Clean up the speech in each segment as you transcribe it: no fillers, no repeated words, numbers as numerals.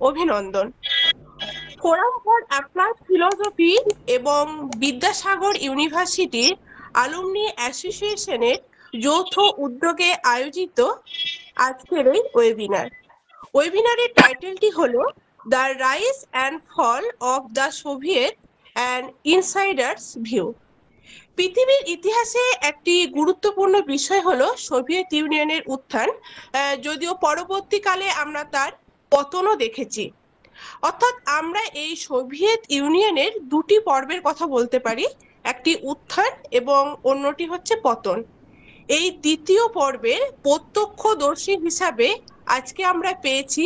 অভিনন্দন। Forum for applied philosophy এবং বিদ্যাসাগর ইউনিভার্সিটির অ্যালুমনি অ্যাসোসিয়েশনের যৌথ উদ্যোগে আয়োজিত আজকের এই ওয়েবিনারের টাইটেলটি হলো the rise and fall of the Soviet and insiders view. পৃথিবীর ইতিহাসে একটি গুরুত্বপূর্ণ বিষয় হলো সোভিয়েত ইউনিয়নের উত্থান, যদিও পরবর্তীকালে আমরা তার পতনও দেখেছি। অর্থাৎ আমরা এই সোভিয়েত ইউনিয়নের দুটি পর্বের কথা বলতে পারি, একটি উত্থান এবং অন্যটি হচ্ছে পতন। এই দ্বিতীয় পর্বের প্রত্যক্ষদর্শী হিসাবে আজকে আমরা পেয়েছি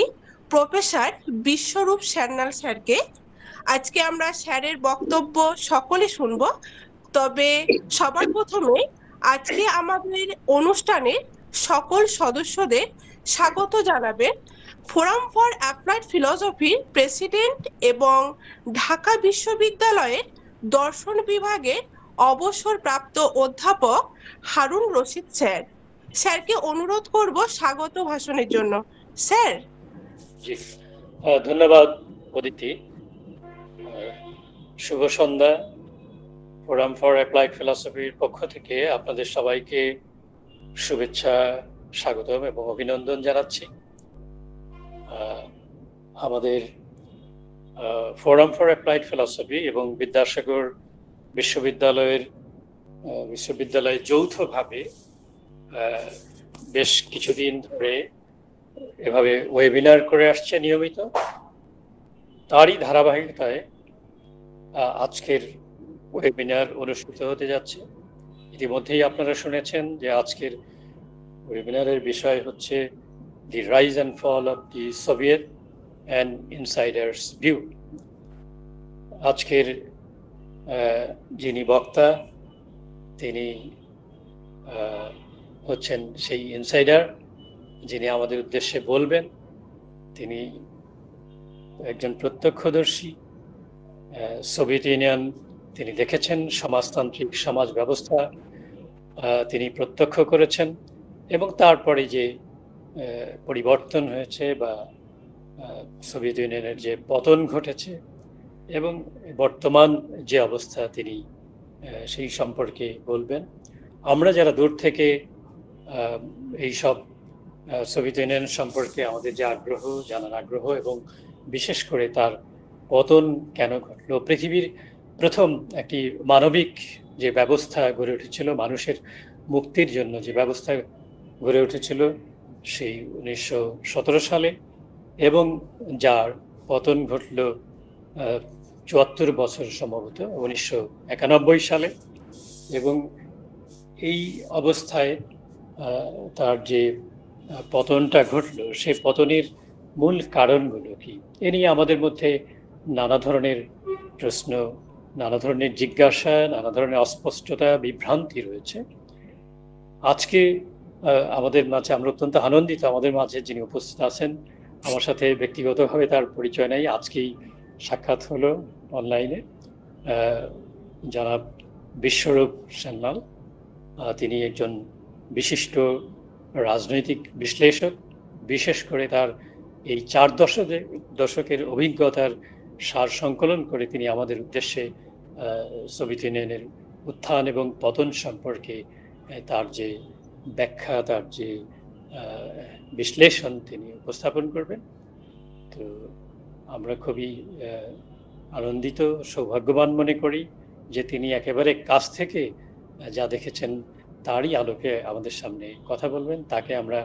প্রফেসর বিশ্বরূপ সান্যাল স্যারকে। আজকে আমরা স্যারের বক্তব্য সকলে শুনবো। তবে সবার প্রথমে আজকে আমাদের অনুষ্ঠানে সকল সদস্যদের স্বাগত জানাবেন ফোরাম ফর অ্যাপ্লাইড ফিলোসফির প্রেসিডেন্ট এবং ঢাকা বিশ্ববিদ্যালয়ের দর্শন বিভাগের অবসরপ্রাপ্ত অধ্যাপক হারুন রশিদ স্যার। স্যারকে অনুরোধ করব স্বাগত ভাষণের জন্য। স্যার। জি, ধন্যবাদ অদিতি। শুভ সন্ধ্যা। ফোরাম ফর অ্যাপ্লাইড ফিলসফির পক্ষ থেকে আপনাদের সবাইকে শুভেচ্ছা, স্বাগতম এবং অভিনন্দন জানাচ্ছি। আমাদের ফোরাম ফর অ্যাপ্লাইড ফিলসফি এবং বিদ্যাসাগর বিশ্ববিদ্যালয় যৌথভাবে বেশ কিছুদিন ধরে এভাবে ওয়েবিনার করে আসছে নিয়মিত। তারই ধারাবাহিকতায় আজকের ওয়েবিনার অনুষ্ঠিত হতে যাচ্ছে। ইতিমধ্যেই আপনারা শুনেছেন যে আজকের ওয়েবিনারের বিষয় হচ্ছে the rise and fall of the Soviet and insiders view. আজকের যিনি বক্তা তিনি হচ্ছেন সেই ইনসাইডার যিনি আমাদের উদ্দেশ্যে বলবেন। তিনি একজন প্রত্যক্ষদর্শী। সোভিয়েত ইউনিয়ন তিনি দেখেছেন, সমাজতান্ত্রিক সমাজ ব্যবস্থা তিনি প্রত্যক্ষ করেছেন এবং তারপরে যে পরিবর্তন হয়েছে বা সোভিয়েত ইউনিয়নের যে পতন ঘটেছে এবং বর্তমান যে অবস্থা তিনি সেই সম্পর্কে বলবেন। আমরা যারা দূর থেকে এই সব সোভিয়েত ইউনিয়ন সম্পর্কে আমাদের যে আগ্রহ, জানার আগ্রহ এবং বিশেষ করে তার পতন কেন ঘটলো, পৃথিবীর প্রথম একটি মানবিক যে ব্যবস্থা গড়ে উঠেছিল, মানুষের মুক্তির জন্য যে ব্যবস্থা গড়ে উঠেছিল সেই 1917 সালে এবং যার পতন ঘটল 74 বছর সম্ভবত 1991 সালে। এবং এই অবস্থায় তার যে পতনটা ঘটলো সেই পতনের মূল কারণগুলো কি, এ নিয়ে আমাদের মধ্যে নানা ধরনের প্রশ্ন, নানা ধরনের জিজ্ঞাসা, নানা ধরনের অস্পষ্টতা, বিভ্রান্তি রয়েছে। আজকে আমাদের মাঝে আমরা অত্যন্ত আনন্দিত, আমাদের মাঝে যিনি উপস্থিত আছেন, আমার সাথে ব্যক্তিগতভাবে তার পরিচয় নেই, আজকেই সাক্ষাৎ হলো অনলাইনে, জনাব বিশ্বরূপ সান্যাল। তিনি একজন বিশিষ্ট রাজনৈতিক বিশ্লেষক। বিশেষ করে তার এই 4 দশকের অভিজ্ঞতার সার সংকলন করে তিনি আমাদের উদ্দেশ্যে সোভিয়েত ইউনিয়নের উত্থান এবং পতন সম্পর্কে তার যে ব্যাখ্যা, তার যে বিশ্লেষণ তিনি উপস্থাপন করবেন। তো আমরা খুবই আনন্দিত, সৌভাগ্যবান মনে করি যে তিনি একেবারে কাছ থেকে যা দেখেছেন তারই আলোকে আমাদের সামনে কথা বলবেন। তাকে আমরা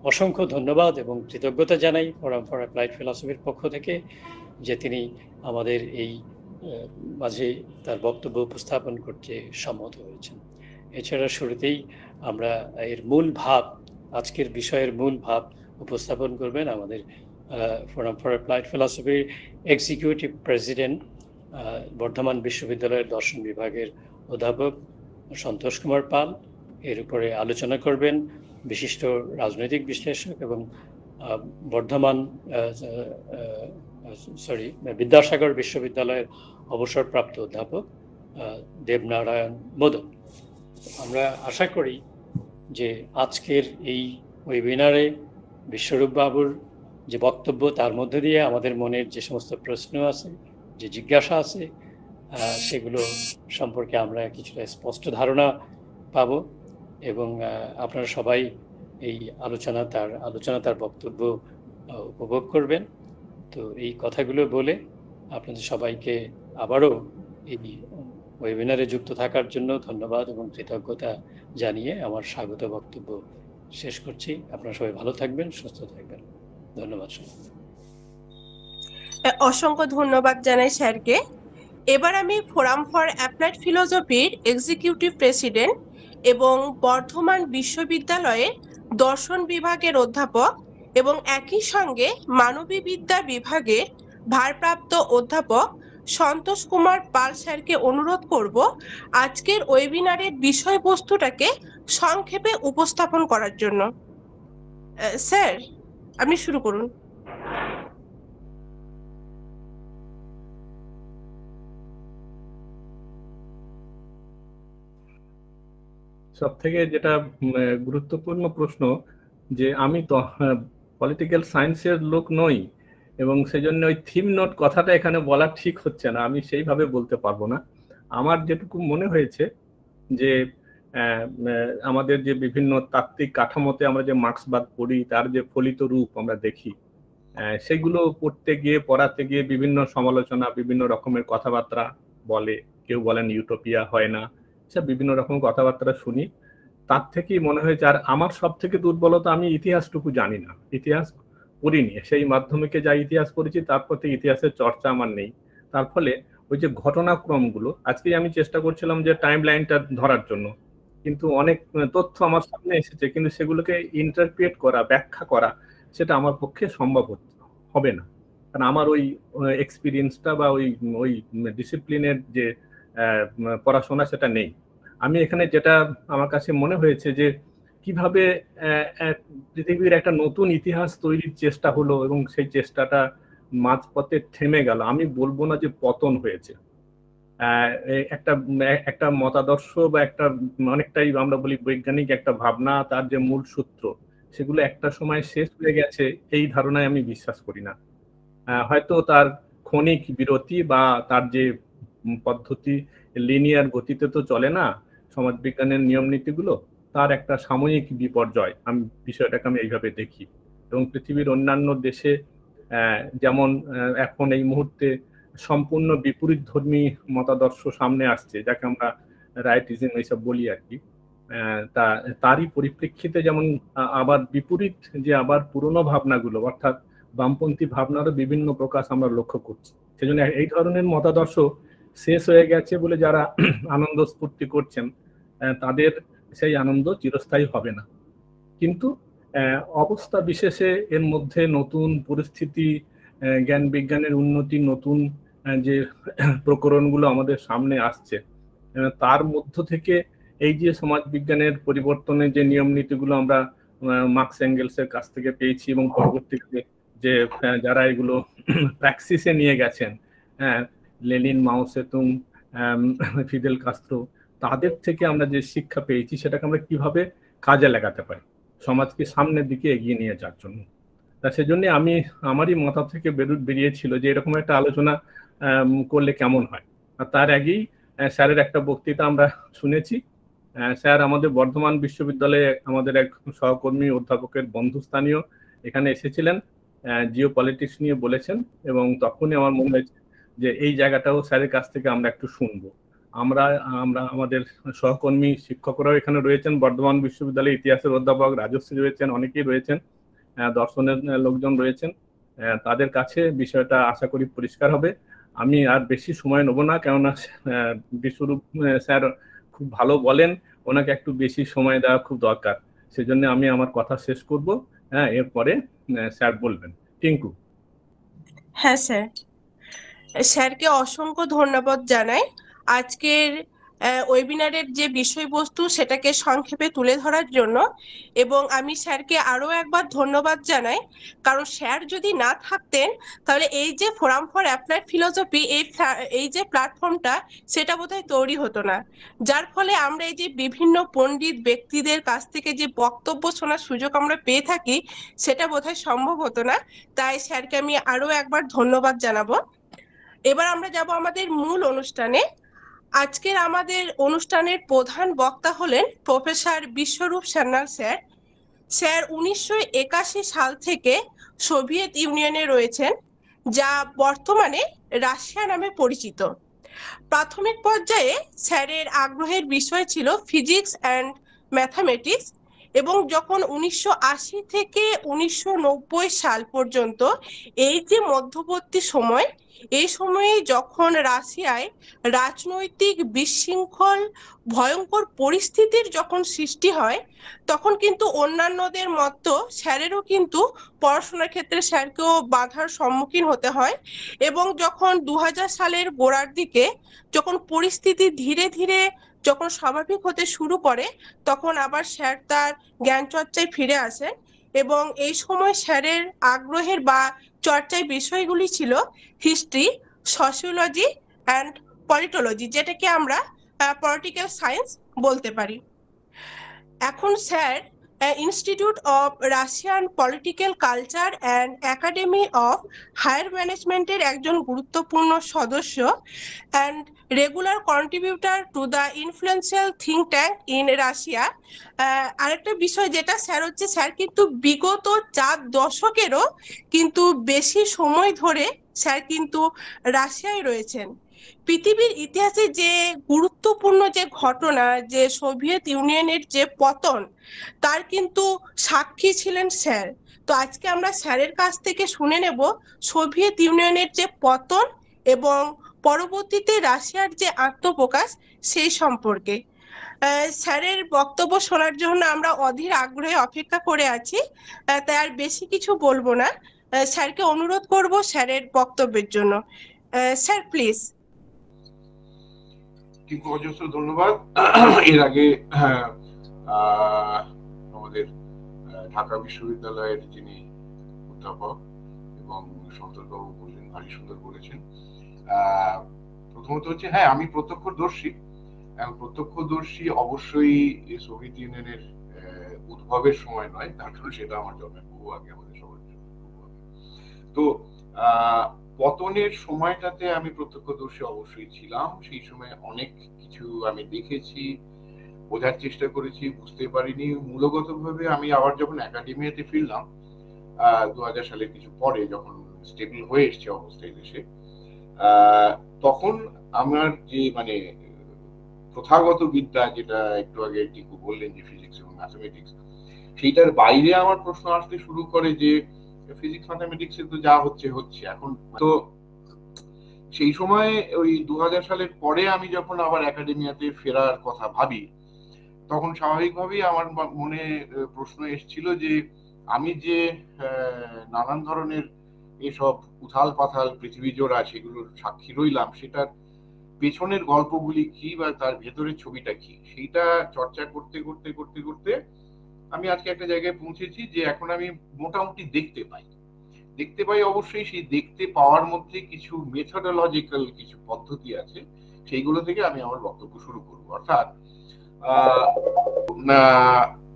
অসংখ্য ধন্যবাদ এবং কৃতজ্ঞতা জানাই ফোরাম ফর অ্যাপ্লাইড ফিলসফির পক্ষ থেকে যে তিনি আমাদের এই মাঝে তার বক্তব্য উপস্থাপন করতে সম্মত হয়েছেন। এছাড়া শুরুতেই আমরা এর মূল ভাব, আজকের বিষয়ের মূল ভাব উপস্থাপন করবেন আমাদের ফোরাম ফর অ্যাপ্লাইড ফিলসফির এক্সিকিউটিভ প্রেসিডেন্ট, বর্ধমান বিশ্ববিদ্যালয়ের দর্শন বিভাগের অধ্যাপক সন্তোষ কুমার পাল। এর উপরে আলোচনা করবেন বিশিষ্ট রাজনৈতিক বিশ্লেষক এবং বিদ্যাসাগর বিশ্ববিদ্যালয়ের অবসরপ্রাপ্ত অধ্যাপক দেবনারায়ণ মোদক। আমরা আশা করি যে আজকের এই ওয়েবিনারে বিশ্বরূপ বাবুর যে বক্তব্য, তার মধ্যে দিয়ে আমাদের মনের যে সমস্ত প্রশ্ন আছে, যে জিজ্ঞাসা আছে, সেগুলো সম্পর্কে আমরা কিছুটা স্পষ্ট ধারণা পাব এবং আপনারা সবাই এই আলোচনা তার বক্তব্য উপভোগ করবেন। তো এই কথাগুলো বলে আপনাদের সবাইকে আবারও এই ওয়েবিনারে যুক্ত থাকার জন্য ধন্যবাদ এবং কৃতজ্ঞতা জানিয়ে আমার স্বাগত বক্তব্য শেষ করছি। আপনারা সবাই ভালো থাকবেন, সুস্থ থাকবেন। ধন্যবাদ সবাই। অসংখ্য ধন্যবাদ জানাই স্যারকে। এবার আমি ফোরাম ফর অ্যাপ্লাইড ফিলোসফির এক্সিকিউটিভ প্রেসিডেন্ট এবং বর্ধমান বিশ্ববিদ্যালয়ের দর্শন বিভাগের অধ্যাপক এবং একই সঙ্গে মানবী বিদ্যা বিভাগের ভারপ্রাপ্ত অধ্যাপক সন্তোষ কুমার পাল স্যারকে অনুরোধ করব আজকের ওয়েবিনারের বিষয়বস্তুটাকে সংক্ষেপে উপস্থাপন করার জন্য। স্যার, আপনি শুরু করুন। সব থেকে যেটা গুরুত্বপূর্ণ প্রশ্ন, যে আমি তো পলিটিক্যাল সায়েন্সের লোক নই এবং সেজন্য ওই থিম নোট কথাটা এখানে বলা ঠিক হচ্ছে না, আমি সেইভাবে বলতে পারবো না। আমার যেটুকু মনে হয়েছে যে আমাদের যে বিভিন্ন তাত্ত্বিক কাঠামোতে আমরা যে মার্ক্সবাদ পড়ি, তার যে ফলিত রূপ আমরা দেখি, সেগুলো পড়তে গিয়ে পড়াতে গিয়ে বিভিন্ন সমালোচনা, বিভিন্ন রকমের কথাবার্তা বলে, কেউ বলেন ইউটোপিয়া হয় না, সব বিভিন্ন রকম কথাবার্তা শুনি। তার থেকেই মনে হয়েছে, আর আমার সব থেকে দুর্বলতা, আমি ইতিহাসটুকু জানি না, ইতিহাস পড়িনি, সেই মাধ্যমিকে যা ইতিহাস পড়েছি তারপর থেকে ইতিহাসের চর্চা আমার নেই। তার ফলে ওই যে ঘটনাক্রমগুলো, আজকে আমি চেষ্টা করছিলাম যে টাইম লাইনটা ধরার জন্য, কিন্তু অনেক তথ্য আমার সামনে এসেছে, কিন্তু সেগুলোকে ইন্টারপ্রিয়েট করা, ব্যাখ্যা করা, সেটা আমার পক্ষে সম্ভব হবে না, কারণ আমার ওই এক্সপিরিয়েন্সটা বা ওই ওই ডিসিপ্লিনের যে পড়াশোনা সেটা নেই। আমি এখানে যেটা আমার কাছে মনে হয়েছে যে কিভাবে পৃথিবীর একটা নতুন ইতিহাস তৈরির চেষ্টা হলো এবং সেই চেষ্টাটা মাঝপথে থেমে গেল। আমি বলবো না যে পতন হয়েছে, একটা একটা মতাদর্শ বা একটা অনেকটাই আমরা বলি বৈজ্ঞানিক একটা ভাবনা, তার যে মূল সূত্র, সেগুলো একটা সময় শেষ হয়ে গেছে, এই ধারণায় আমি বিশ্বাস করি না। হয়তো তার ক্ষণিক বিরতি বা তার যে পদ্ধতি লিনিয়ার গতিতে তো চলে না সমাজবিজ্ঞানের নিয়ম নীতিগুলো, তার একটা সাময়িক বিপর্যয়, আমি বিষয়টাকে আমি এইভাবে দেখি। এবং পৃথিবীর অন্যান্য দেশে যেমন এখন এই মুহূর্তে সম্পূর্ণ বিপরীত ধর্মী মতাদর্শ সামনে আসছে, যাকে আমরা রাইটিজম এইসব বলি আর কি, তারই পরিপ্রেক্ষিতে যেমন আবার বিপরীত যে আবার পুরনো ভাবনাগুলো, অর্থাৎ বামপন্থী ভাবনারও বিভিন্ন প্রকাশ আমরা লক্ষ্য করছি। সেজন্য এই ধরনের মতাদর্শ শেষ হয়ে গেছে বলে যারা আনন্দ স্ফূর্তি করছেন, তাদের সেই আনন্দ চিরস্থায়ী হবে না। কিন্তু অবস্থা বিশেষে এর মধ্যে নতুন পরিস্থিতি, জ্ঞান বিজ্ঞানের উন্নতি, নতুন যে প্রকরণগুলো আমাদের সামনে আসছে, তার মধ্য থেকে এই যে সমাজ বিজ্ঞানের পরিবর্তনের যে নিয়ম নীতিগুলো আমরা মার্কস এঙ্গেলসের কাছ থেকে পেয়েছি এবং পরবর্তীতে যে যারা এগুলো প্র্যাকসিসে নিয়ে গেছেন, লেনিন, মাও সেতুং, ফিদেল কাস্ত্রো, তাদের থেকে আমরা যে শিক্ষা পেয়েছি সেটাকে আমরা কিভাবে কাজে লাগাতে পারি সমাজকে সামনের দিকে এগিয়ে নিয়ে যাওয়ার জন্য। তা সেজন্য আমি আমারই মাথা থেকে বেরিয়েছিল যে এরকম একটা আলোচনা করলে কেমন হয়। আর তার আগেই স্যারের একটা বক্তৃতা আমরা শুনেছি। স্যার আমাদের বর্ধমান বিশ্ববিদ্যালয়ে আমাদের এক সহকর্মী অধ্যাপকের বন্ধুস্থানীয় এখানে এসেছিলেন, জিও পলিটিক্স নিয়ে বলেছেন, এবং তখনই আমার মনে হয়েছে যে এই জায়গাটাও স্যারের কাছ থেকে আমরা একটু শুনবো। আমরা আমাদের সহকর্মী শিক্ষকরাও এখানে রয়েছেন, বর্ধমান বিশ্ববিদ্যালয়ের ইতিহাসের অধ্যাপক রাজশ্রী রয়েছেন, অনেকেই রয়েছেন, দর্শনের লোকজন রয়েছেন, তাদের কাছে বিষয়টা আশা করি পরিষ্কার হবে। আমি আর বেশি সময় নেব না, কেননা বিশ্বরূপ স্যার খুব ভালো বলেন, ওনাকে একটু বেশি সময় দেওয়া খুব দরকার, সেজন্য আমি আমার কথা শেষ করব। এরপরে স্যার বলবেন। টিঙ্কু। হ্যাঁ স্যার, স্যারকে অসংখ্য ধন্যবাদ জানাই আজকের ওয়েবিনারের যে বিষয়বস্তু সেটাকে সংক্ষেপে তুলে ধরার জন্য। এবং আমি স্যারকে আরো একবার ধন্যবাদ জানাই, কারণ স্যার যদি না থাকতেন তাহলে এই যে ফোরাম ফর অ্যাপ্লাইড ফিলোসফি এই যে প্ল্যাটফর্মটা সেটা বোধহয় তৈরি হতো না। যার ফলে আমরা এই যে বিভিন্ন পণ্ডিত ব্যক্তিদের কাছ থেকে যে বক্তব্য শোনার সুযোগ আমরা পেয়ে থাকি সেটা বোধহয় সম্ভব হতো না। তাই স্যারকে আমি আরো একবার ধন্যবাদ জানাবো। এবার আমরা যাব আমাদের মূল অনুষ্ঠানে। আজকের আমাদের অনুষ্ঠানের প্রধান বক্তা হলেন প্রফেসর বিশ্বরূপ সান্যাল স্যার। স্যার 1981 সাল থেকে সোভিয়েত ইউনিয়নে রয়েছেন, যা বর্তমানে রাশিয়া নামে পরিচিত। প্রাথমিক পর্যায়ে স্যারের আগ্রহের বিষয় ছিল ফিজিক্স অ্যান্ড ম্যাথামেটিক্স, এবং যখন 1980 থেকে 1990 সাল পর্যন্ত এই যে মধ্যবর্তী সময়, এই সময়ে যখন রাশিয়ায় রাজনৈতিক বিশৃঙ্খল ভয়ঙ্কর পরিস্থিতির যখন সৃষ্টি হয়, তখন কিন্তু অন্যান্যদের মতো স্যারেরও কিন্তু পড়াশোনার ক্ষেত্রে স্যারকেও বাধার সম্মুখীন হতে হয়। এবং যখন 2000 সালের গোড়ার দিকে যখন পরিস্থিতি ধীরে ধীরে যখন স্বাভাবিক হতে শুরু করে, তখন আবার স্যার তার জ্ঞান চর্চায় ফিরে আসেন। এবং এই সময় স্যারের আগ্রহের বা চর্চায় বিষয়গুলি ছিল হিস্ট্রি, সোশিওলজি অ্যান্ড পলিটোলজি, যেটাকে আমরা পলিটিক্যাল সায়েন্স বলতে পারি। এখন sir institute of Russian political culture and academy of higher ম্যানেজমেন্টের একজন গুরুত্বপূর্ণ সদস্য and regular contributor to the influential think tank in Russia. আরেকটা বিষয় যেটা স্যার হচ্ছে, স্যার কিন্তু বিগত 4 দশকেরও কিন্তু বেশি সময় ধরে স্যার কিন্তু রাশিয়ায় রয়েছেন। পৃথিবীর ইতিহাসে যে গুরুত্বপূর্ণ যে ঘটনা, যে সোভিয়েত ইউনিয়নের যে পতন, তার কিন্তু সাক্ষী ছিলেন স্যার। তো আজকে আমরা স্যারের কাছ থেকে শুনে নেব সোভিয়েত ইউনিয়নের যে পতন এবং পরবর্তীতে রাশিয়ার যে আত্মপ্রকাশ সেই সম্পর্কে। স্যারের বক্তব্য শোনার জন্য আমরা অধীর আগ্রহে অপেক্ষা করে আছি। তাই আর বেশি কিছু বলবো না, স্যারকে অনুরোধ করব স্যারের বক্তব্যের জন্য। Sir please. অজস্র ধন্যবাদ। এর আগে আমাদের ঢাকা বিশ্ববিদ্যালয়ের যিনি অধ্যাপক এবং সন্তোষবাবু বললেন, ভারী সুন্দর বলেছেন। প্রথমত হচ্ছে, হ্যাঁ আমি প্রত্যক্ষদর্শী, এবং প্রত্যক্ষদর্শী অবশ্যই সোভিয়েত ইউনিয়নের উদ্ভবের সময় নয়, তার কারণ সেটা আমার জন্মের বহু আগে, আমাদের সবার বহু আগে। তো পতনের সময়টাতে আমি প্রত্যক্ষদর্শী অবশ্যই ছিলাম। সেই সময় অনেক কিছু আমি দেখেছি, বোঝার চেষ্টা করেছি, বুঝতে পারিনি। মূলগতভাবে আমি আবার যখন একাডেমিয়াতে ফিরলাম 2000 সালের কিছু পরে, যখন স্টেবল হয়ে এসছে অবস্থায় দেশে, তখন আমার যে মানে প্রথাগত বিদ্যা, যেটা একটু আগে টিকু বললেন যে ফিজিক্স এবং ম্যাথমেটিক্স, সেইটার বাইরে আমার প্রশ্ন আসতে শুরু করে যে ফিজিক্স ম্যাথামেটিক্স এ তো যা হচ্ছে হচ্ছে এখন। তো সেই সময় ওই 2000 সালের পরে আমি যখন আবার একাডেমিয়াতে ফেরার কথা ভাবি, তখন স্বাভাবিকভাবেই আমার মনে প্রশ্ন এসেছিল যে আমি যে নানান ধরনের এসব উথাল পাথাল পৃথিবী জোড়া সেগুলোর সাক্ষী রইলাম, সেটার পেছনের গল্পগুলি কি বা তার ভেতরের ছবিটা কি, সেইটা চর্চা করতে করতে করতে করতে আমি আজকে একটা জায়গায় পৌঁছেছি যে এখন আমি মোটামুটি দেখতে পাই। অবশ্যই সেই দেখতে পাওয়ার মধ্যে কিছু মেথডোলজিক্যাল কিছু পদ্ধতি আছে, সেইগুলো থেকে আমি আমার বক্তব্য শুরু করব। অর্থাৎ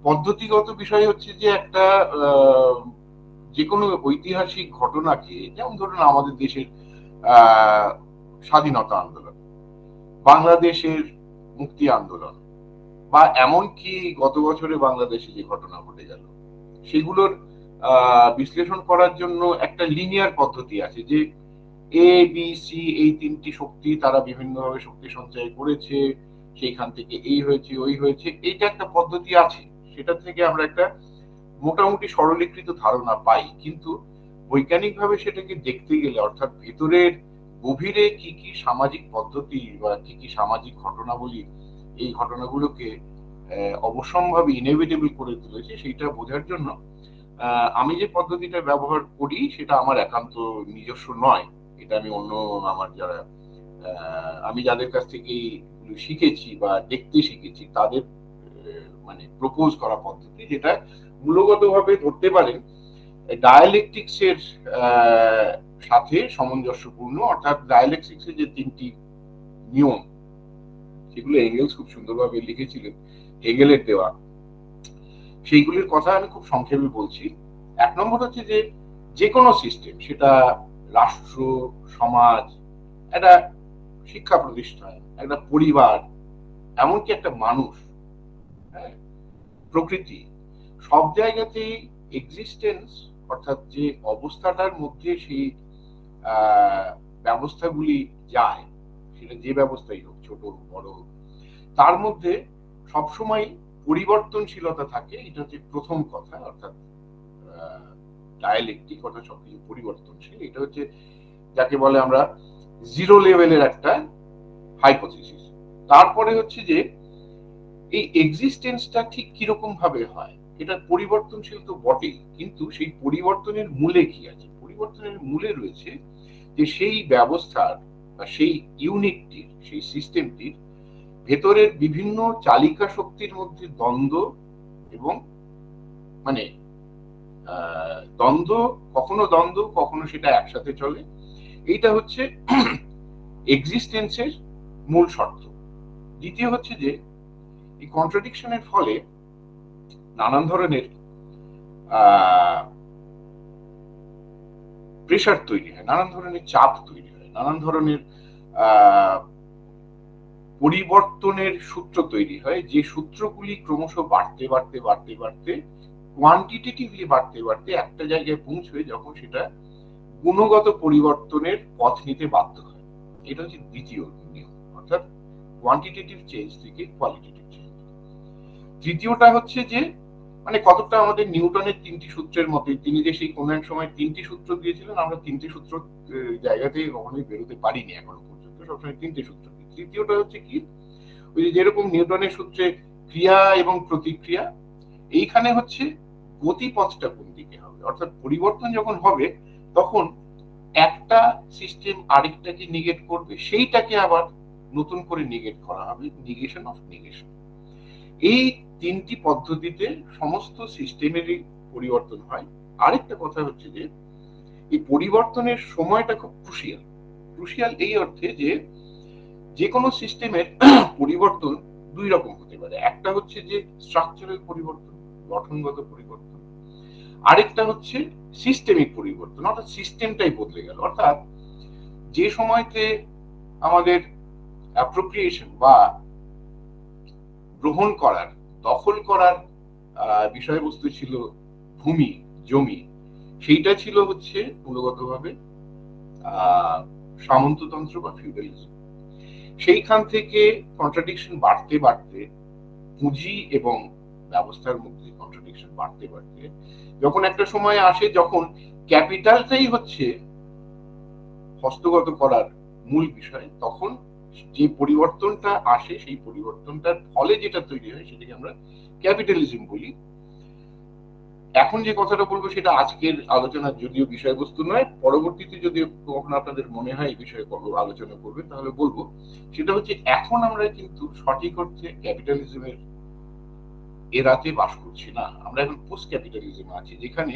পদ্ধতিগত বিষয় হচ্ছে যে একটা যে কোনো ঐতিহাসিক ঘটনাকে, যেমন ধরুন আমাদের দেশের স্বাধীনতা আন্দোলন, বাংলাদেশের মুক্তি আন্দোলন, বা এমনকি গত বছরে বাংলাদেশে যে ঘটনা ঘটে গেল, সেগুলোর বিশ্লেষণ করার জন্য একটা লিনিয়ার পদ্ধতি আছে যে এ বি সি এই তিনটি শক্তি তারা বিভিন্নভাবে শক্তি সঞ্চয় করেছে, সেইখান থেকে এই হয়েছে ওই হয়েছে, এইটা একটা পদ্ধতি আছে। সেটা থেকে আমরা একটা মোটামুটি সরলীকৃত ধারণা পাই। কিন্তু বৈজ্ঞানিকভাবে সেটাকে দেখতে গেলে, অর্থাৎ ভেতরের গভীরে কি কি সামাজিক পদ্ধতি বা কি কি সামাজিক ঘটনাবলী এই ঘটনাগুলোকে অবশ্যম্ভাবী ইনএভিটেবল করে তুলেছে, সেইটা বোঝার জন্য আমি যে পদ্ধতিটা ব্যবহার করি সেটা আমার একান্ত নিজস্ব নয়। এটা আমি অন্য আমার যারা আমি যাদের কাছ থেকে যেগুলো শিখেছি বা দেখতে শিখেছি তাদের মানে প্রপোজ করা পদ্ধতি, যেটা মূলগতভাবে ধরতে পারেন ডায়ালেকটিক্স এর সাথে সামঞ্জস্যপূর্ণ। অর্থাৎ ডায়ালেকটিক্স এর যে তিনটি নিয়ম, সেগুলো এঙ্গেলস খুব সুন্দরভাবে লিখেছিলেন, হেগেলের দেওয়া, সেইগুলির কথা আমি খুব সংক্ষেপে বলছি। এক নম্বর হচ্ছে যে কোনো সিস্টেম, সেটা রাষ্ট্র, সমাজ, একটা শিক্ষা প্রতিষ্ঠান, একটা পরিবার, এমনকি একটা মানুষ, প্রকৃতি, সব জায়গাতেই এক্সিস্টেন্স অর্থাৎ যে অবস্থাটার মধ্যে সেই ব্যবস্থাগুলি যায়, সেটা যে ব্যবস্থাই হোক, ছোট বড়, তার মধ্যে সবসময় পরিবর্তনশীলতা থাকে। এটা হচ্ছে প্রথম কথা। অর্থাৎ ডায়ালেকটিক অর্থাৎ সবকিছু পরিবর্তনশীল, এটা হচ্ছে যাকে বলে আমরা জিরো লেভেলের একটা হাইপোথিসিস। তারপরে হচ্ছে যে এই এক্সিস্টেন্সটা ঠিক কিরকম ভাবে হয়, এটা পরিবর্তনশীল তো বটেই, কিন্তু সেই পরিবর্তনের মূলে কি আছে? পরিবর্তনের মূলে রয়েছে যে সেই ব্যবস্থার বা সেই ইউনিটটির, সেই সিস্টেমটির ভেতরের বিভিন্ন চালিকা শক্তির মধ্যে দ্বন্দ্ব, এবং মানে দ্বন্দ্ব, কখনো সেটা একসাথে চলে। এইটা হচ্ছে এক্সিস্টেন্সের মূল শর্ত। দ্বিতীয় হচ্ছে যে এই কন্ট্রাডিকশনের ফলে নানান ধরনের প্রেশার তৈরি হয়, নানান ধরনের চাপ তৈরি হয়, নানান ধরনের পরিবর্তনের সূত্র তৈরি হয়, যে সূত্রগুলি ক্রমশ বাড়তে বাড়তে বাড়তে বাড়তে কোয়ান্টিটেটিভলি বাড়তে বাড়তে একটা জায়গায় পৌঁছবে যখন সেটা গুণগত পরিবর্তনের পথ নিতে বাধ্য হয়। এটা হচ্ছে দ্বিতীয় নিয়ম, অর্থাৎ কোয়ান্টিটেটিভ চেঞ্জ থেকে কোয়ালিটেটিভ চেঞ্জ। তৃতীয়টা হচ্ছে যে মানে কতটা আমাদের নিউটনের তিনটি সূত্রের মতে, তিনি যে সেই কোন এক সময় তিনটি সূত্র দিয়েছিলেন, আমরা তিনটি সূত্র জায়গা থেকে কখনোই বেরোতে পারিনি এখনো পর্যন্ত, সবসময় তিনটি সূত্র। তৃতীয়টা হচ্ছে কি, ওই যে যেরকম নিউটনের সূত্রে ক্রিয়া এবং প্রতিক্রিয়া, এইখানে হচ্ছে গতিপথটা কোন দিকে হবে, অর্থাৎ পরিবর্তন যখন হবে তখন একটা সিস্টেম আরেকটাকে নিগেট করবে, সেইটাকে আবার নতুন করে নিগেট করা হবে, নিগেশন অফ নিগেশন। এই তিনটি পদ্ধতিতে সমস্ত সিস্টেমেরই পরিবর্তন হয়। আরেকটা কথা হচ্ছে যে এই পরিবর্তনের সময়টা খুব ক্রুশিয়াল এই অর্থে যে কোনো সিস্টেমের পরিবর্তন দুই রকম হতে পারে। একটা হচ্ছে যে স্ট্রাকচারাল পরিবর্তন, গঠনগত পরিবর্তন, আরেকটা হচ্ছে সিস্টেমিক পরিবর্তন, অর্থাৎ সিস্টেমটাই বদলে গেল। অর্থাৎ যে সময়তে আমাদের অ্যাপ্রোপ্রিয়েশন বা গ্রহণ করার, দখল করার বিষয়বস্তু ছিল ভূমি, জমি, সেইটা ছিল হচ্ছে মূলগতভাবে সামন্ততন্ত্র বা ফিউডালিজম। সেইখান থেকে কন্ট্রাডিকশন বাড়তে বাড়তে, পুঁজি এবং ব্যবস্থার মধ্যে কন্ট্রাডিকশন বাড়তে বাড়তে যখন একটা সময় আসে যখন ক্যাপিটালটাই হচ্ছে হস্তগত করার মূল বিষয়, তখন যে পরিবর্তনটা আসে, সেই পরিবর্তনটার ফলে যেটা তৈরি হয় সেটাকে আমরা ক্যাপিটালিজম বলি। এখন যে কথাটা বলবো সেটা আজকের আলোচনার যদিও বিষয়বস্তু নয়, পরবর্তীতে যদি কখনো আপনাদের মনে হয় এই বিষয়ে আলোচনা করবে তাহলে বলবো। সেটা হচ্ছে এখন আমরা কিন্তু সঠিক অর্থে ক্যাপিটালিজমের এরাতে বাস করছি না, আমরা এখন পোস্ট ক্যাপিটালিজম আছি, যেখানে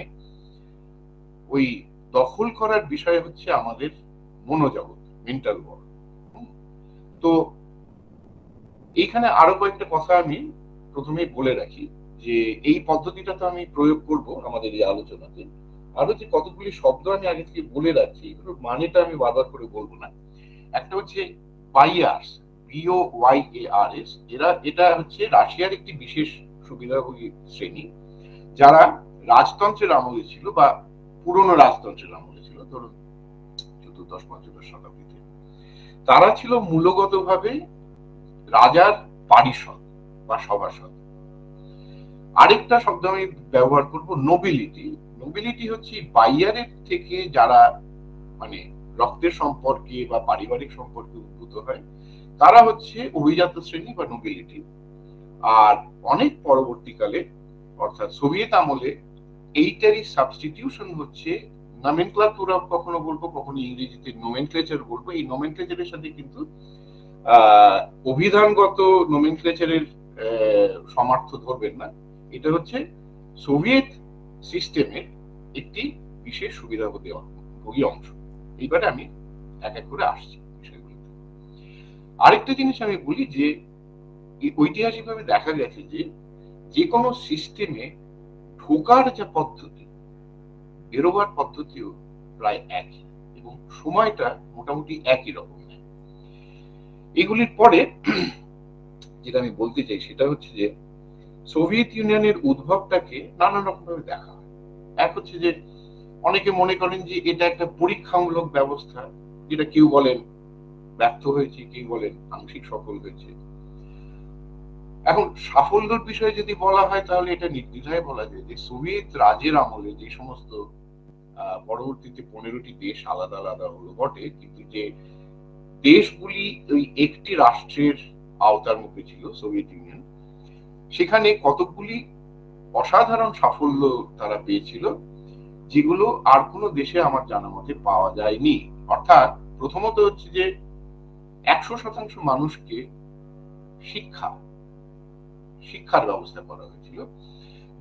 ওই দখল করার বিষয় হচ্ছে আমাদের মনোজগৎ, মেন্টাল ওয়ার্ল্ড। তো এইখানে আরো কয়েকটা কথা আমি প্রথমেই বলে রাখি যে এই পদ্ধতিটা তো আমি প্রয়োগ করব আমাদের এই আলোচনাতে। আরো যে কতগুলি শব্দ আমি আগে থেকে বলে রাখছি, এগুলোর মানেটা আমি বারবার করে বলবো না। একটা হচ্ছে বাইয়ার্স, BOYARS, এটা হচ্ছে রাশিয়ার একটি বিশেষ সুবিধাভোগী শ্রেণী, যারা রাজতন্ত্রের আমলে ছিল বা পুরনো রাজতন্ত্রের আমলে ছিল, ধরুন 14শ-15শ শতাব্দীতে। তারা ছিল মূলগতভাবে রাজার পারিষদ বা সভাসদ। আরেকটা শব্দ আমি ব্যবহার করব নোবিলিটি। নোবিলিটি হচ্ছে বাইয়ারের থেকে যারা মানে রক্তের সম্পর্কে বা পারিবারিক সম্পর্কে উদ্ভূত হয়, তারা হচ্ছে অভিজাত শ্রেণী বা নোবিলিটি। আর অনেক পরবর্তীকালে অর্থাৎ সোভিয়েত আমলে এইটারই সাবস্টিটিউশন হচ্ছে নমেনক্লাতুরা, কখনো বলবো কখনো ইংরেজিতে নোমেনক্লেচার বলবো। এই নোমেনক্লেচারের সাথে কিন্তু অভিধানগত নোমেনক্লেচারের সমার্থ ধরবেন না, এটা হচ্ছে সোভিয়েত সিস্টেমের একটি বিশেষ সুবিধাভোগী অংশ। এইবারে আমি এক এক করে আসছি বিষয়গুলোতে। আরেকটা জিনিস আমি বলি যে ঐতিহাসিকভাবে দেখা গেছে যে কোনো সিস্টেমে ঢোকার যে পদ্ধতি, বেরোবার পদ্ধতিও প্রায় একই এবং সময়টা মোটামুটি একই রকম। এগুলির পরে যেটা আমি বলতে চাই সেটা হচ্ছে যে সোভিয়েত ইউনিয়নের উদ্ভবটাকে নানান রকম ভাবে দেখা হয়। এক হচ্ছে যে অনেকে মনে করেন যে এটা একটা পরীক্ষামূলক ব্যবস্থা, যেটা কেউ বলেন ব্যর্থ হয়েছে, কেউ বলেন আংশিক সফল হয়েছে। এখন সাফল্যের বিষয়ে যদি বলা হয় তাহলে এটা নির্দ্বিধায় বলা যায় যে সোভিয়েত রাজের আমলে যে সমস্ত পরবর্তীতে 15টি দেশ আলাদা আলাদা হলো বটে, কিন্তু যে দেশগুলি ওই একটি রাষ্ট্রের আওতার মুখে ছিল সোভিয়েত ইউনিয়ন, সেখানে কতগুলি অসাধারণ সাফল্য তারা পেয়েছিল যেগুলো আর কোনো দেশে আমার জানা মতে পাওয়া যায়নি। অর্থাৎ প্রথমত হচ্ছে যে 100% মানুষকে শিক্ষার ব্যবস্থা করা হয়েছিল।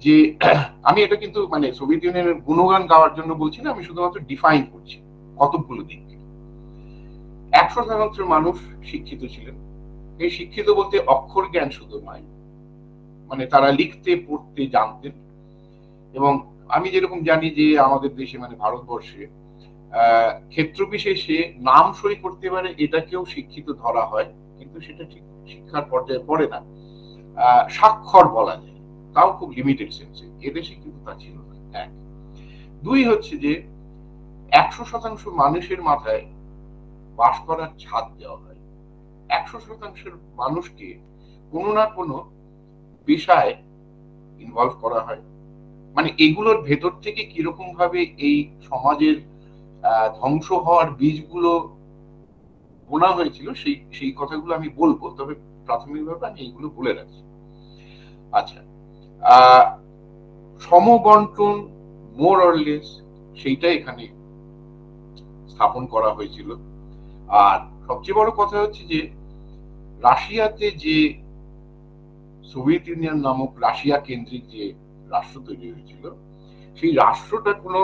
যে আমি এটা কিন্তু মানে সোভিয়েত ইউনিয়নের গুণগান গাওয়ার জন্য বলছি না, আমি শুধুমাত্র ডিফাইন করছি কতগুলো দিক। 100% মানুষ শিক্ষিত ছিলেন। এই শিক্ষিত বলতে অক্ষর জ্ঞান শুধু নয়, মানে তারা লিখতে পড়তে জানতেন। এবং আমি যেরকম জানি যে আমাদের দেশে মানে ভারতবর্ষে ক্ষেত্র বিশেষে নাম সই করতে পারে এটাকেও শিক্ষিত ধরা হয়, কিন্তু সেটা ঠিক শিক্ষার পর্যায়ে পড়ে না। স্বাক্ষর বলা যায়, তাও খুব লিমিটেড সেন্সে। এদেশে কিন্তু তা ছিল না। এক। দুই হচ্ছে যে 100% মানুষের মাথায় বাস করার ছাদ দেওয়া হয়। 100% মানুষকে কোনো না কোনো পেশায় ইনভলভ করা হয়। মানে এগুলোর ভেতর থেকে কিরকম ভাবে এই সমাজের ধ্বংস হওয়ার বীজগুলো বোনা হয়েছিল সেই কথাগুলো আমি বলবো, তবে প্রাথমিকভাবে আমি এইগুলো বলে রাখছি। আচ্ছা, সমবন্টন মোর অর লেস সেইটা এখানে স্থাপন করা হয়েছিল। আর সবচেয়ে বড় কথা হচ্ছে যে রাশিয়াতে যে সোভিয়েত ইউনিয়ন নামক রাশিয়া কেন্দ্রিক যে রাষ্ট্র তৈরি হয়েছিল, সেই রাষ্ট্রটা কোনো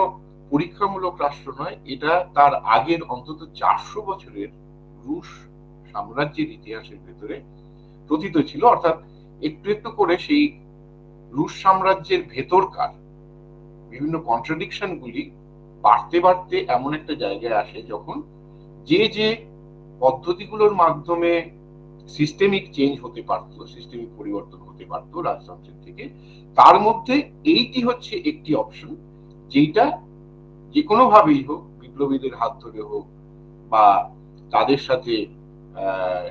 পরীক্ষামূলক রাষ্ট্র নয়। এটা তার আগের অন্তত 400 বছরের রুশ সাম্রাজ্যের ইতিহাসের ভেতরে প্রথিত ছিল। অর্থাৎ একটু একটু করে সেই রুশ সাম্রাজ্যের ভেতরকার বিভিন্ন কন্ট্রাডিকশন গুলি বাড়তে বাড়তে এমন একটা জায়গায় আসে যখন যে পদ্ধতিগুলোর মাধ্যমে সিস্টেমিক চেঞ্জ হতে পারত, সিস্টেমিক পরিবর্তন হতে পারত রাজতন্ত্রের থেকে, তার মধ্যে এইটি হচ্ছে একটি অপশন, যেটা যে কোনো ভাবেই হোক, বিপ্লবীদের হাত ধরে হোক বা তাদের সাথে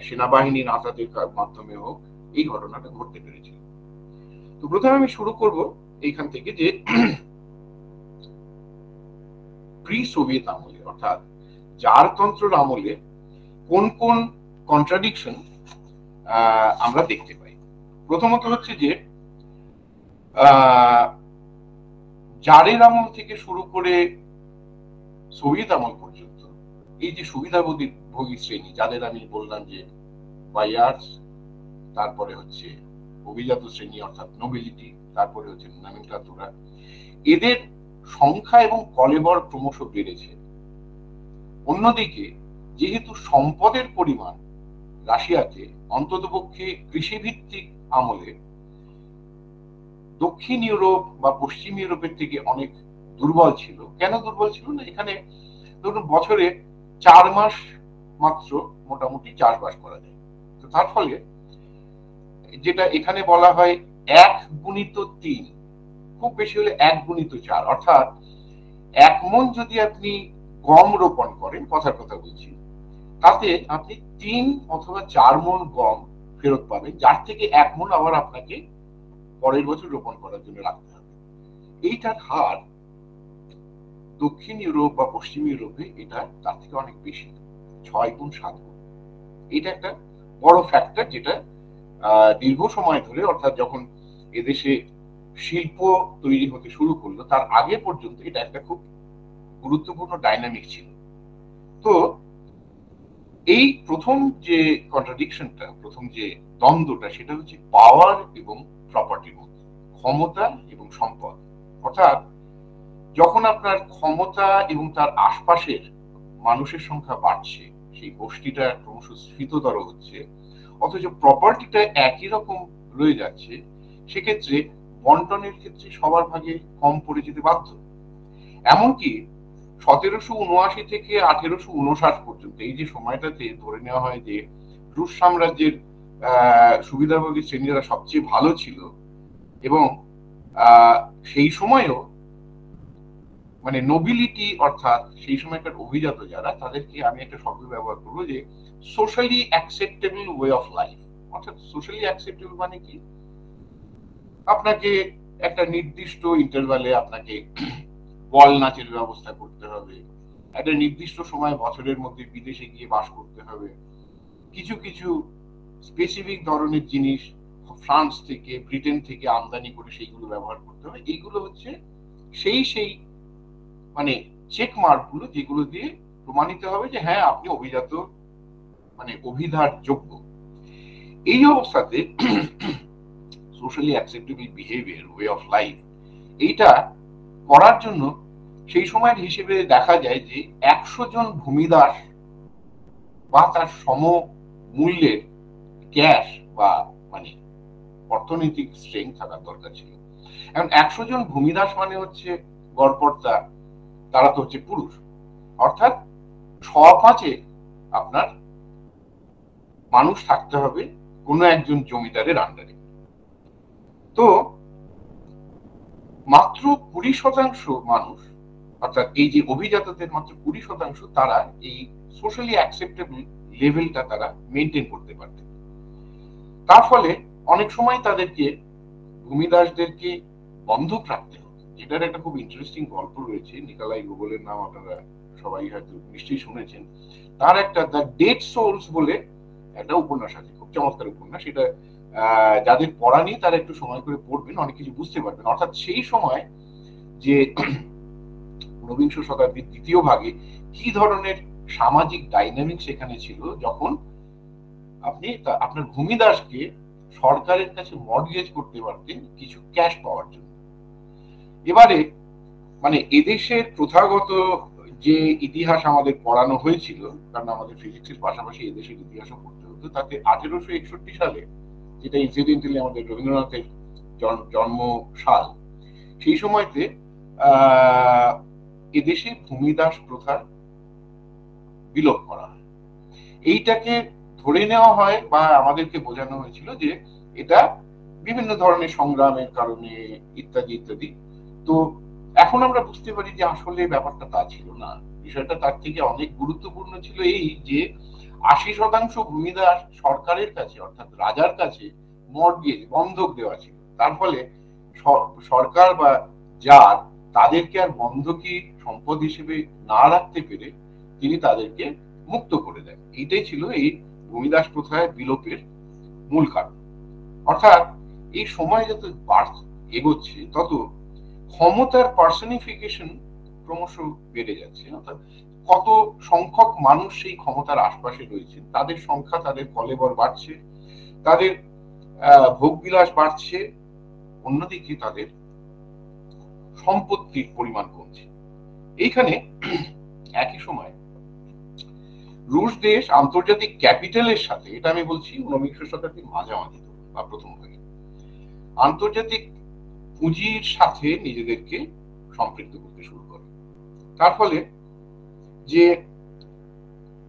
সেনাবাহিনীর আতাতের মাধ্যমে হোক, এই ঘটনাটা ঘটতে পেরেছিল। তো প্রথমে আমি শুরু করব এইখান থেকে যে প্রি সোভিয়েত আমলে অর্থাৎ জারতন্ত্রের আমলে কোন কোন কন্ট্রাডিকশন আমরা দেখতে পাই। প্রথমত হচ্ছে যে জারের আমল থেকে শুরু করে সোভিয়েত আমল পর্যন্ত এই যে সুবিধাভোগী শ্রেণী, যাদের আমি বললাম যে বায়ার্স, তারপরে হচ্ছে অভিজাত শ্রেণী অর্থাৎ নোবেলিটি, তারপরে হচ্ছে নোমেনক্লাতুরা, এদের সংখ্যা এবং কলেবর ক্রমশ বেড়েছে। অন্যদিকে যেহেতু সম্পদের পরিমাণ রাশিয়াতে অন্ততপক্ষে কৃষিভিত্তিক আমলে দক্ষিণ ইউরোপ বা পশ্চিম ইউরোপের থেকে অনেক দুর্বল ছিল। কেন দুর্বল ছিল না, এখানে ধরুন বছরে 4 মাস মাত্র মোটামুটি চাষবাস করা যায়। তো তার ফলে যেটা এখানে বলা হয় 1/3, খুব বেশি হলে 1/4, অর্থাৎ 1 মণ যদি আপনি গম রোপণ করেন, কথার কথা বলছি, তাতে আপনি 3 অথবা 4 মণ গম ফেরত পাবেন, যার থেকে 1 মণ আবার আপনাকে পরের বছর রোপণ করার জন্য রাখতে হবে। এইটার হার দক্ষিণ ইউরোপ বা পশ্চিম ইউরোপে এটা তার থেকে অনেক বেশি, 6 গুণ 7 গুণ। এটা একটা বড় ফ্যাক্টর, যেটা দীর্ঘ সময় ধরে, অর্থাৎ যখন এদেশে শিল্প তৈরি হতে শুরু করলো তার আগে পর্যন্ত এটা একটা খুব গুরুত্বপূর্ণ ডাইনামিক ছিল। তো এই প্রথম যে কন্ট্রাডিকশনটা, প্রথম যে দ্বন্দ্বটা, সেটা হচ্ছে পাওয়ার এবং প্রপার্টির মধ্যে, ক্ষমতা এবং সম্পদ। অর্থাৎ যখন আপনার ক্ষমতা এবং তার আশপাশের মানুষের সংখ্যা বাড়ছে, সেই গোষ্ঠীটা ক্রমশ স্ফীততর হচ্ছে, অথচ প্রপার্টিটা একই রকম রয়ে যাচ্ছে, সেক্ষেত্রে বন্টনের ক্ষেত্রে সবার ভাগে কম পড়ে যেতে বাধ্য। এমনকি 1779 থেকে 1859 পর্যন্ত এই যে সময়টাতে ধরে নেওয়া হয় যে রুশ সাম্রাজ্যের সুবিধাভোগী শ্রেণীরা সবচেয়ে ভালো ছিল, এবং সেই সময়েও মানে নোবিলিটি, অর্থাৎ সেই সময়কার অভিজাত যারা, তাদেরকে আমি একটা শব্দ ব্যবহার করবো যে socially acceptable way of life. অর্থাৎ সোশ্যালি অ্যাকসেপ্টেবল মানে কি, আপনাকে একটা নির্দিষ্ট ইন্টারভালে আপনাকে বল নাচের ব্যবস্থা করতে হবে, একটা নির্দিষ্ট সময় বছরের মধ্যে বিদেশে গিয়ে বাস করতে হবে, কিছু কিছু স্পেসিফিক ধরনের জিনিস ফ্রান্স থেকে, ব্রিটেন থেকে আমদানি করে সেইগুলো ব্যবহার করতে হবে। এইগুলো হচ্ছে সেই মানে চেক মার্ক গুলো, যেগুলো দিয়ে প্রমাণিত হবে যে হ্যাঁ আপনি অভিজাত, মানে অভিধার যোগ্য। এই অবস্থাতে socially acceptable behaviour, way of life, এইটা করার জন্য সেই সময়ের হিসেবে দেখা যায় যে 100 জন ভূমিদাস বা তার সমমূল্যের ক্যাশ বা মানে অর্থনৈতিক স্ট্রেংথ থাকার দরকার ছিল। এখন 100 জন ভূমিদাস মানে হচ্ছে গড়পড়তা, তারা তো হচ্ছে পুরুষ, অর্থাৎ 6-5 আপনার মানুষ থাকতে হবে কোনো একজন জমিদারের আন্ডারে। তো মাত্র 20% মানুষ, অর্থাৎ এই যে অভিজাতদের মাত্র 20% তারা এই সোশ্যালি অ্যাকসেপ্টেবল লেভেলটা তারা মেনটেন করতে পারতেন। তার ফলে অনেক সময় তাদেরকে, ভূমিদাসদেরকে বন্ধক রাখতে হতো, যেটার একটা খুব ইন্টারেস্টিং গল্প রয়েছে। নিকোলাই গোগলের নাম আপনারা সবাই হয়তো নিশ্চয়ই শুনেছেন। তার একটা দ্য ডেড সোলস বলে একটা উপন্যাস আছে, খুব চমৎকার উপন্যাস। সেটা যাদের পড়া নেই তারা একটু সময় করে পড়বেন, অনেক কিছু বুঝতে পারবেন। অর্থাৎ সেই সময় যে ঊনবিংশ শতাব্দীর দ্বিতীয় ভাগে কি ধরনের সামাজিক ডাইনামিক্স এখানে ছিল, যখন আপনি আপনার ভূমিদাসকে সরকারের কাছে মর্টগেজ করতে পারতেন কিছু ক্যাশ পাওয়ার জন্য। এবারে মানে এদেশের প্রথাগত যে ইতিহাস আমাদের পড়ানো হয়েছিল, কারণ আমাদের ফিজিক্সের পাশাপাশি এদেশের ইতিহাসও পড়তে হতো, তাতে 1861 সালে, যেটা ইনসিডেন্টালি আমাদের রবীন্দ্রনাথের জন্ম সাল, সেই সময়তে এদেশে ভূমিদাস প্রথার বিলোপ করা হয়। এইটাকে ধরে নেওয়া হয় বা আমাদেরকে বোঝানো হয়েছিল যে এটা বিভিন্ন ধরনের সংগ্রামের কারণে ইত্যাদি ইত্যাদি। তো এখন আমরা বুঝতে পারি যে আসলে ব্যাপারটা তা ছিল না, বিষয়টা তার থেকে অনেক গুরুত্বপূর্ণ ছিল। এই যে 80% ভূমিদাস সরকারের কাছে, অর্থাৎ রাজার কাছে মর্টগেজ, বন্ধক দেওয়া ছিল। তার ফলে সরকার বা যার, তাদেরকে আর বন্ধকি সম্পদ হিসেবে না রাখতে পেরে তিনি তাদেরকে মুক্ত করে দেন। এইটাই ছিল এই ভূমিদাস প্রথায় বিলোপের মূল কারণ। অর্থাৎ এই সময় যত এগোচ্ছে তত ক্ষমতার পার্সনিফিকেশন ক্রমশ বেড়ে যাচ্ছে। অর্থাৎ কত সংখ্যক মানুষ সেই ক্ষমতার আশপাশে রয়েছে, তাদের সংখ্যা, তাদের কলেবর বাড়ছে, তাদের ভোগবিলাস বাড়ছে, অন্যদিকে তাদের সম্পত্তির পরিমাণ কমছে। এইখানে একই সময় রুশ দেশ আন্তর্জাতিক ক্যাপিটালের সাথে, এটা আমি বলছি ঊনবিংশ শতাব্দীর মাঝামাঝি বা প্রথম ভাগে, আন্তর্জাতিক পুঁজির সাথে নিজেদেরকে সম্পৃক্ত করতে শুরু করে। তার ফলে যে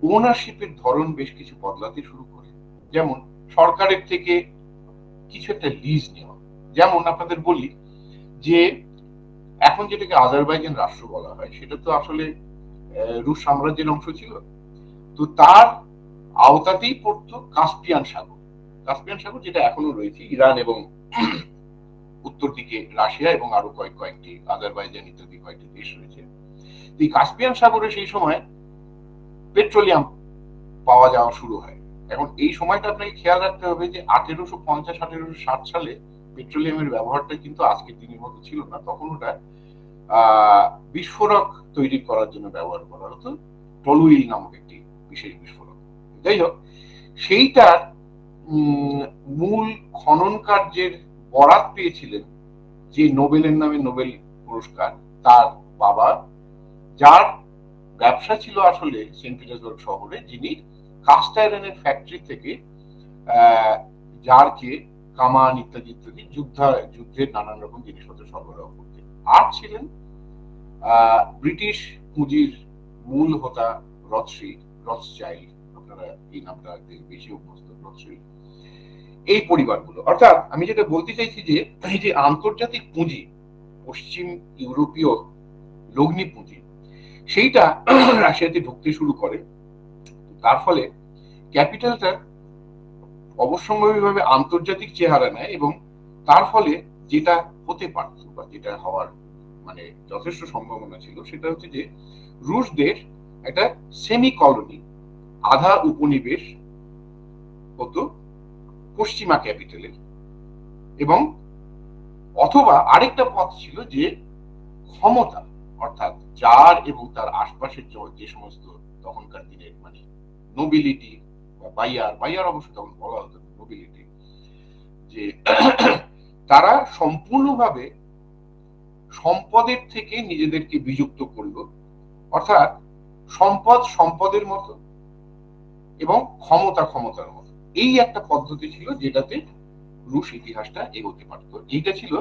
ওনারশিপের ধরন বেশ কিছু বদলাতে শুরু করে। যেমন সরকারের থেকে কিছু একটা লিজ নেওয়া। যেমন আপনাদের বলি যে এখন যেটাকে আজারবাইজান রাষ্ট্র বলা হয়, সেটা তো আসলে রুশ সাম্রাজ্যের অংশ ছিল। তো তার আওতাতেই পড়তো কাস্পিয়ান সাগর। কাস্পিয়ান সাগর যেটা এখনো রয়েছে, ইরান এবং উত্তর দিকে রাশিয়া এবং আরো কয়েকটি আজারবাইজান ইত্যাদি কয়েকটি দেশ রয়েছে। এই কাস্পিয়ান সাগরে সেই সময় পেট্রোলিয়াম পাওয়া যাওয়া শুরু হয়। এখন এই সময়টা আপনাকে খেয়াল রাখতে হবে যে 1850-1860 সালে পেট্রোলিয়ামের ব্যবহারটা কিন্তু আজকের দিনের মতো ছিল না। তখন ওটা বিস্ফোরক তৈরি করার জন্য ব্যবহার করা হতো, টলুইল নামক একটি বিশেষ বিস্ফোরক। যাই হোক, সেইটার মূল খনন কার্যের বরাত পেয়েছিলেন যে নোবেলের নামে নোবেল পুরস্কার তার বাবা, যার ব্যবসা ছিল আসলে সেন্ট পিটার্সবার্গ শহরে, যিনি কাস্ট আয়রনের ফ্যাক্টরি থেকে জারকে কামান ইত্যাদি ইত্যাদি যুদ্ধের নানান রকম জিনিসপত্র সরবরাহ করতেন। আর ছিলেন ব্রিটিশ পুঁজির মূল হোতা রথচাইল্ড, আপনারা এই নামটা বেশি অভ্যস্ত, রথচাইল্ড, এই পরিবারগুলো। অর্থাৎ আমি যেটা বলতে চাইছি যে এই যে আন্তর্জাতিক পুঁজি, পশ্চিম ইউরোপীয় লগ্নি পুঁজি, সেইটা রাশিয়াতে ঢুকতে শুরু করে। তার ফলে ক্যাপিটালটা অবশ্যম্ভাবীভাবে আন্তর্জাতিক চেহারা নেয়, এবং তার ফলে যেটা হতে পারত বা যেটা হওয়ার মানে যথেষ্ট সম্ভাবনা ছিল সেটা হচ্ছে যে রুশদের একটা সেমি কলোনি, আধা উপনিবেশ হতো পশ্চিমা ক্যাপিটালের, এবং অথবা আরেকটা পথ ছিল যে ক্ষমতা, অর্থাৎ জার এবং তার আশপাশের যে সমস্ত তখনকার দিনের মানে নোবিলিটি বা বাইয়ার অবশ্য তখন বলা হতো নোবিলিটি, যে তারা সম্পূর্ণভাবে সম্পদের থেকে নিজেদেরকে বিযুক্ত করলো, অর্থাৎ সম্পদের মতো এবং ক্ষমতার মতো। এই একটা পদ্ধতি ছিল যেটাতে রুশ ইতিহাসটা এগোতে পারত। এইটা ছিল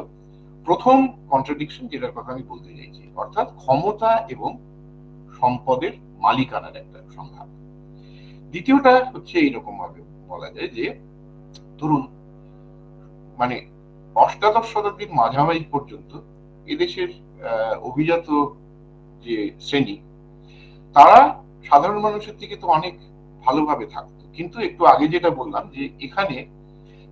প্রথম কন্ট্রাডিকশন যেটার কথা আমি বলতে চাইছি, অর্থাৎ ক্ষমতা এবং সম্পদের মালিকানার একটা সংঘাত। দ্বিতীয়টা হচ্ছে এইরকম ভাবে বলা যায় যে ধরুন মানে অষ্টাদশ শতাব্দীর মাঝামাঝি পর্যন্ত এদেশের অভিজাত যে শ্রেণী, তারা সাধারণ মানুষের থেকে তো অনেক ভালোভাবে থাকতো, কিন্তু একটু আগে যেটা বললাম যে এখানে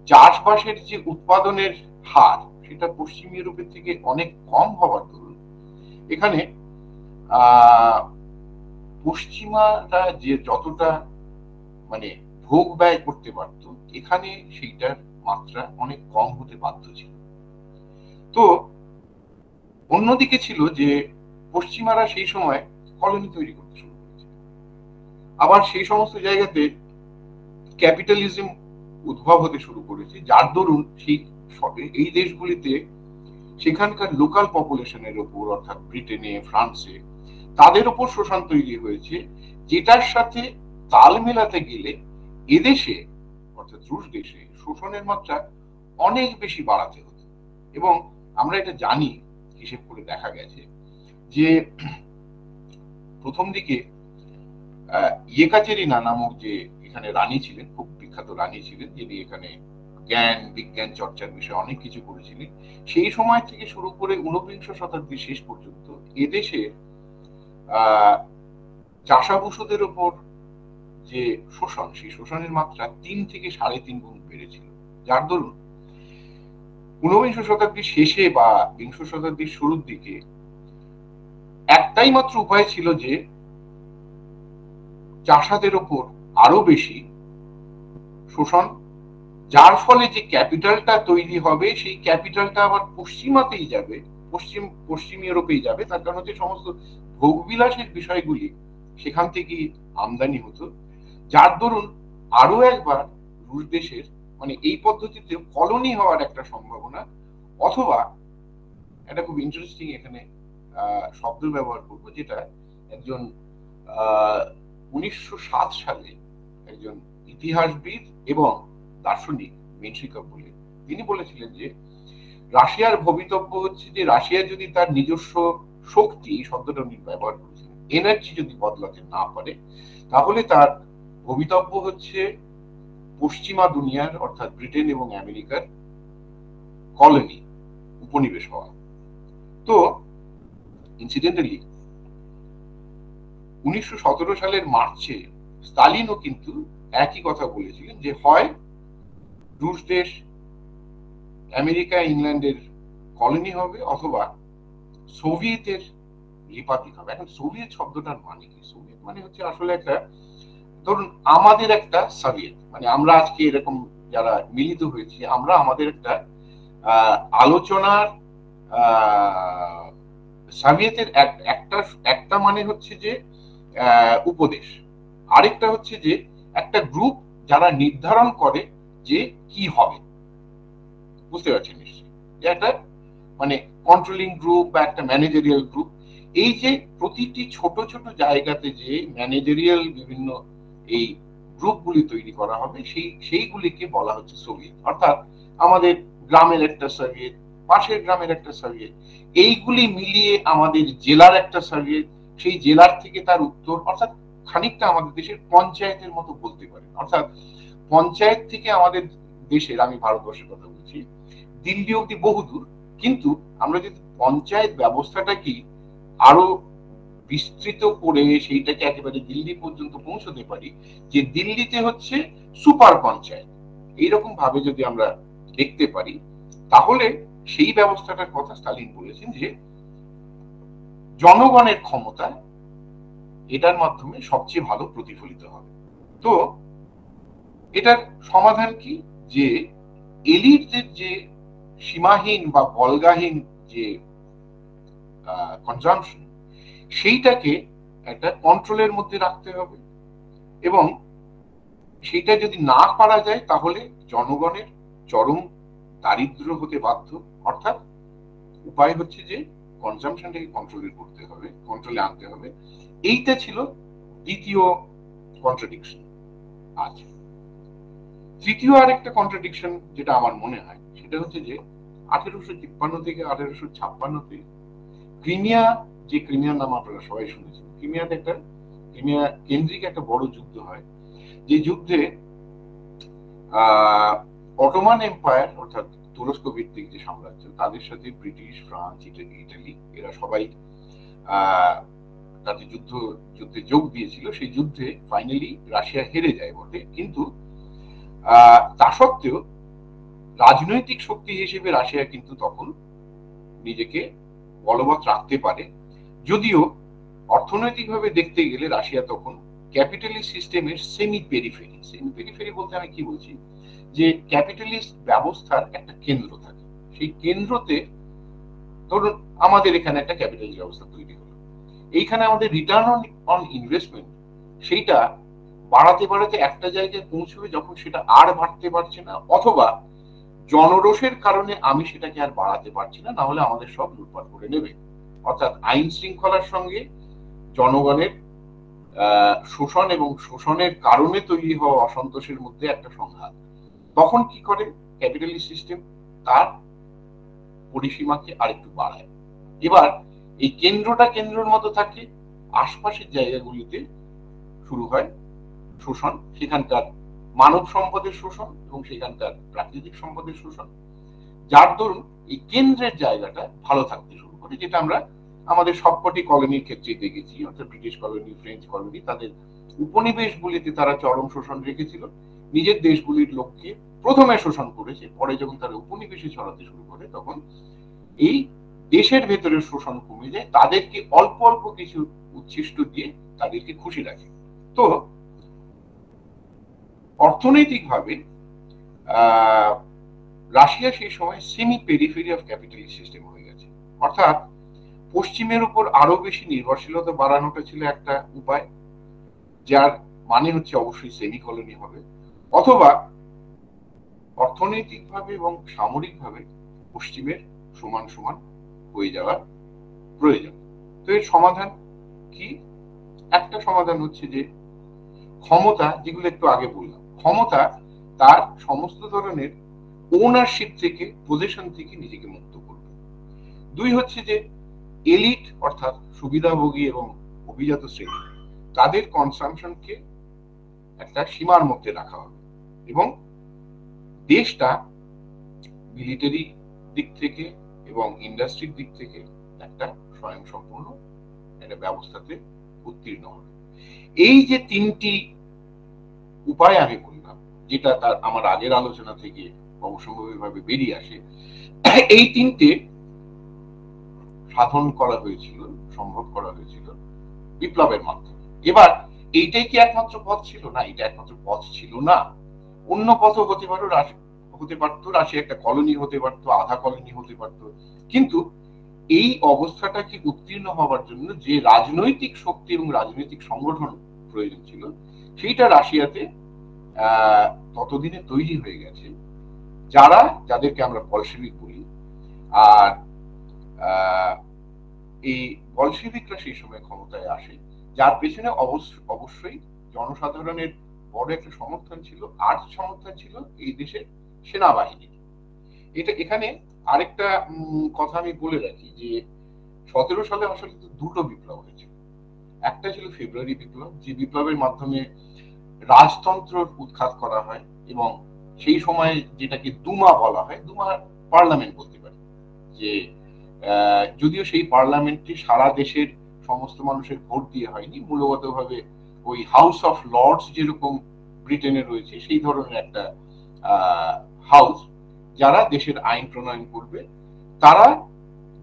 চাষবাসের যে উৎপাদনের হার সেটা পশ্চিম ইউরোপের থেকে অনেক কম হওয়ার দরুন এখানে পশ্চিমারা যে যতটা মানে ভোগ ব্যয় করতে পারত, এখানে সেইটার মাত্রা অনেক কম হতে বাধ্য ছিল। তো অন্যদিকে ছিল যে পশ্চিমারা সেই সময় কলোনি তৈরি করতে শুরু করেছে, আবার সেই সমস্ত জায়গাতে ক্যাপিটালিজম উদ্ভব হতে শুরু করেছে, যার দরুন সেই এই দেশগুলিতে সেখানকার লোকাল পপুলেশনের উপর, অর্থাৎ ব্রিটেনে, ফ্রান্সে, তাদের উপর শোষণ তৈরি হয়েছে, যেটার সাথে তাল মেলাতে গেলে এদেশে অর্থাৎ রুশ দেশে শোষণের মাত্রা অনেক বেশি বাড়াতে হতো। এবং আমরা এটা জানি, হিসেব করে দেখা গেছে যে প্রথম দিকে ইয়েকাচেরিনা নামক যে এখানে রানী ছিলেন, খুব বিখ্যাত রানী ছিলেন, যিনি এখানে জ্ঞান বিজ্ঞান চর্চার বিষয়ে অনেক কিছু করেছিলেন, সেই সময় থেকে শুরু করে ঊনবিংশ শতাব্দীর শেষ পর্যন্ত এদেশে চাষাভূষদের উপর যে শোষণ, সেই শোষণের মাত্রা 3 থেকে 3.5 গুণ বেড়েছিল, যার দরুন ঊনবিংশ শতাব্দীর শেষে বা বিংশ শতাব্দীর শুরুর দিকে একটাই মাত্র উপায় ছিল যে চাষাদের উপর আরো বেশি শোষণ, যার ফলে যে ক্যাপিটালটা তৈরি হবে সেই ক্যাপিটালটা আবার পশ্চিমাতেই যাবে, পশ্চিম ইউরোপেই যাবে। তার কারণ হচ্ছে সমস্ত ভোগবিলাসের বিষয়গুলি সেখান থেকেই আমদানি হতো, যার দরুন আরো একবার রুশ দেশের মানে এই পদ্ধতিতে কলোনি হওয়ার একটা সম্ভাবনা, অথবা একটা খুব ইন্টারেস্টিং এখানে শব্দ ব্যবহার করবো, যেটা একজন 1907 সালে একজন ইতিহাসবিদ এবং দার্শনিক মেনশিকভ বলে, তিনি বলেছিলেন যে রাশিয়ার ভবিতব্য হচ্ছে যে রাশিয়া যদি তার নিজস্ব শক্তি, এই শব্দটা উনি ব্যবহার করেছিলেন, এনার্জি যদি বদলাতে না পারে, তাহলে তার ভবিতব্য হচ্ছে পশ্চিমা দুনিয়ার অর্থাৎ ব্রিটেন এবং আমেরিকার কলোনি, উপনিবেশ হওয়া। তো ইনসিডেন্টালি 1917 সালের মার্চে স্টালিনও কিন্তু একই কথা বলেছিলেন যে হয় রুশ দেশ আমেরিকা ইংল্যান্ডের কলোনি হবে, অথবা সোভিয়েতের রিপাবলিক হবে। এখন সোভিয়েত শব্দটার মানে কি? সোভিয়েত মানে হচ্ছে আসলে একটা, ধরুন আমাদের একটা সোভিয়েত, মানে আমরা আজকে এরকম যারা মিলিত হয়েছি, আমরা আমাদের একটা আলোচনার সোভিয়েতের একটা মানে হচ্ছে যে উপদেশ, আরেকটা হচ্ছে যে একটা গ্রুপ যারা নির্ধারণ করে যে কি হবে, বুঝতে পারছেন নিশ্চয়ই, যে একটা মানে কন্ট্রোলিং গ্রুপ বা একটা ম্যানেজারিয়াল গ্রুপ। এই যে প্রতিটি ছোট ছোট জায়গাতে যে ম্যানেজারিয়াল বিভিন্ন এই গ্রুপগুলি তৈরি করা হবে, সেইগুলিকে বলা হচ্ছে সোভিয়েত। অর্থাৎ আমাদের গ্রামের একটা সোভিয়েত, পাশের গ্রামের একটা সোভিয়েত, এইগুলি মিলিয়ে আমাদের জেলার একটা সোভিয়েত, সেই জেলার থেকে তার উত্তর, অর্থাৎ খানিকটা আমাদের দেশের পঞ্চায়েতের মতো বলতে পারেন। অর্থাৎ পঞ্চায়েত থেকে আমাদের দেশের, আমি ভারতবর্ষের কথা বলছি, দিল্লি অব্দি বহুদূর, কিন্তু আমরা যদি পঞ্চায়েত ব্যবস্থাটা কি আরো বিস্তৃত করে সেইটাকে একেবারে দিল্লি পর্যন্ত পৌঁছতে পারি, যে দিল্লিতে হচ্ছে সুপার পঞ্চায়েত, এইরকম ভাবে যদি আমরা দেখতে পারি, তাহলে সেই ব্যবস্থাটার কথা স্টালিন বলেছেন যে জনগণের ক্ষমতা এটার মাধ্যমে সবচেয়ে ভালো প্রতিফলিত হবে। তো এটার সমাধান কি, যে এলিটদের যে সীমাহীন বা বলগাহীন যে কনজাম্পশন, সেইটাকে একটা কন্ট্রোলের মধ্যে রাখতে হবে, এবং সেইটা যদি না পারা যায় তাহলে জনগণের চরম দারিদ্র হতে বাধ্য। অর্থাৎ উপায় হচ্ছে যে কনজাম্পশনটাকে কন্ট্রোলে করতে হবে, কন্ট্রোলে আনতে হবে। এইটা ছিল দ্বিতীয় কন্ট্রাডিকশন। আচ্ছা, তৃতীয় আর একটা কন্ট্রাডিকশন যেটা আমার মনে হয়, সেটা হচ্ছে যে 1853 থেকে 1856 ক্রিমিয়া, যে ক্রিমিয়ার নাম আপনারা সবাই শুনেছেন, ক্রিমিয়া কেন্দ্রিক একটা বড় যুদ্ধ হয়, যে যুদ্ধে অটোমান এম্পায়ার অর্থাৎ তুরস্ক ভিত্তিক যে সাম্রাজ্য, তাদের সাথে ব্রিটিশ, ফ্রান্স, ইটালি, এরা সবাই তাদের যুদ্ধে যোগ দিয়েছিল। সেই যুদ্ধে ফাইনালি রাশিয়া হেরে যায় বটে, কিন্তু তা সত্ত্বেও রাজনৈতিক শক্তি হিসেবে রাশিয়া কিন্তু তখন নিজেকে বলবৎ রাখতে পারে। যদিও অর্থনৈতিকভাবে দেখতে গেলে রাশিয়া তখন ক্যাপিটালিস্ট সিস্টেমের সেমি পেরিফেরি বলতে আমি কি বলছি, যে ক্যাপিটালিস্ট ব্যবস্থার একটা কেন্দ্র থাকে, সেই কেন্দ্রতে ধরুন আমাদের এখানে একটা ক্যাপিটালিস্ট ব্যবস্থা তৈরি হলো, এইখানে আমাদের রিটার্ন অন ইনভেস্টমেন্ট সেইটা বাড়াতে একটা জায়গায় পৌঁছবে যখন সেটা আর বাড়তে পারছে না, অথবা জনরোষের কারণে আমি সেটাকে আর বাড়াতে পারছি না, না হলে আমাদের সব লুটপাট করে নেবে। অর্থাৎ আইন শৃঙ্খলার সঙ্গে জনগণের শোষণ এবং শোষণের কারণে তৈরি হওয়া অসন্তোষের মধ্যে একটা সংঘাত। তখন কি করে ক্যাপিটালিস্ট সিস্টেম, তার পরিসীমাকে আরেকটু বাড়ায়। এবার এই কেন্দ্রের মতো থাকে, আশপাশের জায়গাগুলিতে শুরু হয় শোষণ, সেখানকার মানব সম্পদের শোষণ এবং সেখানকার প্রাকৃতিক সম্পদের শোষণ, যার দরুন এই কেন্দ্রের জায়গাটা ভালো থাকতে শুরু করে, যেটা আমরা আমাদের সবকটি কলোনির ক্ষেত্রে দেখেছি। অর্থাৎ ব্রিটিশ কলোনি, ফ্রেঞ্চ কলোনি, তাদের উপনিবেশগুলিতে তারা চরম শোষণ রেখেছিল, নিজের দেশগুলির লোককে প্রথমে শোষণ করেছে, পরে যখন তারা উপনিবেশে ছড়াতে শুরু করে তখন এই দেশের ভেতরের শোষণ কমে যায়, তাদেরকে অল্প অল্প কিছু উচ্ছিষ্ট দিয়ে তাদেরকে খুশি রাখে। তো অর্থনৈতিকভাবে রাশিয়া সেই সময় semi periphery of capitalist system হয়ে গেছে। অর্থাৎ পশ্চিমের উপর আরো বেশি নির্ভরশীলতা বাড়ানোটা ছিল একটা উপায়, যার মানে হচ্ছে অবশ্যই সেমি কলোনি হবে, অথবা অর্থনৈতিকভাবে এবং সামরিকভাবে পশ্চিমের সমান সমান হয়ে যাওয়ার প্রয়োজন। তো এর সমাধান কি? একটা সমাধান হচ্ছে যে ক্ষমতা, যেগুলো একটু আগে বললাম, ক্ষমতা তার সমস্ত ধরনের ওনারশিপ থেকে, পজিশন থেকে নিজেকে মুক্ত করবে। দুই হচ্ছে যে এলিট অর্থাৎ সুবিধাভোগী এবং অভিজাত শ্রেণী, তাদের কনসামশনকে একটা সীমার মধ্যে রাখা হবে, এবং দেশটা মিলিটারি দিক থেকে এবং ইন্ডাস্ট্রির দিক থেকে একটা স্বয়ংসম্পূর্ণ একটা ব্যবস্থাতে উত্তীর্ণ হবে। এই যে তিনটি উপায় আমি বললাম, যেটা তার আমার আগের আলোচনা থেকে অবশ্যম্ভাবীভাবে বেরিয়ে আসে, এই তিনটে সাধন করা হয়েছিল, সম্ভব করা হয়েছিল বিপ্লবের মাধ্যমে। এবার এইটাই কি একমাত্র পথ ছিল? না, এটা একমাত্র পথ ছিল না। অন্য পথও হতে পারতো, রাশিয়া একটা কলোনি হতে পারতো, আধা কলোনি হতে পারতো, কিন্তু এই অবস্থাটাকে উত্তীর্ণ হওয়ার জন্য যে রাজনৈতিক শক্তি এবং রাজনৈতিক সংগঠন প্রয়োজন ছিল, সেইটা রাশিয়াতে ততদিনে তৈরি হয়ে গেছে, যাদেরকে আমরা বলশেভিক বলি। আর এই বলশেভিকরা সেই সময় ক্ষমতায় আসে, যার পেছনে অবশ্যই জনসাধারণের বড় একটা সমর্থন ছিল, আর সমর্থন ছিল এই দেশের সেনাবাহিনী। এখানে আরেকটা কথা আমি বলে রাখি যে 17 সালে আসলে দুটো বিপ্লব হয়েছিল। একটা ছিল ফেব্রুয়ারি বিপ্লব, যে বিপ্লবের মাধ্যমে রাজতন্ত্র উৎখাত করা হয়, এবং সেই সময় যেটাকে দুমা বলা হয়, দুমা পার্লামেন্ট বলতে পারে, যে যদিও সেই পার্লামেন্টটি সারা দেশের সমস্ত মানুষের ভোট দিয়ে হয়নি, মূলগতভাবে ওই হাউস অফ লর্ডস যেরকম ব্রিটেনে রয়েছে সেই ধরনের একটা হাউস, যারা দেশের আইন প্রণয়ন করবে, তারা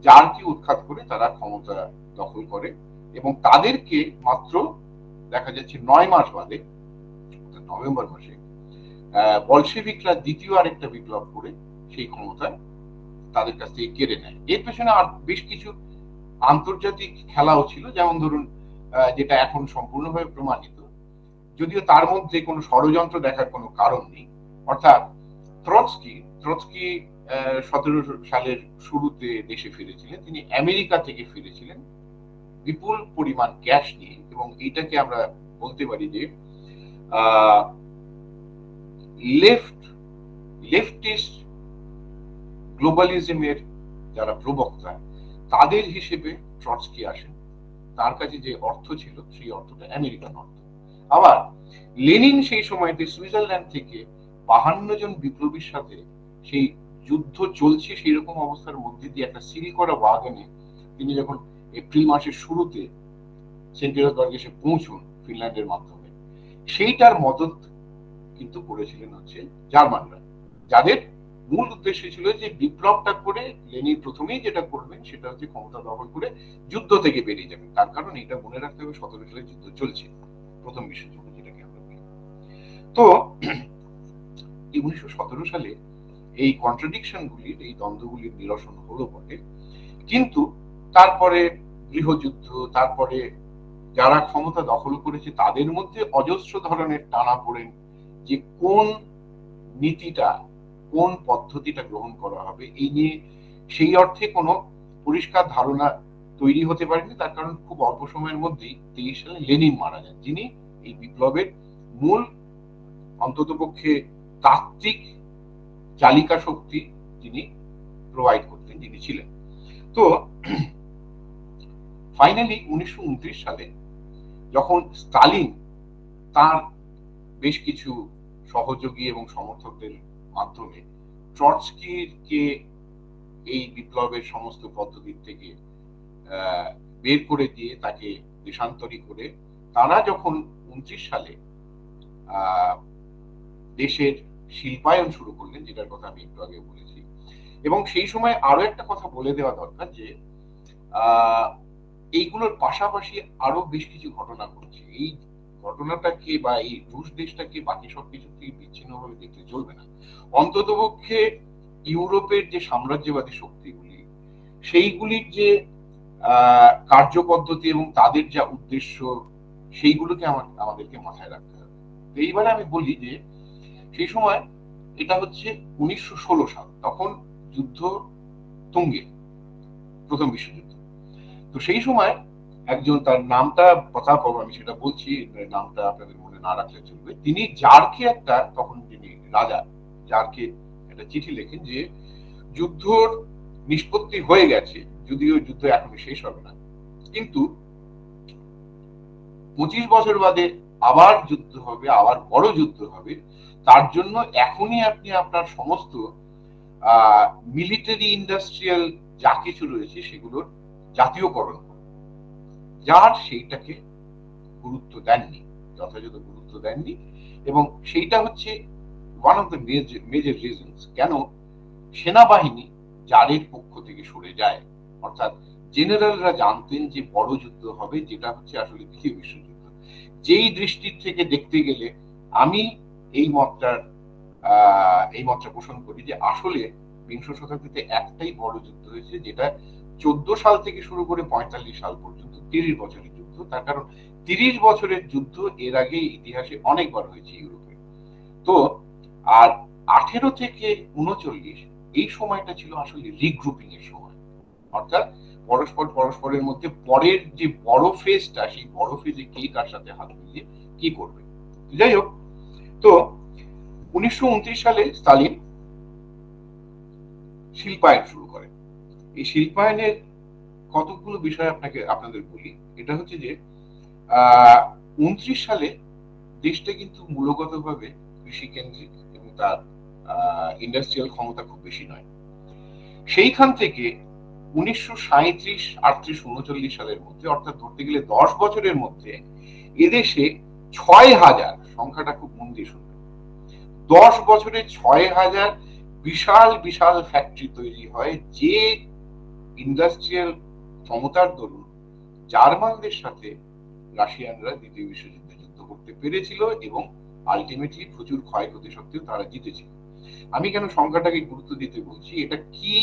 জারকে উৎখাত করে তারা ক্ষমতা দখল করে, এবং তাদেরকে মাত্র দেখা যাচ্ছে 9 মাস বাদে, নভেম্বর মাসে, বলশেভিকরা দ্বিতীয় আরেকটা বিপ্লব করে সেই ক্ষমতা তাদের কাছ থেকে কেড়ে নেয়। এর পেছনে আর বেশ কিছু আন্তর্জাতিক খেলাও ছিল, যেমন ধরুন যেটা এখন সম্পূর্ণভাবে প্রমাণিত, যদিও তার মধ্যে কোনো ষড়যন্ত্র দেখার কোনো কারণ নেই। অর্থাৎ ট্রটস্কি 17 সালের শুরুতে দেশে ফিরেছিলেন, তিনি আমেরিকা থেকে ফিরেছিলেন বিপুল পরিমাণ ক্যাশ নিয়ে, এবং এইটাকে আমরা বলতে পারি যে লেফটিস্ট গ্লোবালিজমের যারা প্রবক্তা, তাদের হিসেবে ট্রটস্কি আসেন। তার কাছে যে অর্থ ছিল সেই অর্থটা আমেরিকান অর্থ। আবার লেনিন সেই সময়তে সুইজারল্যান্ড থেকে 52 জন বিপ্লবীর সাথে সেই যুদ্ধ চলছে সেই রকম অবস্থার মধ্যে দিয়ে একটা সিল করা ওয়াগনে তিনি যখন এপ্রিল মাসের শুরুতে সেন্ট পিটার্সবার্গে এসে পৌঁছুন ফিনল্যান্ডের মাধ্যমে, সেইটার মদত কিন্তু করেছিলেন হচ্ছে জার্মানরা, যাদের মূল উদ্দেশ্য ছিল যে বিপ্লবটা করে লেনিন প্রথমেই যেটা করবেন সেটা হচ্ছে ক্ষমতা দখল করে যুদ্ধ থেকে বেরিয়ে যাবেন। তার কারণ এটা মনে রাখতে হবে 17 সালে যুদ্ধ চলছে, প্রথম বিশ্বযুদ্ধ যেটাকে আমরা বলি। তো 1917 সালে এই কন্ট্রাডিকশন গুলির, এই দ্বন্দ্বগুলির নিরসন হলো বটে, কিন্তু তারপরে গৃহযুদ্ধ, তারপরে যারা ক্ষমতা দখল করেছে তাদের মধ্যে অজস্র ধরনের টানাপোড়েন, যে কোন নীতিটা, কোন পদ্ধতিটা গ্রহণ করা হবে, এই নিয়ে সেই অর্থে কোনো পরিষ্কার ধারণা তৈরি হতে পারেনি। তার কারণ খুব অল্প সময়ের মধ্যেই 23 সালে লেনিন মারা যান, যিনি এই বিপ্লবের মূল অন্ততপক্ষে তাত্ত্বিক চালিকা শক্তি যিনি প্রোভাইড করতেন, যিনি ছিলেন। তো ফাইনালি 1929 সালে যখন স্টালিন তার বেশ কিছু সহযোগী এবং সমর্থকদের মাধ্যমে ট্রটস্কিকে এই বিপ্লবের সমস্ত পদ্ধতি থেকে বের করে দিয়ে তাকে দেশান্তরী করে, তারা যখন 29 সালে দেশের শিল্পায়ন শুরু করলেন, যেটার কথা আমি একটু আগে বলেছি, এবং সেই সময় আরো একটা কথা বলে দেওয়া দরকার যে এইগুলোর পাশাপাশি আরো বেশ কিছু ঘটনা ঘটছে। এই ঘটনাটাকে বা এই রুশ দেশটাকে বাকি সবকিছু থেকে বিচ্ছিন্নভাবে দেখতে চলবে না। অন্ততপক্ষে ইউরোপের যে সাম্রাজ্যবাদী শক্তিগুলি, সেইগুলির যে কার্যপদ্ধতি এবং তাদের যা উদ্দেশ্য, সেইগুলোকে আমাদেরকে মাথায় রাখতে হবে। তো এইবারে আমি বলি যে সেই সময় এটা হচ্ছে 1916 সাল, তখন যুদ্ধ তুঙ্গে, প্রথম বিশ্বযুদ্ধ। তো সেই সময় একজন, তার নামটা প্রতাপভ, আমি সেটা বলছি, নামটা আপনাদের মনে না রাখলে চলবে, তিনি জারকে একটা, তখন যিনি রাজা, জারকে একটা চিঠি লেখেন যে যুদ্ধর নিষ্পত্তি হয়ে গেছে, যদিও যুদ্ধ এখনো শেষ হবে না, কিন্তু 25 বছর বাদে আবার যুদ্ধ হবে, আবার বড় যুদ্ধ হবে, তার জন্য এখনই আপনি আপনার সমস্ত মিলিটারি ইন্ডাস্ট্রিয়াল যা কিছু রয়েছে সেগুলোর জাতীয়করণ করুন। যার সেইটাকে গুরুত্ব দেননি, যথাযথ গুরুত্ব দেননি, এবং সেইটা হচ্ছে one of the major reasons কেন সেনাবাহিনী জারের পক্ষ থেকে সরে যায়। অর্থাৎ জেনারেলরা জানতেন যে বড় যুদ্ধ হবে, যেটা হচ্ছে আসলে দ্বিতীয় বিশ্বযুদ্ধ। যেই দৃষ্টির থেকে দেখতে গেলে আমি এই মতটা পোষণ করি যে আসলে বিংশ শতাব্দীতে একটাই বড় যুদ্ধ হয়েছে, যেটা 14 সাল থেকে শুরু করে 45 সাল পর্যন্ত 30 বছরের যুদ্ধ। তার কারণ 30 বছরের যুদ্ধ এর আগে ইতিহাসে অনেকবার হয়েছে ইউরোপে, তো আর 18 থেকে 39 এই সময়টা ছিল আসলে রিগ্রুপিং এর সময়, অর্থাৎ পরস্পরের মধ্যে পরের যে বড় ফেজটা, সেই বড় ফেজে কে কার সাথে হাত মিলিয়ে কি করবে। যাই হোক, তো 1929 সালে স্টালিন শিল্পায়ন শুরু করেন। এই শিল্পায়নের কতগুলো বিষয় আপনাদের বলি। এটা হচ্ছে যে 29 সালে দেশটা কিন্তু মূলগতভাবে কৃষি কেন্দ্রিক এবং তার ইন্ডাস্ট্রিয়াল ক্ষমতা খুব বেশি নয়। সেইখান থেকে 1937, 38, 39 সালের মধ্যে, অর্থাৎ ধরতে গেলে 10 বছরের মধ্যে এদেশে 6000, সংখ্যাটা খুব মন দিয়ে শুনবে, 10 বছরে 6000 বিশাল বিশাল ফ্যাক্টরি তৈরি হয়, যে ইন্ডাস্ট্রিয়াল ক্ষমতার দরুন জার্মানদের সাথে রাশিয়ানরা দ্বিতীয় বিশ্বযুদ্ধে যুদ্ধ করতে পেরেছিল এবং আলটিমেটলি প্রচুর ক্ষয়ক্ষতি সত্ত্বেও তারা জিতেছিল। আমি কেন সংখ্যাটাকে গুরুত্ব দিতে বলছি, এটা কি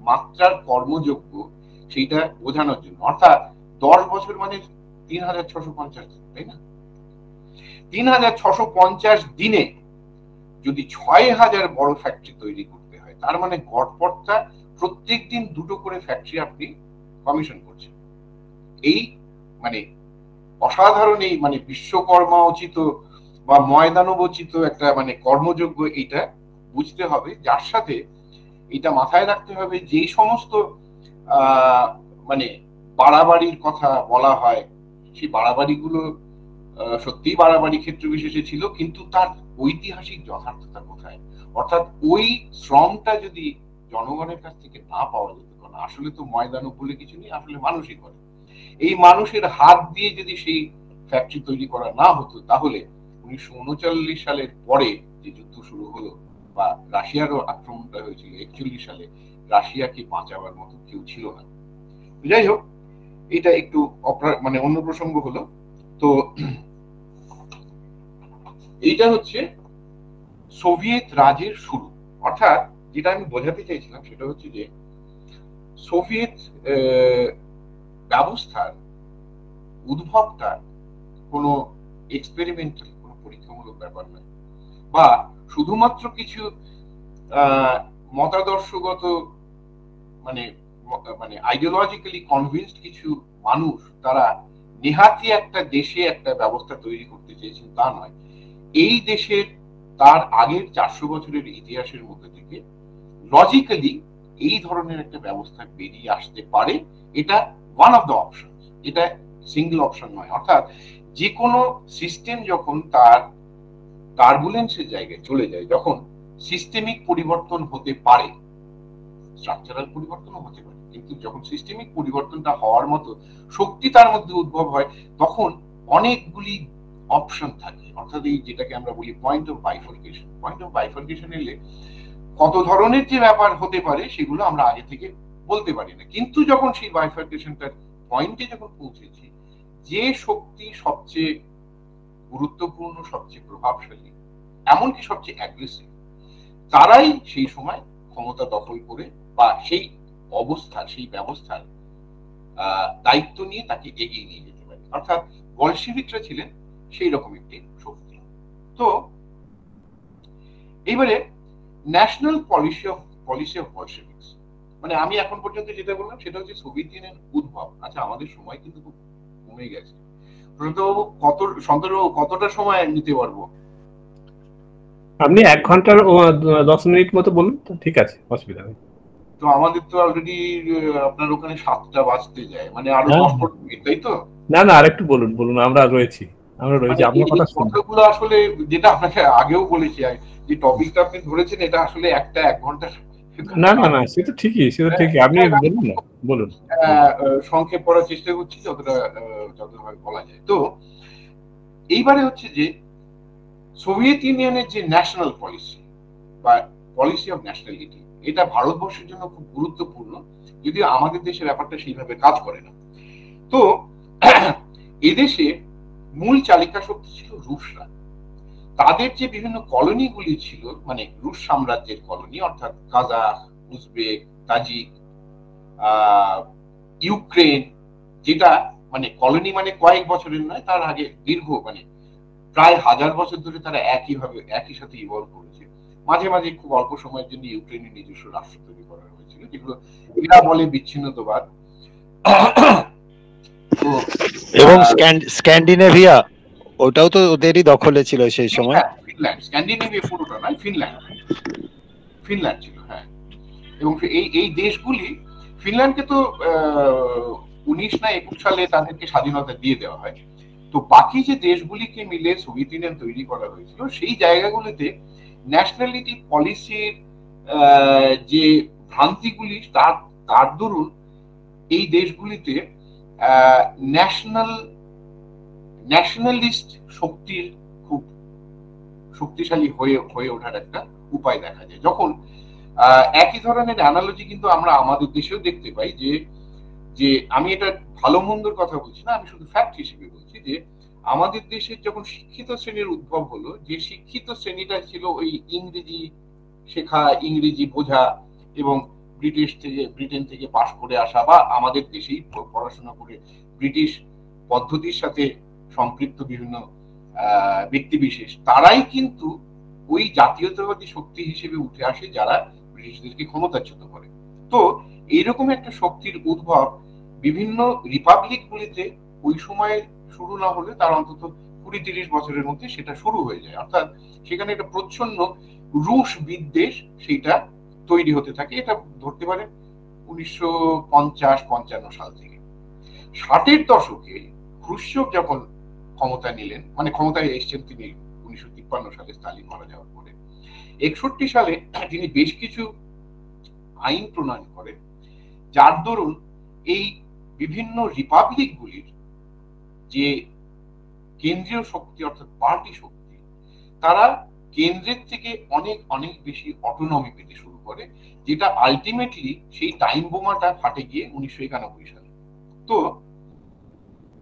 মাত্রার কর্মযোগ্য সেইটা বোঝানোর জন্য। অর্থাৎ 10 বছর মানে 3650 দিন, তাই না? 3650 দিনে যদি 6000 বড় ফ্যাক্টরি তৈরি করতে হয়, তার মানে গড়পড়তা প্রত্যেক দিন 2টো করে ফ্যাক্টরি আপনি কমিশন করছেন। এই মানে অসাধারণ, এই মানে বিশ্বকর্মা উচিত বা ময়দানবোচিত একটা মানে কর্মযোগ্য, এইটা বুঝতে হবে। যার সাথে এটা মাথায় রাখতে হবে, যেই সমস্ত মানে বাড়াবাড়ির কথা বলা হয়, সেই বাড়াবাড়িগুলো সত্যিই বাড়াবাড়ি ক্ষেত্র বিশেষে ছিল, কিন্তু তার ঐতিহাসিক যথার্থতা কোথায়? অর্থাৎ ওই শ্রমটা যদি জনগণের কাছ থেকে না পাওয়া যেত, কারণ আসলে তো ময়দানব বলে কিছু নেই, আসলে মানুষই করে, এই মানুষের হাত দিয়ে যদি সেই ফ্যাক্টরি তৈরি করা না হতো, তাহলে 1939 সালের পরে যে যুদ্ধ শুরু হলো বা রাশিয়ারও আক্রমণটা হয়েছিল 41 সালে, রাশিয়াকে বাঁচাবার মতো কেউ ছিল না। যাই হোক, এটা একটু মানে অন্য প্রসঙ্গ হলো। তো এইটা হচ্ছে সোভিয়েত রাজের শুরু। অর্থাৎ যেটা আমি বোঝাতে চাইছিলাম সেটা হচ্ছে যে সোভিয়েত ব্যবস্থার উদ্ভবটা কোনো এক্সপেরিমেন্টাল, কোনো পরীক্ষামূলক ব্যাপার নয়, বা শুধুমাত্র কিছু মতাদর্শগত মানে মানে আইডিওলজিক্যালি কনভিন্সড কিছু মানুষ তারা নেহাতি একটা দেশে একটা ব্যবস্থা তৈরি করতে চেয়েছেন তা নয়। এই দেশের তার আগের 400 বছরের ইতিহাসের মধ্যে থেকে লজিক্যালি এই ধরনের একটা ব্যবস্থা বেরিয়ে আসতে পারে। এটা ওয়ান অফ দ্য অপশন, এটা সিঙ্গেল অপশন নয়। অর্থাৎ যে কোনো সিস্টেম যখন তার টার্বুলেন্সের জায়গায় চলে যায়, যখন সিস্টেমিক পরিবর্তন হতে পারে, স্ট্রাকচারাল পরিবর্তনও হতে পারে, কিন্তু যখন সিস্টেমিক পরিবর্তনটা হওয়ার মতো শক্তি তার মধ্যে উদ্ভব হয়, তখন অনেকগুলি অপশন থাকে। অর্থাৎ এই যেটাকে আমরা বলি point of bifurcation. Point of bifurcation এলে কত ধরনের যে ব্যাপার হতে পারে সেগুলো আমরা আগে থেকে বলতে পারি না, কিন্তু যখন সেই বাইফার্কেশনটার পয়েন্টে যখন পৌঁছেছি, যে শক্তি সবচেয়ে গুরুত্বপূর্ণ, সবচেয়ে প্রভাবশালী, এমনকি সবচেয়ে অ্যাগ্রেসিভ, তারাই সেই সময় ক্ষমতা দখল করে বা সেই অবস্থার, সেই ব্যবস্থার দায়িত্ব নিয়ে তাকে এগিয়ে নিয়ে যেতে পারে। অর্থাৎ বলশেভিকরা ছিলেন সেই রকম একটি শক্তি। তো এইবারে ন্যাশনাল পলিসি অফ বলশেভিকস, মানে আমি এখন পর্যন্ত যেটা বললাম সেটা হচ্ছে সোভিয়েত ইউনিয়ন উদ্ভব। আচ্ছা, আমাদের সময় কিন্তু খুব কমে গেছে। কতটা সময় নিতে পারবো? আপনি 1 ঘন্টার 10 মিনিট মতো বলুন, তো ঠিক আছে, অসুবিধা নেই। তো আমাদের তো অলরেডি আপনার ওখানে 7টা বাজতে যায়, মানে আরো 10 মিনিট, তাই তো? না না, আরেকটু বলুন, আমরা রয়েছি। আপনার কথা কথাগুলো আসলে যেটা আপনাকে আগেও বলেছি, যে টপিকটা আপনি ধরেছেন, এটা আসলে 1 ঘন্টা। না না না, সে তো ঠিকই, আপনি বলুন না, বলুন। সংক্ষেপ করার চেষ্টা করছি যতভাবে বলা যায়। তো এইবারে হচ্ছে যে সোভিয়েত ইউনিয়নের যে ন্যাশনাল পলিসি বা পলিসি অফ ন্যাশনালিটি, এটা ভারতবর্ষের জন্য খুব গুরুত্বপূর্ণ, যদিও আমাদের দেশে ব্যাপারটা সেইভাবে কাজ করে না। তো এদেশে মূল চালিকা শক্তি ছিল রুশরা। তাদের যে বিভিন্ন কলোনিগুলি ছিল, মানে রুশ সাম্রাজ্যের কলোনি, অর্থাৎ কাজাখ, উজবেক, তাজিক, ইউক্রেন, যেটা মানে কলোনি মানে কয়েক বছরের নয়, তার আগে দীর্ঘ মানে প্রায় 1000 বছর ধরে তারা একই সাথে ইভলভ করেছে। মাঝে মাঝে খুব অল্প সময়ের জন্য ইউক্রেনের নিজস্ব রাষ্ট্র তৈরি করা হয়েছিল, যেগুলো এরা বলে বিচ্ছিন্নতাবাদ। এবং স্ক্যান্ডিনেভিয়া ওটাও তো ওদেরই দখলে ছিল সেই সময়। ফিনল্যান্ড, স্ক্যান্ডিনেভিয়া পুরোটা নয়, ফিনল্যান্ড ছিল, হ্যাঁ। এবং এই দেশগুলি, ফিনল্যান্ডকে তো 19 না 21 সালে তাদেরকে স্বাধীনতা দিয়ে দেওয়া হয়। তো বাকি যে দেশগুলিকে মিলে সোভিয়েত ইউনিয়ন তৈরি করা হয়েছিল, সেই জায়গাগুলিতে ন্যাশনালিটি পলিসির যে ভ্রান্তিগুলি তার দরুন এই দেশগুলিতে ন্যাশনালিস্ট শক্তির খুব শক্তিশালী হয়ে ওঠার একটা উপায় দেখা যায়। যখন একই ধরনের অ্যানালজি কিন্তু আমরা আমাদের দেশেও দেখতে পাই, যে আমি এটা ভালো মন্দর কথা বলছি না, আমি শুধু ফ্যাক্ট হিসেবে বলছি যে আমাদের দেশের যখন শিক্ষিত শ্রেণীর উদ্ভব হলো, যে শিক্ষিত শ্রেণীটা ছিল ওই ইংরেজি শেখা, ইংরেজি বোঝা এবং ব্রিটেন থেকে পাশ করে আসা বা আমাদের দেশেই পড়াশোনা করে ব্রিটিশ পদ্ধতির সাথে সম্পৃক্ত বিভিন্ন ব্যক্তিবিশেষ, তারাই কিন্তু ওই জাতীয়তাবাদী শক্তি হিসেবে উঠে আসে যারা ব্রিটিশদেরকে ক্ষমতাচ্যুত করে। তো এইরকম একটা শক্তির উদ্ভব বিভিন্ন রিপাবলিক গুলিতে ওই সময় শুরু না হলে তার অন্তত 20-30 বছরের মধ্যে সেটা শুরু হয়ে যায়। অর্থাৎ সেখানে একটা প্রচ্ছন্ন রুশ বিদ্বেষ সেটা তৈরি হতে থাকে। এটা ধরতে পারেন 1950-55 সাল থেকে। 60-এর দশকে ক্রুশ্চেভ যখন ক্ষমতা নিলেন, মানে ক্ষমতায় এসছেন তিনি 1953 সালে স্টালিন মারা যাওয়ার পরে, 61 সালে তিনি বেশ কিছু আইন প্রণয়ন করেন, যার দরুন এই বিভিন্ন রিপাবলিক গুলির যে কেন্দ্রীয় শক্তি অর্থাৎ পার্টি শক্তি, তারা কেন্দ্রের থেকে অনেক অনেক বেশি অটোনমি পেতে শুরু করে, যেটা আলটিমেটলি সেই টাইম বোমাটা ফাটে গিয়ে 1991 সালে। তো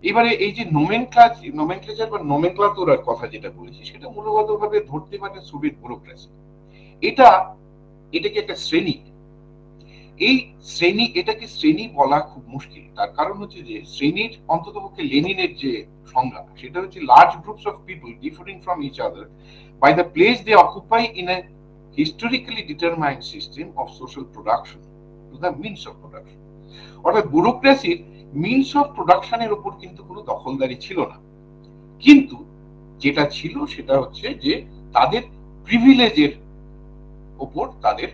এবারে এই যে নোমেনক্লেচার বা নোমেনক্লাতুরার কথা যেটা বলেছি, সেটা মূলগতভাবে ধরতে পারে সোভিয়েত ব্যুরোক্রেসি। এটাকে একটা শ্রেণী, এটাকে শ্রেণী বলা খুব মুশকিল। তার কারণ হচ্ছে যে শ্রেণীর অন্ততপক্ষে লেনিনের যে সংজ্ঞা, সেটা হচ্ছে large groups of people differing from each other by the place they occupy in a historically determined system of social production to the means of production. অর্থাৎ ব্যুরোক্রেসির মিনস অফ প্রোডাকশনের উপর কিন্তু কোনো দখলদারি ছিল না, কিন্তু যেটা ছিল সেটা হচ্ছে যে তাদের প্রিভিলেজের উপর তাদের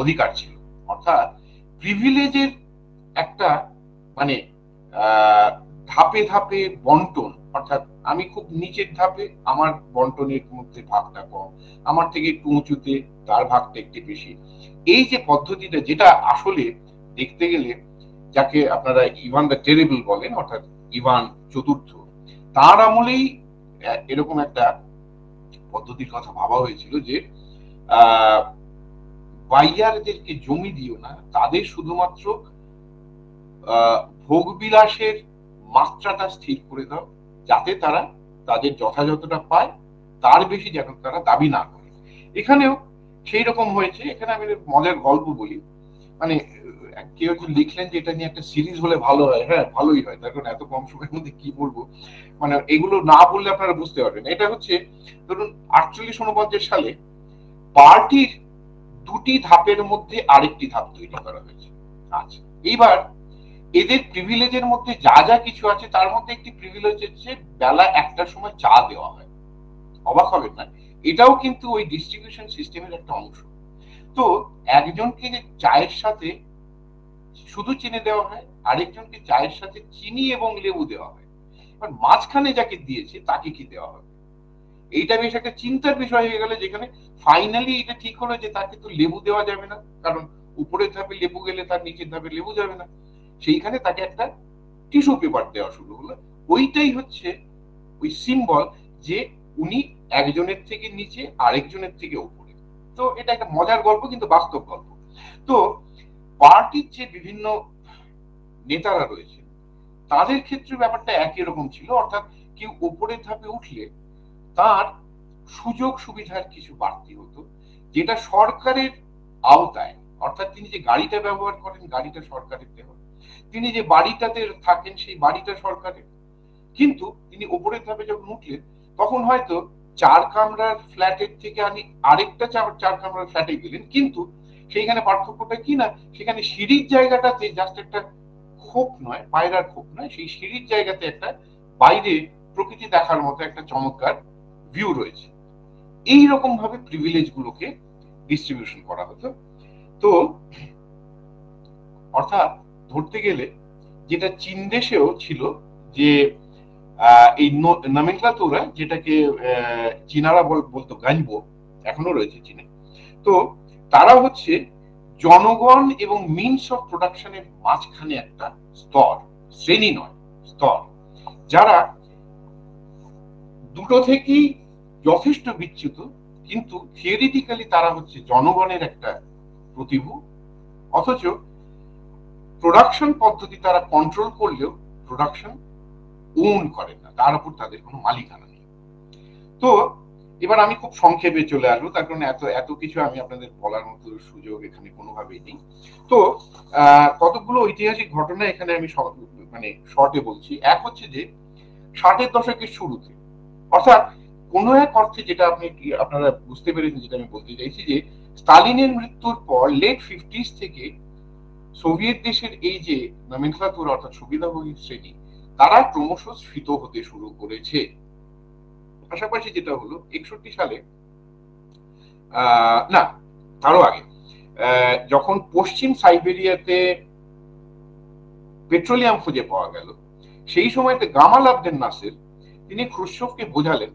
অধিকার ছিল। অর্থাৎ প্রিভিলেজের একটা মানে ধাপে ধাপে বন্টন, অর্থাৎ আমি খুব নিচের ধাপে, আমার বন্টনের মধ্যে ভাগটা কম, আমার থেকে একটু উঁচুতে তার ভাগটা একটু বেশি। এই যে পদ্ধতিটা, যেটা আসলে দেখতে গেলে যাকে আপনারা ইভান দ্য টেরিবল বলেন, অর্থাৎ ইভান চতুর্থ, তার আমলেই এরকম একটা পদ্ধতির কথা ভাবা হয়েছিল যে বাইয়ারদেরকে জমি দিও না, তাদের শুধুমাত্র ভোগবিলাসের মাত্রাটা স্থির করে দাও, যাতে তারা তাদের যথাযথটা পায়, তার বেশি যেন তারা দাবি না করে। এখানেও সেই রকম হয়েছে। এখানে আমি মজার গল্প বলি, মানে কেউ লিখলেন যে এটা নিয়ে একটা সিরিজ হলে ভালো হয়। হ্যাঁ, ভালোই হয়, তার কারণ এত কম সময়ের মধ্যে কি বলবো, মানে এগুলো না বললে আপনারা বুঝতে পারবেন। এটা হচ্ছে ধরুন 48-49 সালে পার্টির দুটি ধাপের মধ্যে আরেকটি ধাপ তৈরি করা হয়েছে। আচ্ছা, এইবার এদের প্রিভিলেজের মধ্যে যা যা কিছু আছে, তার মধ্যে একটি প্রিভিলেজ হচ্ছে বেলা 1টার সময় চা দেওয়া হয়। অবাক হবেন না, এটাও কিন্তু ওই ডিস্ট্রিবিউশন সিস্টেমের একটা অংশ। তো একজনকে চায়ের সাথে শুধু চিনি দেওয়া হয়, আরেকজনকে চায়ের সাথে চিনি এবং লেবু দেওয়া হয়। এবার মাঝখানে যাকে দিয়েছে তাকে কি দেওয়া হবে, এইটা বেশ একটা চিন্তার বিষয় হয়ে গেল, যেখানে ফাইনালি এটা ঠিক হলো যে তাকে তো লেবু দেওয়া যাবে না, কারণ উপরের ধাপে লেবু গেলে তার নিচের ধাপে লেবু যাবে না। সেইখানে তাকে একটা টিস্যু পেপার দেওয়া শুরু হলো। ওইটাই হচ্ছে ওই সিম্বল যে উনি একজনের থেকে নিচে আরেকজনের থেকে উপরে। তো এটা একটা মজার গল্প, কিন্তু বাস্তব গল্প। তো পার্টির যে বিভিন্ন নেতারা রয়েছে, তাদের ক্ষেত্রে ব্যাপারটা একই রকম ছিল। অর্থাৎ কেউ উপরের ধাপে উঠলে তার সুযোগ সুবিধার কিছু বাড়তি হতো, যেটা সরকারের আওতায়। অর্থাৎ তিনি যে গাড়িটা ব্যবহার করেন, গাড়িটা সরকারের দেওয়া, তিনি যে বাড়িটাতে থাকেন, সেই বাড়িটা সরকারের। কিন্তু তিনি উপরের ধাপে যখন উঠলেন, তখন হয়তো 4 কামরার ফ্ল্যাটের থেকে আপনি আরেকটা 4 কামরার ফ্ল্যাটে গেলেন, কিন্তু সেইখানে পার্থক্যটা কি না, সেখানে সিঁড়ির জায়গাটাতে জাস্ট একটা খোপ নয়, পায়রার খোপ নয়, সেই সিঁড়ির জায়গাতে একটা বাইরে প্রকৃতি দেখার মতো একটা চমৎকার ভিউ রয়েছে। এই রকম ভাবে প্রিভিলেজ গুলোকে ডিস্ট্রিবিউশন করা হতো। তো অর্থাৎ ধরতে গেলে যেটা চীন দেশেও ছিল, যে এই নমেনক্লাতুরা, যেটাকে চীনারা বলতো গানবো, এখনো রয়েছে চীনে। তো তারা হচ্ছে জনগণ এবং মিনস অফ প্রোডাকশনের মাঝখানে একটা স্তর, শ্রেণী নয় স্তর, যারা দুটো থেকেই যথেষ্ট বিচ্যুত, কিন্তু থিওরিটিক্যালি তারা হচ্ছে জনগণের একটা প্রতিভূ, অথচ প্রোডাকশন পদ্ধতি তারা কন্ট্রোল করলেও প্রোডাকশন ওন করেন না, তার উপর তাদের কোনো মালিকানা নেই। তো এবার আমি খুব সংক্ষেপে চলে আসবো, তার কারণে এত কিছু আমি আপনাদের বলার মতো সুযোগ এখানে কোনোভাবেই নেই। তো কতগুলো ঐতিহাসিক ঘটনা এখানে আমি মানে শর্টে বলছি। এক হচ্ছে যে 60-এর দশকের শুরুতে, অর্থাৎ কোন এক অর্থে যেটা আপনারা বুঝতে পেরেছেন, যেটা আমি বলতে চাইছি, যে স্টালিনের মৃত্যুর পর লেট 50s থেকে সোভিয়েত দেশের এই যে নমেনক্লাতুরা অর্থাৎ সুবিধাভোগী শ্রেণী, তারা ক্রমশ স্ফীত হতে শুরু করেছে। পাশাপাশি যেটা হলো 61 সালে, না তারও আগে, যখন পশ্চিম সাইবেরিয়াতে পেট্রোলিয়াম খুঁজে পাওয়া গেল, সেই সময়তে গামাল আবদেল নাসের তিনি ক্রুশ্চভকে বোঝালেন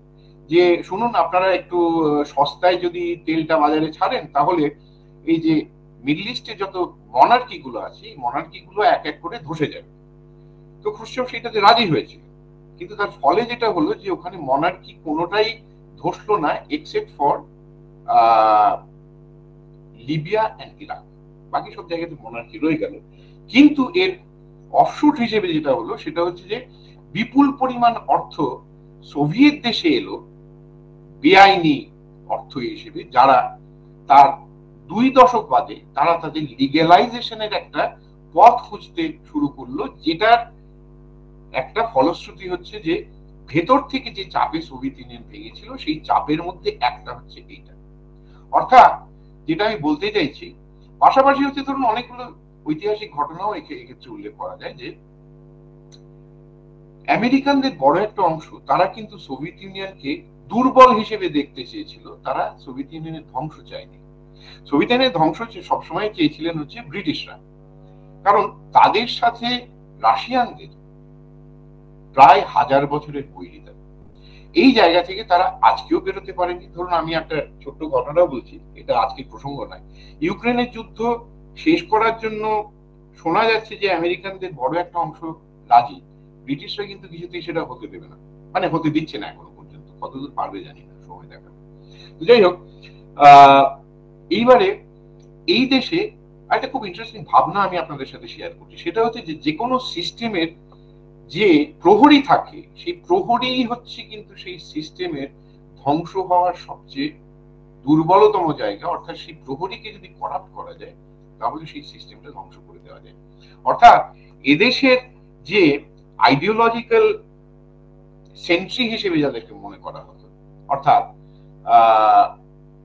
যে শুনুন, আপনারা একটু সস্তায় যদি তেলটা বাজারে ছাড়েন, তাহলে এই যে মিডল ইস্টে যত মনার্কি গুলো আছে, এই মনার্কি গুলো এক এক করে ধসে যাবে। তো ক্রুশ্চভ সেটাতে রাজি হয়েছিল, কিন্তু তার ফলে যেটা হলো যে ওখানে মনার্কি কোনোটাই ধসলো না, except for Libya and Iraq, বাকি সব জায়গাতে মনার্কি রয়ে গেল। কিন্তু এর অফশুট হিসেবে যেটা হলো সেটা হচ্ছে যে বিপুল পরিমাণ অর্থ সোভিয়েত দেশে এলো বেআইনি অর্থ হিসেবে, যারা তার 2 দশক বাদে তারা তাদের লিগ্যালাইজেশনের একটা পথ খুঁজতে শুরু করলো, যেটার একটা ফলশ্রুতি হচ্ছে যে ভেতর থেকে যে চাপে সোভিয়েত ইউনিয়ন ভেঙেছিল, সেই চাপের মধ্যে একটা হচ্ছে এইটা। অর্থাৎ যেটা আমি বলতে চাইছি, পাশাপাশি হচ্ছে ধরুন অনেকগুলো ঐতিহাসিক ঘটনাও এক্ষেত্রে উল্লেখ করা যায়, যে আমেরিকানদের বড় একটা অংশ তারা কিন্তু সোভিয়েত ইউনিয়নকে দুর্বল হিসেবে দেখতে চেয়েছিল, তারা সোভিয়েত ইউনিয়নের ধ্বংস চায়নি। সোভিয়েত ইউনিয়নের ধ্বংস সবসময় চেয়েছিলেন হচ্ছে ব্রিটিশরা, কারণ তাদের সাথে রাশিয়ানদের প্রায় 1000 বছরের বৈরিতা। এই জায়গা থেকে তারা আজকেও বেরোতে পারেনি। ধরুন আমি একটা ছোট্ট ঘটনাও বলছি, এটা আজকের প্রসঙ্গ নয়। ইউক্রেনের যুদ্ধ শেষ করার জন্য শোনা যাচ্ছে যে আমেরিকানদের বড় একটা অংশ রাজি, ব্রিটিশরা কিন্তু কিছুতেই সেটা হতে দেবে না, মানে হতে দিচ্ছে না এখনো পর্যন্ত, কতদূর পারবে জানি না, সময় দেখাবে। যাই হোক, এইবারে এই দেশে একটা খুব ইন্টারেস্টিং ভাবনা আমি আপনাদের সাথে শেয়ার করছি, সেটা হচ্ছে যে কোনো সিস্টেমের যে প্রহরী থাকে, সেই প্রহরী হচ্ছে কিন্তু সেই সিস্টেমের ধ্বংস হওয়ার সবচেয়ে দুর্বলতম জায়গা। অর্থাৎ সেই প্রহরীকে যদি করাপ্ট করা যায়, তাহলে সেই সিস্টেমটা ধ্বংস করে দেওয়া যায়। অর্থাৎ এদেশের যে আইডিওলজিক্যাল সেন্ট্রি হিসেবে যাদেরকে মনে করা হতো, অর্থাৎ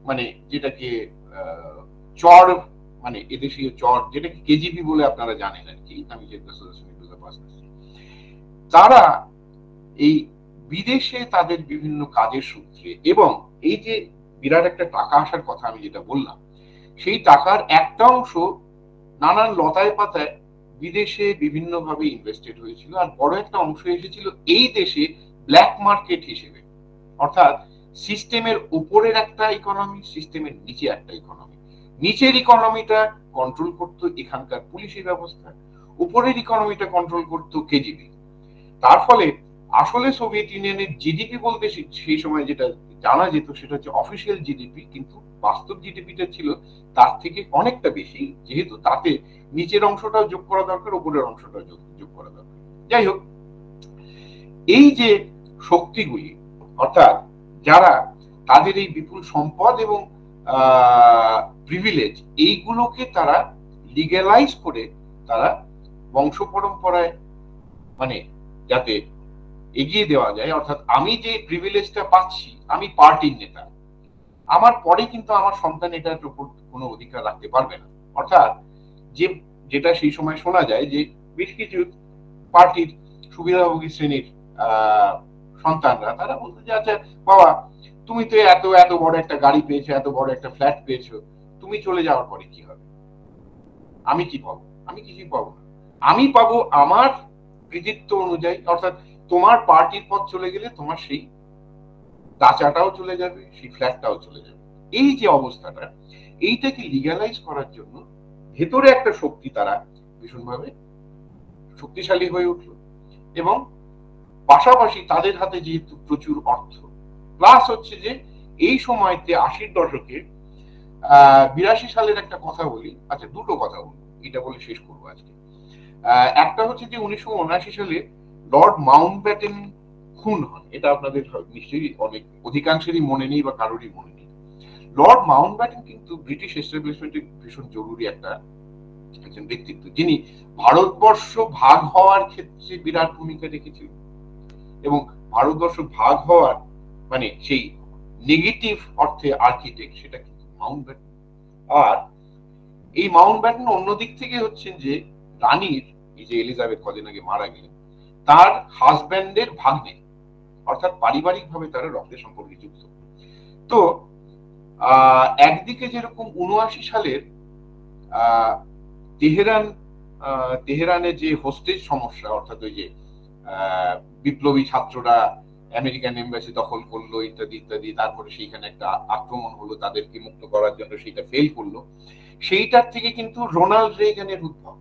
মানে যেটাকে চর, মানে এদেশীয় চর, যেটাকে কেজিবি বলে আপনারা জানেন আর কি, আমি যেটা তারা এই বিদেশে তাদের বিভিন্ন কাজের সূত্রে, এবং এই যে বিরাট একটা টাকা আসার কথা আমি যেটা বললাম, সেই টাকার একটা অংশ নানান লতায় পাতায় বিদেশে বিভিন্ন ভাবে ইনভেস্টেড হয়েছিল, আর বড় একটা অংশ এসেছিল এই দেশে ব্ল্যাক মার্কেট হিসেবে। অর্থাৎ সিস্টেমের উপরের একটা ইকোনমি, সিস্টেমের নিচে একটা ইকোনমি। নিচের ইকোনমিটা কন্ট্রোল করতো এখানকার পুলিশি ব্যবস্থা, উপরের ইকোনমিটা কন্ট্রোল করতো কেজিবি। তার ফলে আসলে সোভিয়েত ইউনিয়নের জিডিপি বলতে সেই সময় যেটা জানা যেত সেটা হচ্ছে অফিসিয়াল জিডিপি, কিন্তু বাস্তব জিডিপিটা ছিল তার থেকে অনেকটা বেশি, যেহেতু তাতে নিচের অংশটাও যোগ করা দরকার, উপরের অংশটাও যোগ করা দরকার। যাই হোক, এই যে শক্তিগুলি, অর্থাৎ যারা তাদের এই বিপুল সম্পদ এবং প্রিভিলেজ, এইগুলোকে তারা লিগ্যালাইজ করে তারা বংশ পরম্পরায়, মানে যাতে এগিয়ে দেওয়া যায়, অর্থাৎ আমি যে প্রিভিলেজটা পাচ্ছি, আমি পার্টির নেতা, আমার পরে কিন্তু আমার সন্তান এটার উপর কোনো অধিকার রাখতে পারবে না। অর্থাৎ যেটা সেই সময় শোনা যায় যে বেশ কিছু পার্টির সুবিধাভোগী শ্রেণীর সন্তানরা তারা বলতো যে আচ্ছা বাবা, তুমি তো এত এত বড় একটা গাড়ি পেয়েছো, এত বড় একটা ফ্ল্যাট পেয়েছো, তুমি চলে যাওয়ার পরে কি হবে? আমি কি পাবো? আমি কিছুই পাবো না। আমি পাবো আমার কৃতিত্ব অনুযায়ী, অর্থাৎ তোমার পার্টির পথ চলে গেলে তোমার সেই দাচাটাও চলে যাবে, সেই ফ্ল্যাটটাও চলে যাবে। এই যে অবস্থাটা, এইটাকে লিগ্যালাইজ করার জন্য ভেতরে একটা শক্তি তারা ভীষণভাবে শক্তিশালী হয়ে উঠলো, এবং পাশাপাশি তাদের হাতে যেহেতু প্রচুর অর্থ, প্লাস হচ্ছে যে এই সময়তে 80-র দশকে 82 সালের একটা কথা বলি, আচ্ছা দুটো কথা বলি, এটা বলে শেষ করবো আজকে। একটা হচ্ছে যে 1979 সালে লর্ড মাউন্টব্যাটেন খুন হন, এটা আপনাদের নিশ্চয়ই অনেক অধিকাংশেরই মনে নেই বা কারোরই মনে নেই। লর্ড মাউন্টব্যাটেন কিন্তু ব্রিটিশ এস্টাবলিশমেন্টের ভীষণ জরুরি একজন ব্যক্তিত্ব, যিনি ভারতবর্ষ ভাগ হওয়ার ক্ষেত্রে বিরাট ভূমিকা রেখেছিলেন, এবং ভারতবর্ষ ভাগ হওয়ার মানে সেই নেগেটিভ অর্থে আর্কিটেক্ট সেটা কিন্তু মাউন্টব্যাটেন। আর এই মাউন্টব্যাটেন অন্যদিক থেকে হচ্ছেন যে রানীর, এই যে এলিজাবেথ কদিন আগে মারা গেলেন, তার হাজব্যান্ডের ভাগ্নে, অর্থাৎ পারিবারিক ভাবে তারা রক্তের সম্পর্কে যুক্ত। তো একদিকে যেরকম 79 সালের তেহরানের যে হোস্টেজ সমস্যা, অর্থাৎ ওই যে বিপ্লবী ছাত্ররা আমেরিকান এমবাসি দখল করলো ইত্যাদি ইত্যাদি, তারপরে সেইখানে একটা আক্রমণ হলো, তাদেরকে মুক্ত করার জন্য সেইটা ফেল করলো, সেইটার থেকে কিন্তু রোনাল্ড রেগানের উদ্ভব।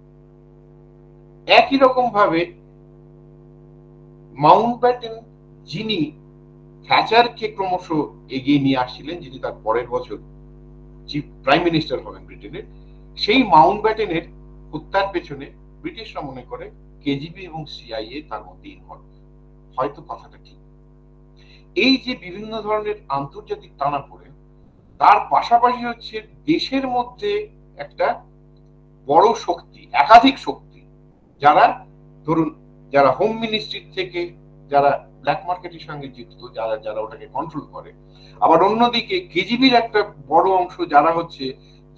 একই রকম ভাবে মাউন্টব্যাটেন, যিনি থ্যাচারকে ক্রমশ এগিয়ে নিয়ে আসছিলেন, যিনি তার পরের বছর চিফ প্রাইম মিনিস্টার হবেন ব্রিটেনের, সেই মাউন্টব্যাটেনের হত্যার পেছনে ব্রিটিশরা মনে করে কেজিবি এবং সিআইএ তার মধ্যে ইনভলভ। হয়তো কথাটা ঠিক। এই যে বিভিন্ন ধরনের আন্তর্জাতিক টানাপোড়েন, তার পাশাপাশি হচ্ছে দেশের মধ্যে একটা বড় শক্তি, একাধিক শক্তি, যারা ধরুন যারা হোম মিনিস্ট্রি থেকে যারা ব্ল্যাক মার্কেটের সঙ্গে যুক্ত, যারা ওটাকে কন্ট্রোল করে, আবার অন্যদিকে কেজিবির একটা বড় অংশ যারা হচ্ছে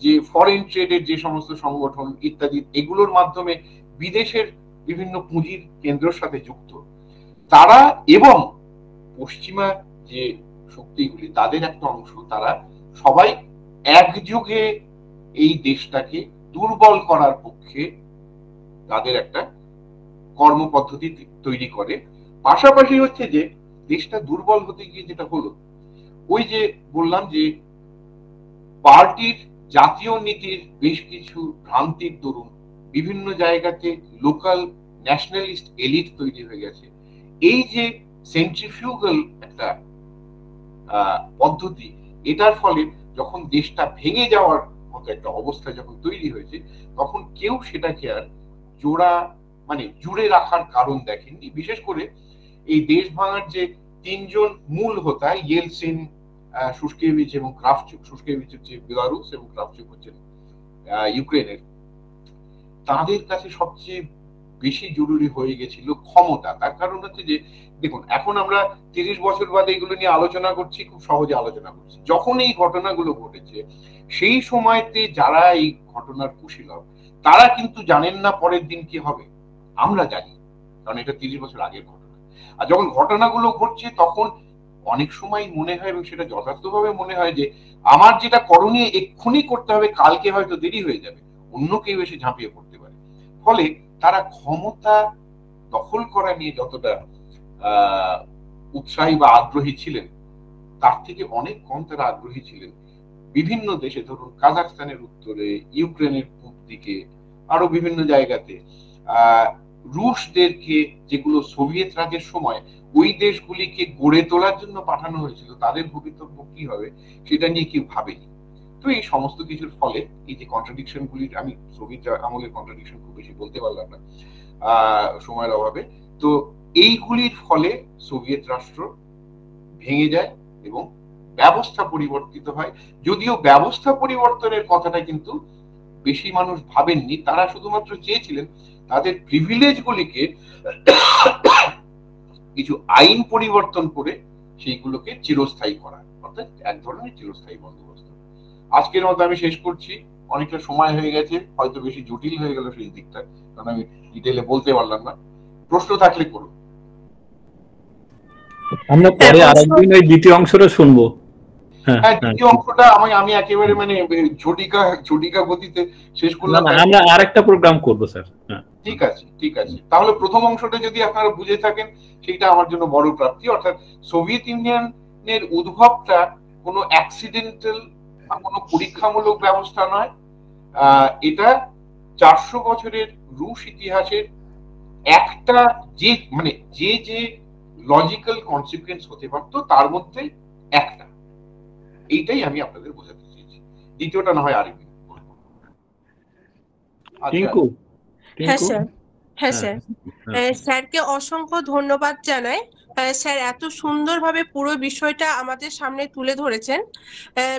যে ফরেন ট্রেডের যে সমস্ত সংগঠন ইত্যাদি, এগুলোর মাধ্যমে বিদেশের বিভিন্ন পুঁজির কেন্দ্রের সাথে যুক্ত তারা, এবং পশ্চিমা যে শক্তিগুলি তাদের একটা অংশ, তারা সবাই একযোগে এই দেশটাকে দুর্বল করার পক্ষে তাদের একটা কর্মপদ্ধতি তৈরি করে। পাশাপাশি হচ্ছে যে দেশটা দুর্বল হতে গিয়ে যেটা হলো, ওই যে বললাম যে পার্টির জাতীয় নীতির বেশ কিছু ভ্রান্তির দরুন বিভিন্ন জায়গাতে লোকাল ন্যাশনালিস্ট এলিট তৈরি হয়ে গেছে। এই যে সেন্ট্রিফিউগাল একটা পদ্ধতি, এটার ফলে যখন দেশটা ভেঙে যাওয়ার মতো একটা অবস্থা যখন তৈরি হয়েছে, তখন কেউ সেটাকে আর জুড়ে রাখার কারণ দেখেননি। বিশেষ করে এই দেশ ভাঙার যে তিনজন মূল হোতা, ইয়েলসিন, শুশকেভিচ এবং ক্রাফচুক, শুশকেভিচ হচ্ছে বেলারুস এবং ক্রাফচুক হচ্ছেন ইউক্রেনের, তাদের কাছে সবচেয়ে বেশি জরুরি হয়ে গেছিল ক্ষমতা। তার কারণ হচ্ছে যে দেখুন, এখন আমরা 30 বছর বাদে এগুলো নিয়ে আলোচনা করছি, খুব সহজে আলোচনা করছি। যখন এই ঘটনাগুলো ঘটেছে, সেই সময়তে যারা এই ঘটনার কুশীলব, তারা কিন্তু জানেন না পরের দিন কি হবে। আমরা জানি, কারণ এটা 30 বছর আগের ঘটনা। আর যখন ঘটনাগুলো ঘটছে, তখন অনেক সময় মনে হয়, এবং সেটা যথার্থভাবে মনে হয়, যে আমার যেটা করণীয় এক্ষুনি করতে হবে, কালকে হয়তো দেরি হয়ে যাবে, অন্য কেউ এসে ঝাঁপিয়ে পড়তে পারে। ফলে তারা ক্ষমতা দখল করা নিয়ে যতটা উৎসাহী বা আগ্রহী ছিলেন, তার থেকে অনেক কম তারা আগ্রহী ছিলেন বিভিন্ন দেশে, ধরুন কাজাখস্তানের উত্তরে, ইউক্রেনের পূর্ব দিকে, আরো বিভিন্ন জায়গাতে রুশদেরকে, যেগুলো সোভিয়েত রাজের সময় ওই দেশগুলিকে গড়ে তোলার জন্য পাঠানো হয়েছিল, তাদের ভবিতব্য কি হবে সেটা নিয়ে কেউ ভাবেনি। তো এই সমস্ত কিছুর ফলে এই যে কন্ট্রাডিকশন গুলি, আমি সোভিয়েত আমলের কন্ট্রাডিকশন খুব বেশি বলতে পারলাম না সময়ের অভাবে, তো এইগুলির ফলে সোভিয়েত রাষ্ট্র ভেঙে যায় এবং ব্যবস্থা পরিবর্তিত হয়। যদিও ব্যবস্থা পরিবর্তনের কথাটা কিন্তু বেশি মানুষ ভাবেননি, তারা শুধুমাত্র চেয়েছিলেন তাদের প্রিভিলেজ গুলিকে কিছু আইন পরিবর্তন করে সেইগুলোকে চিরস্থায়ী করা, অর্থাৎ এক ধরনের চিরস্থায়ী বন্দোবস্ত। আজকের মতো আমি শেষ করছি, অনেকটা সময় হয়ে গেছে, হয়তো বেশি জটিল হয়ে গেল সেই দিকটা, কারণ আমি ডিটেলে বলতে পারলাম না। প্রশ্ন থাকলে করুন। আমরা পরে আরেকদিন ওই দ্বিতীয় অংশটা শুনবো। হ্যাঁ, দ্বিতীয় অংশটা আমি একেবারে মানে ঝটিকা গতিতে শেষ করলাম। আমরা আরেকটা প্রোগ্রাম করবো স্যার। ঠিক আছে, ঠিক আছে। তাহলে প্রথম অংশটা যদি আপনারা বুঝে থাকেন, সেটা আমার জন্য বড় প্রাপ্তি। অর্থাৎ সোভিয়েত ইউনিয়নের উদ্ভবটা কোনো অ্যাক্সিডেন্টাল বা কোনো পরীক্ষামূলক ব্যবস্থা নয়। এটা 400 বছরের রুশ ইতিহাসের একটা যে লজিক্যাল কনসিকুয়েন্স হতে পারতো তার মধ্যে একটা। এইটাই আমি আপনাদের বোঝাতে চেয়েছি। দ্বিতীয়টা না হয় আরেকদিন বলবো। হ্যাঁ স্যার, হ্যাঁ স্যার, স্যারকে অসংখ্য ধন্যবাদ জানাই। স্যার এত সুন্দরভাবে পুরো বিষয়টা আমাদের সামনে তুলে ধরেছেন।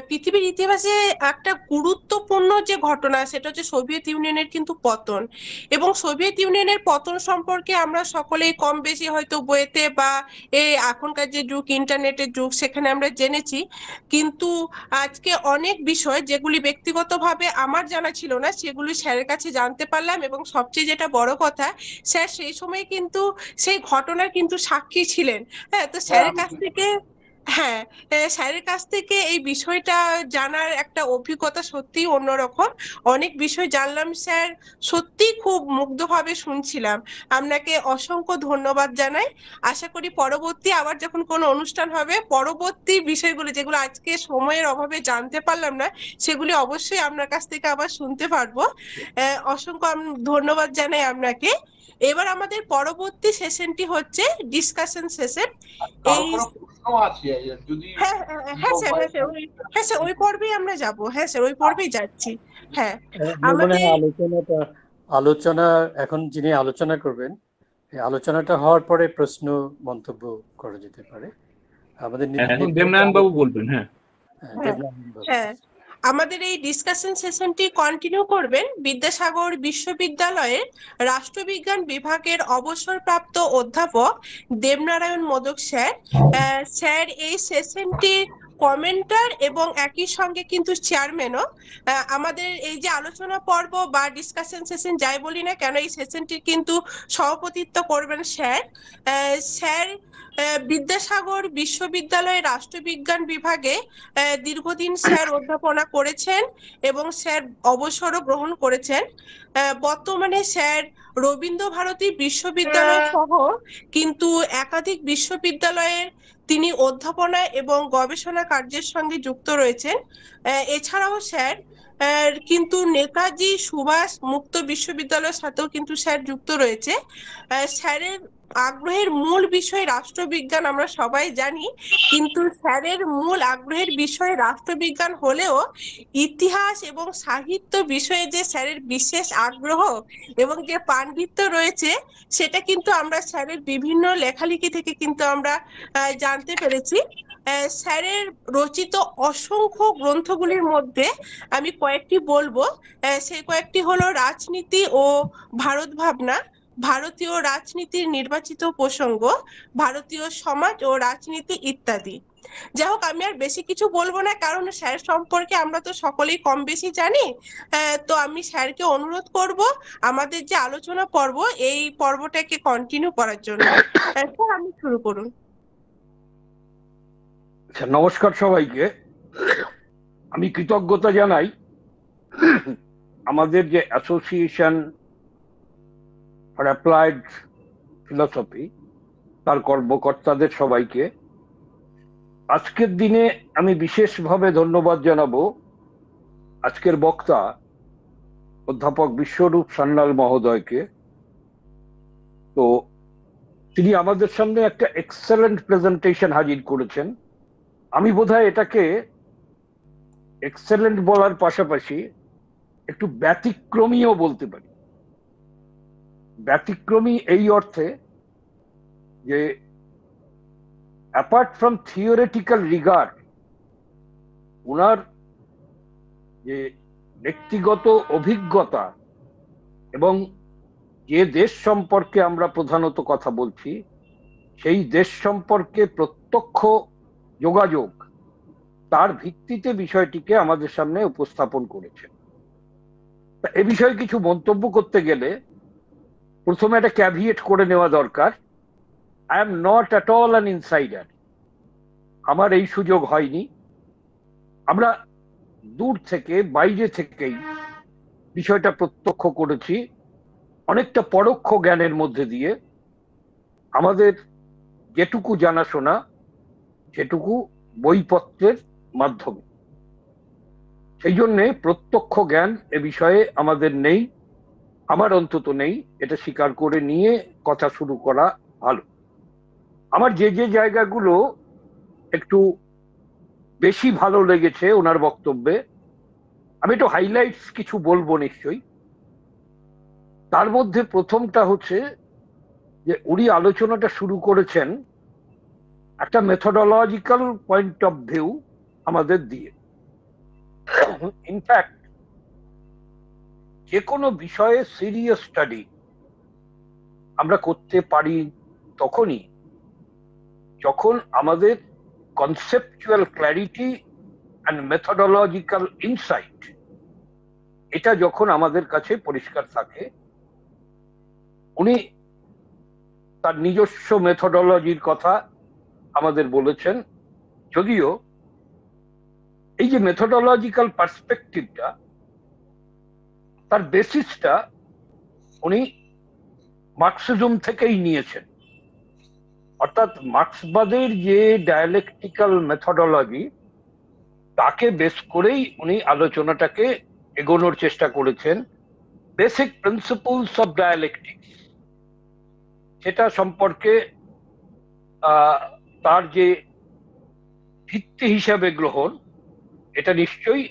পৃথিবীর ইতিহাসে একটা গুরুত্বপূর্ণ যে ঘটনা, সেটা হচ্ছে সোভিয়েত ইউনিয়নের কিন্তু পতন। এবং সোভিয়েত ইউনিয়নের পতন সম্পর্কে আমরা সকলেই কম বেশি হয়তো বইতে বা এই এখনকার যে যুগ, ইন্টারনেটের যুগ, সেখানে আমরা জেনেছি। কিন্তু আজকে অনেক বিষয় যেগুলি ব্যক্তিগতভাবে আমার জানা ছিল না, সেগুলি স্যারের কাছে জানতে পারলাম। এবং সবচেয়ে যেটা বড় কথা, স্যার সেই সময় কিন্তু সেই ঘটনার কিন্তু সাক্ষী ছিলেন। হ্যাঁ, তো স্যারের কাছ থেকে স্যারের কাছ থেকে এই বিষয়টা জানার একটা অভিজ্ঞতা সত্যিই অন্যরকম। অনেক বিষয় জানলাম স্যার, সত্যিই খুব মুগ্ধভাবে শুনছিলাম। আপনাকে অসংখ্য ধন্যবাদ জানাই। আশা করি পরবর্তী আবার যখন কোনো অনুষ্ঠান হবে, পরবর্তী বিষয়গুলো যেগুলো আজকে সময়ের অভাবে জানতে পারলাম না, সেগুলি অবশ্যই আপনার কাছ থেকে আবার শুনতে পারবো। অসংখ্য ধন্যবাদ জানাই আপনাকে। এবার আমাদের পরবর্তী সেশনটি হচ্ছে ডিসকাশন সেশন। এই স্যার ওই পর্বেই আমরা যাব। হ্যাঁ স্যার, ওই পর্বেই যাচ্ছি। হ্যাঁ, আমাদের আলোচনা এখন যিনি আলোচনা করবেন, আলোচনাটা হওয়ার পরে প্রশ্ন মন্তব্য করা যেতে পারে। আমাদের দেবনারায়ণ বাবু বলবেন। হ্যাঁ, আমাদের এই ডিসকাশন সেশনটি কন্টিনিউ করবেন বিদ্যাসাগর বিশ্ববিদ্যালয়ের রাষ্ট্রবিজ্ঞান বিভাগের অবসরপ্রাপ্ত অধ্যাপক দেবনারায়ণ মোদক স্যার। স্যার এই সেশনটি কমেন্টার এবং একই সঙ্গে কিন্তু চেয়ারম্যানও। আমাদের এই যে আলোচনা পর্ব বা ডিসকাশন সেশন যাই বলি না কেন, এই সেশনটির কিন্তু সভাপতিত্ব করবেন স্যার। স্যার বিদ্যাসাগর বিশ্ববিদ্যালয়ের রাষ্ট্রবিজ্ঞান বিভাগে দীর্ঘদিন স্যার অধ্যাপনা করেছেন এবং স্যার অবসরও গ্রহণ করেছেন। বর্তমানে স্যার রবীন্দ্রভারতী বিশ্ববিদ্যালয় সহ কিন্তু একাধিক বিশ্ববিদ্যালয়ের তিনি অধ্যাপনা এবং গবেষণা কার্যের সঙ্গে যুক্ত রয়েছেন। এছাড়াও স্যার কিন্তু নেতাজি সুভাষ মুক্ত বিশ্ববিদ্যালয়ের সাথেও কিন্তু স্যার যুক্ত রয়েছে। স্যারের আগ্রহের মূল বিষয় রাষ্ট্রবিজ্ঞান, আমরা সবাই জানি, কিন্তু স্যারের মূল আগ্রহের বিষয় রাষ্ট্রবিজ্ঞান হলেও ইতিহাস এবং সাহিত্য বিষয়ে যে স্যারের বিশেষ আগ্রহ এবং যে পাণ্ডিত্য রয়েছে, সেটা কিন্তু আমরা স্যারের বিভিন্ন লেখালেখি থেকে কিন্তু আমরা জানতে পেরেছি। স্যারের রচিত অসংখ্য গ্রন্থগুলির মধ্যে আমি কয়েকটি বলবো। সেই কয়েকটি হলো রাজনীতি ও ভারত ভাবনা, ভারতীয় রাজনীতির নির্বাচিত প্রসঙ্গ, ভারতীয় সমাজ ও রাজনীতি ইত্যাদি। যাই হোক, আমি আর বেশি কিছু বলবো না, কারণ স্যার সম্পর্কে আমরা তো সকলেই কম বেশি জানি। তো আমি স্যারকে অনুরোধ করব আমাদের যে আলোচনা পর্ব, এই পর্বটাকে কন্টিনিউ করার জন্য। স্যার, আপনি শুরু করুন। নমস্কার সবাইকে। আমি কৃতজ্ঞতা জানাই আমাদের যে অ্যাসোসিয়েশন ফর অ্যাপ্লাইড ফিলসফি, তার কর্মকর্তাদের সবাইকে। আজকের দিনে আমি বিশেষভাবে ধন্যবাদ জানাবো আজকের বক্তা অধ্যাপক বিশ্বরূপ সান্যাল মহোদয়কে। তো তিনি আমাদের সামনে একটা এক্সেলেন্ট প্রেজেন্টেশন হাজির করেছেন। আমি বোধহয় এটাকে এক্সেলেন্ট বলার পাশাপাশি একটু ব্যতিক্রমীও বলতে পারি। ব্যতিক্রমী এই অর্থে যে অ্যাপার্ট ফ্রম থিওরিটিক্যাল রিগার্ড, ওনার যে ব্যক্তিগত অভিজ্ঞতা এবং যে দেশ সম্পর্কে আমরা প্রধানত কথা বলছি, সেই দেশ সম্পর্কে প্রত্যক্ষ যোগাযোগ, তার ভিত্তিতে বিষয়টিকে আমাদের সামনে উপস্থাপন করেছেন। এ বিষয়ে কিছু মন্তব্য করতে গেলে প্রথমে একটা ক্যাভিয়েট করে নেওয়া দরকার। I am not at all an insider, আমার এই সুযোগ হয়নি। আমরা দূর থেকে, বাইরে থেকেই বিষয়টা প্রত্যক্ষ করেছি, অনেকটা পরোক্ষ জ্ঞানের মধ্যে দিয়ে। আমাদের যেটুকু জানাশোনা সেটুকু বইপত্রের মাধ্যমে, সেই জন্যে প্রত্যক্ষ জ্ঞান এ বিষয়ে আমাদের নেই, আমার অন্তত নেই। এটা স্বীকার করে নিয়ে কথা শুরু করা ভালো। আমার যে যে জায়গাগুলো একটু বেশি ভালো লেগেছে ওনার বক্তব্যে, আমি একটু হাইলাইটস কিছু বলবো নিশ্চয়ই। তার মধ্যে প্রথমটা হচ্ছে যে উনি আলোচনাটা শুরু করেছেন একটা মেথোডোলজিক্যাল পয়েন্ট অফ ভিউ আমাদের দিয়ে। ইনফ্যাক্ট যে কোনো বিষয়ে সিরিয়াস স্টাডি আমরা করতে পারি তখনই যখন আমাদের conceptual clarity and methodological insight, এটা যখন আমাদের কাছে পরিষ্কার থাকে। উনি তার নিজস্ব মেথোডোলজির কথা আমাদের বলেছেন, যদিও এই যে মেথোডোলজিক্যাল পার্সপেক্টিভটা, তার বেসিসটা উনি মার্কসিজম থেকেই নিয়েছেন। অর্থাৎ মার্ক্সবাদের যে ডায়ালেকটিক্যাল মেথোডোলজি, তাকে বেস করেই উনি আলোচনাটাকে এগোনোর চেষ্টা করেছেন। বেসিক প্রিন্সিপলস অফ ডায়ালেকটিক্স, সেটা সম্পর্কে তার যে ভিত্তি হিসাবে গ্রহণ, এটা নিশ্চয়ই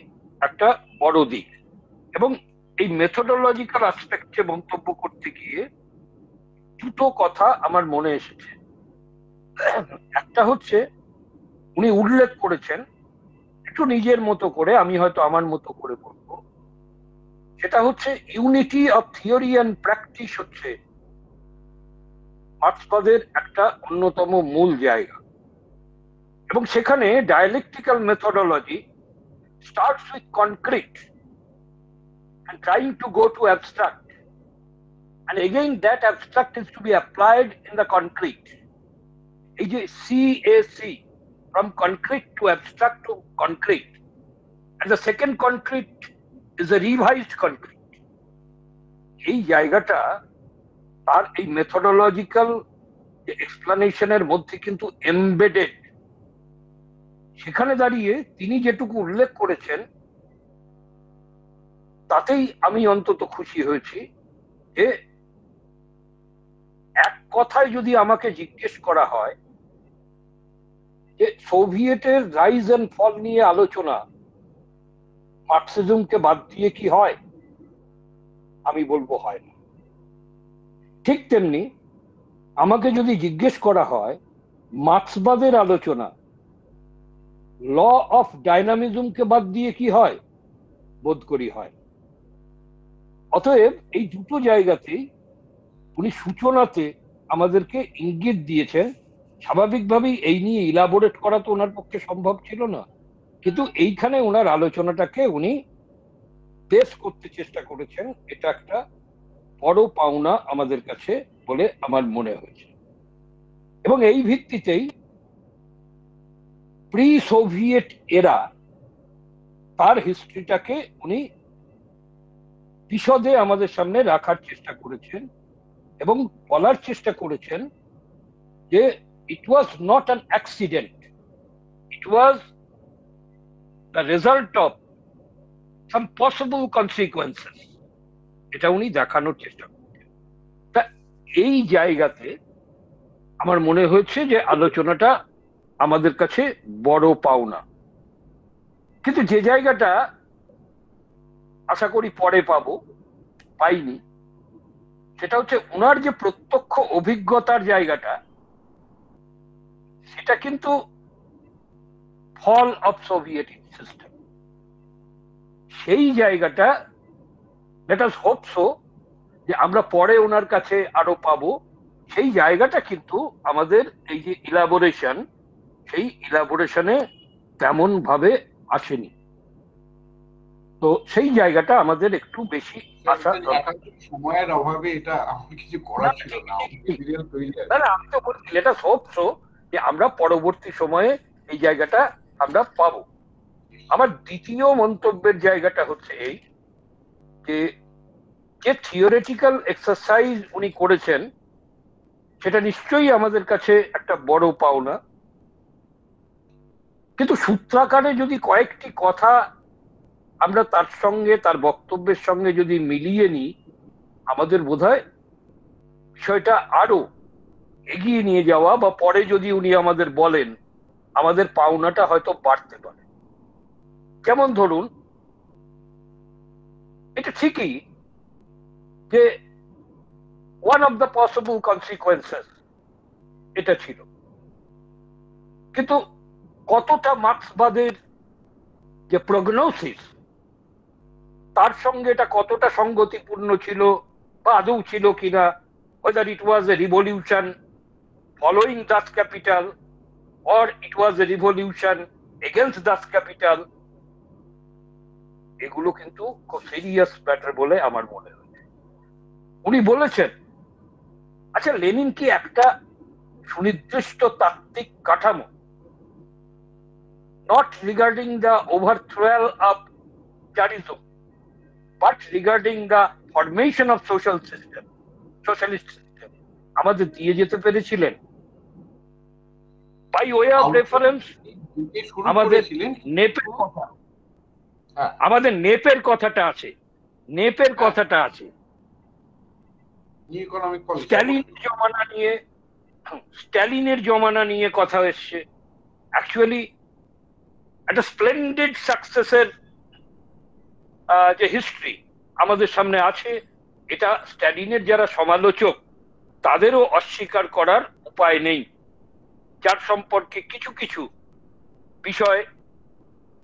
একটা বড় দিক। এবং এই মেথোডোলজিক্যাল অ্যাসপেক্টে মন্তব্য করতে গিয়ে দুটো কথা আমার মনে এসেছে। একটা হচ্ছে উনি উল্লেখ করেছেন একটু নিজের মতো করে, আমি হয়তো আমার মতো করে বলবো, সেটা হচ্ছে unity of theory and practice হচ্ছে মার্ক্সবাদের একটা অন্যতম মূল জায়গা। এবং সেখানে dialectical methodology starts with concrete and trying to go to abstract, and again that abstract is to be applied in the concrete. এই যে CAC, from concrete to abstract to concrete, and the second concrete is a revised concrete. এই জায়গাটা তার এই methodological এক্সপ্লানেশনের মধ্যে কিন্তু embedded. সেখানে দাঁড়িয়ে তিনি যেটুকু উল্লেখ করেছেন তাতেই আমি অন্তত খুশি হয়েছি যে এক কথায় যদি আমাকে জিজ্ঞেস করা হয় যে সোভিয়েতের রাইজ এন্ড ফল নিয়ে আলোচনা মার্ক্সিজমকে বাদ দিয়ে কি হয়, আমি বলবো হয় না। ঠিক তেমনি আমাকে যদি জিজ্ঞেস করা হয় মার্ক্সবাদের আলোচনা ল অফ ডাইনামিজমকে বাদ দিয়ে কি হয়, বোধ করি হয়। অতএব এই দুটো জায়গাতেই উনি সূচনাতে আমাদেরকে ইঙ্গিত দিয়েছেন। স্বাভাবিকভাবেই এই নিয়ে ইলাবোরেট করা তো ওনার পক্ষে সম্ভব ছিল না, কিন্তু এইখানে ওনার আলোচনাটাকে উনি বেস করতে চেষ্টা করেছেন। এটা একটা বড় পাওনা আমাদের কাছে বলে আমার মনে হয়েছে। এবং এই ভিত্তিতেই প্রি সোভিয়েত এরা, তার হিস্ট্রিটাকে উনি বিশদে আমাদের সামনে রাখার চেষ্টা করেছেন এবং বলার চেষ্টা করেছেন যে it was not an accident, it was the result of some possible consequences, এটা উনি দেখানোর চেষ্টা করেছেন। তা এই জায়গাতে আমার মনে হয়েছে যে আলোচনাটা আমাদের কাছে বড় পাওনা। কিন্তু যে জায়গাটা আশা করি পরে পাইনি, সেটা হচ্ছে ওনার যে প্রত্যক্ষ অভিজ্ঞতার জায়গাটা, সেটা কিন্তু ফল অফ সোভিয়েত সিস্টেম। সেই জায়গাটা লেট আস হোপ সো যে আমরা পরে ওনার কাছে আরো পাবো, সেই জায়গাটা কিন্তু আমাদের এই যে ইলাবোরেশন, সেই ইলাবোরেশনে তেমন ভাবে আসেনি। তো সেই জায়গাটা আমাদের একটু বেশি আসা দরকার। সময়ের অভাবে এটা আমার কিছু করার ছিল না, আমি তো বলছি এটা হোপস যে আমরা পরবর্তী সময়ে এই জায়গাটা আমরা পাবো। আমার দ্বিতীয় মন্তব্যের জায়গাটা হচ্ছে এই যে থিওরিটিক্যাল এক্সারসাইজ উনি করেছেন সেটা নিশ্চয়ই আমাদের কাছে একটা বড় পাওনা, কিন্তু সূত্রাকারে যদি কয়েকটি কথা আমরা তার সঙ্গে, তার বক্তব্যের সঙ্গে যদি মিলিয়ে নিই, আমাদের বোধহয় বিষয়টা আরো এগিয়ে নিয়ে যাওয়া, বা পরে যদি উনি আমাদের বলেন, আমাদের পাওনাটা হয়তো বাড়তে পারে। যেমন ধরুন, এটা ঠিকই যে one of the possible consequences এটা ছিল, কিন্তু কতটা মার্ক্সবাদের যে প্রগনোসিস তার সঙ্গে এটা কতটা সঙ্গতিপূর্ণ ছিল বা আদৌ ছিল কিনা, whether it was a revolution following Das Kapital or it was a revolution against Das Kapital, এগুলো কিন্তু খুব সিরিয়াস ম্যাটার বলে আমার মনে হয়। উনি বলেছেন, আচ্ছা লেনিন কি একটা সুনির্দিষ্ট তাত্ত্বিক কাঠামো, not regarding the overthrow of Tsarism, but regarding the formation of socialist system, আমাদের দিয়ে যেতে পেরেছিলেন? বাই ওয়ে অফ রেফারেন্স আমাদের নেপের কথা, আমাদের নেপের কথাটা আছে, নেপের কথাটা আছে, স্ট্যালিনের জমানা নিয়ে কথা এসছে। অ্যাকচুয়ালি একটা স্প্লেন্ডেড সাকসেসের যে হিস্ট্রি আমাদের সামনে আছে, এটা স্ট্যালিনের যারা সমালোচক তাদেরও অস্বীকার করার উপায় নেই, যার সম্পর্কে কিছু কিছু বিষয়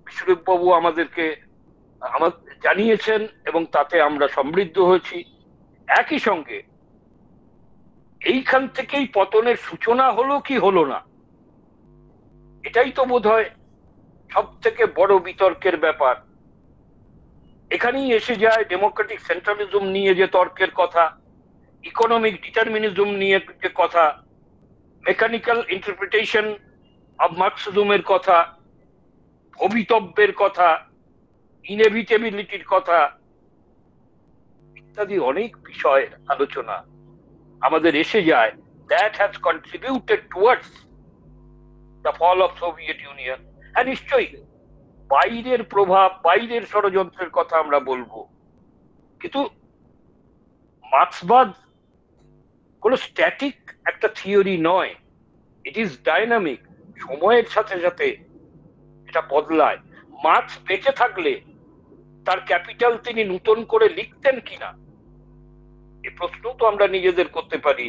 বিশ্বরূপবাবু আমাদেরকে জানিয়েছেন এবং তাতে আমরা সমৃদ্ধ হয়েছি। একই সঙ্গে এইখান থেকেই পতনের সূচনা হলো কি হলো না, এটাই তো বোধহয় সব থেকে বড় বিতর্কের ব্যাপার। এখানেই এসে যায় ডেমোক্রেটিক সেন্ট্রালিজম নিয়ে যে তর্কের কথা, ইকোনমিক ডিটারমিনিজম নিয়ে যে কথা, মেকানিক্যাল ইন্টারপ্রিটেশন অব মার্কসিজমের কথা, ভবিতব্যের কথা, ইনএভিটেবিলিটির কথা, ইত্যাদি অনেক বিষয়ের আলোচনা আমাদের এসে যায়। That has contributed towards the fall of Soviet Union. হ্যাঁ নিশ্চয়ই বাইরের প্রভাব, বাইরের ষড়যন্ত্রের কথা আমরা বলবো, কিন্তু মার্ক্সবাদ কোনো স্ট্যাটিক একটা থিওরি নয়, ইট ইজ ডাইনামিক, সময়ের সাথে সাথে এটা বদলায়। মার্ক্স বেঁচে থাকলে তার ক্যাপিটাল তিনি নতুন করে লিখতেন কিনা, এই প্রশ্ন তো আমরা নিজেদের করতে পারি।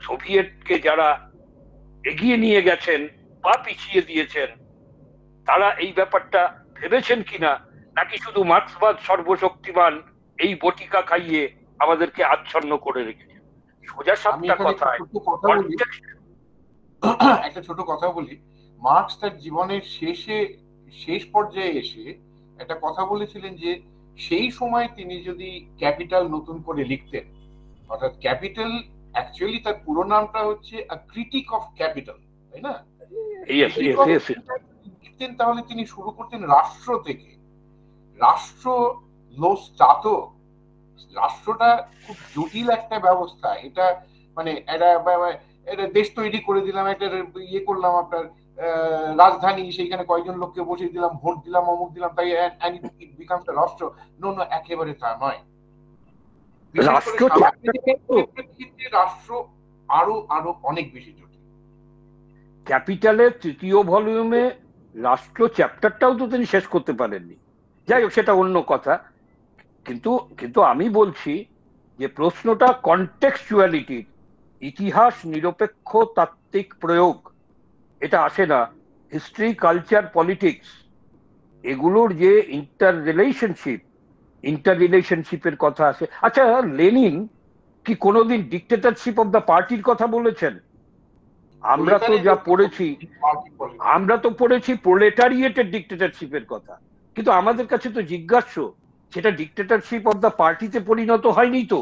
সোভিয়েতকে যারা এগিয়ে নিয়ে গেছেন বা পিছিয়ে দিয়েছেন, তারা এই ব্যাপারটা ভেবেছেন কিনা, নাকি শুধু মার্ক্সবাদ সর্বশক্তিমান এই বটিকা খাইয়ে আমাদেরকে আচ্ছন্ন করে রেখেছেন? সোজা সাপটা কথায় একটা ছোট কথা বলি। মার্ক্স তার জীবনের শেষ পর্যায়ে এসে একটা কথা বলেছিলেন যে সেই সময় তিনি যদি ক্যাপিটাল নতুন করে লিখতেন, অর্থাৎ ক্যাপিটাল অ্যাকচুয়ালি তার পুরো নামটা হচ্ছে আ ক্রিটিক অফ ক্যাপিটাল, তাই না? লিখতেন তাহলে তিনি শুরু করতেন রাষ্ট্র থেকে। রাষ্ট্র লো স্টাতো, রাষ্ট্রটা খুব জটিল একটা ব্যবস্থা। এটা মানে এটা দেশ তৈরি করে দিলাম, একটা ইয়ে করলাম আপনার রাজধানী, সেইখানে কয়েকজন লোককে বসিয়ে দিলাম, ভোট দিলাম, অমুক দিলাম, তাই ইট বিকামস আ রাষ্ট্র। নো, একেবারে তা নয়। রাষ্ট্র আরো অনেক বেশি জটিল। ক্যাপিটালের তৃতীয় ভলিউমে রাষ্ট্র চ্যাপ্টারটাও তো তিনি শেষ করতে পারেননি। যাই হোক, সেটা অন্য কথা। কিন্তু আমি বলছি যে প্রশ্নটা কনটেক্সচুয়ালিটি, ইতিহাস নিরপেক্ষ তাত্ত্বিক প্রয়োগ, এটা আসে না। হিস্ট্রি, কালচার, পলিটিক্স, এগুলোর যে ইন্টার রিলেশনশিপের কথা আসে। আচ্ছা, লেনিন কি কোনোদিন ডিক্টেটরশিপ অফ দ্য পার্টির কথা বলেছেন? আমরা তো যা পড়েছি, আমরা তো পড়েছি প্রোলেটারিয়েটের ডিক্টেটরশিপের কথা, কিন্তু আমাদের কাছে তো জিজ্ঞাস্য সেটা ডিক্টেটরশিপ অফ দ্য পার্টিতে পরিণত হয়নি তো।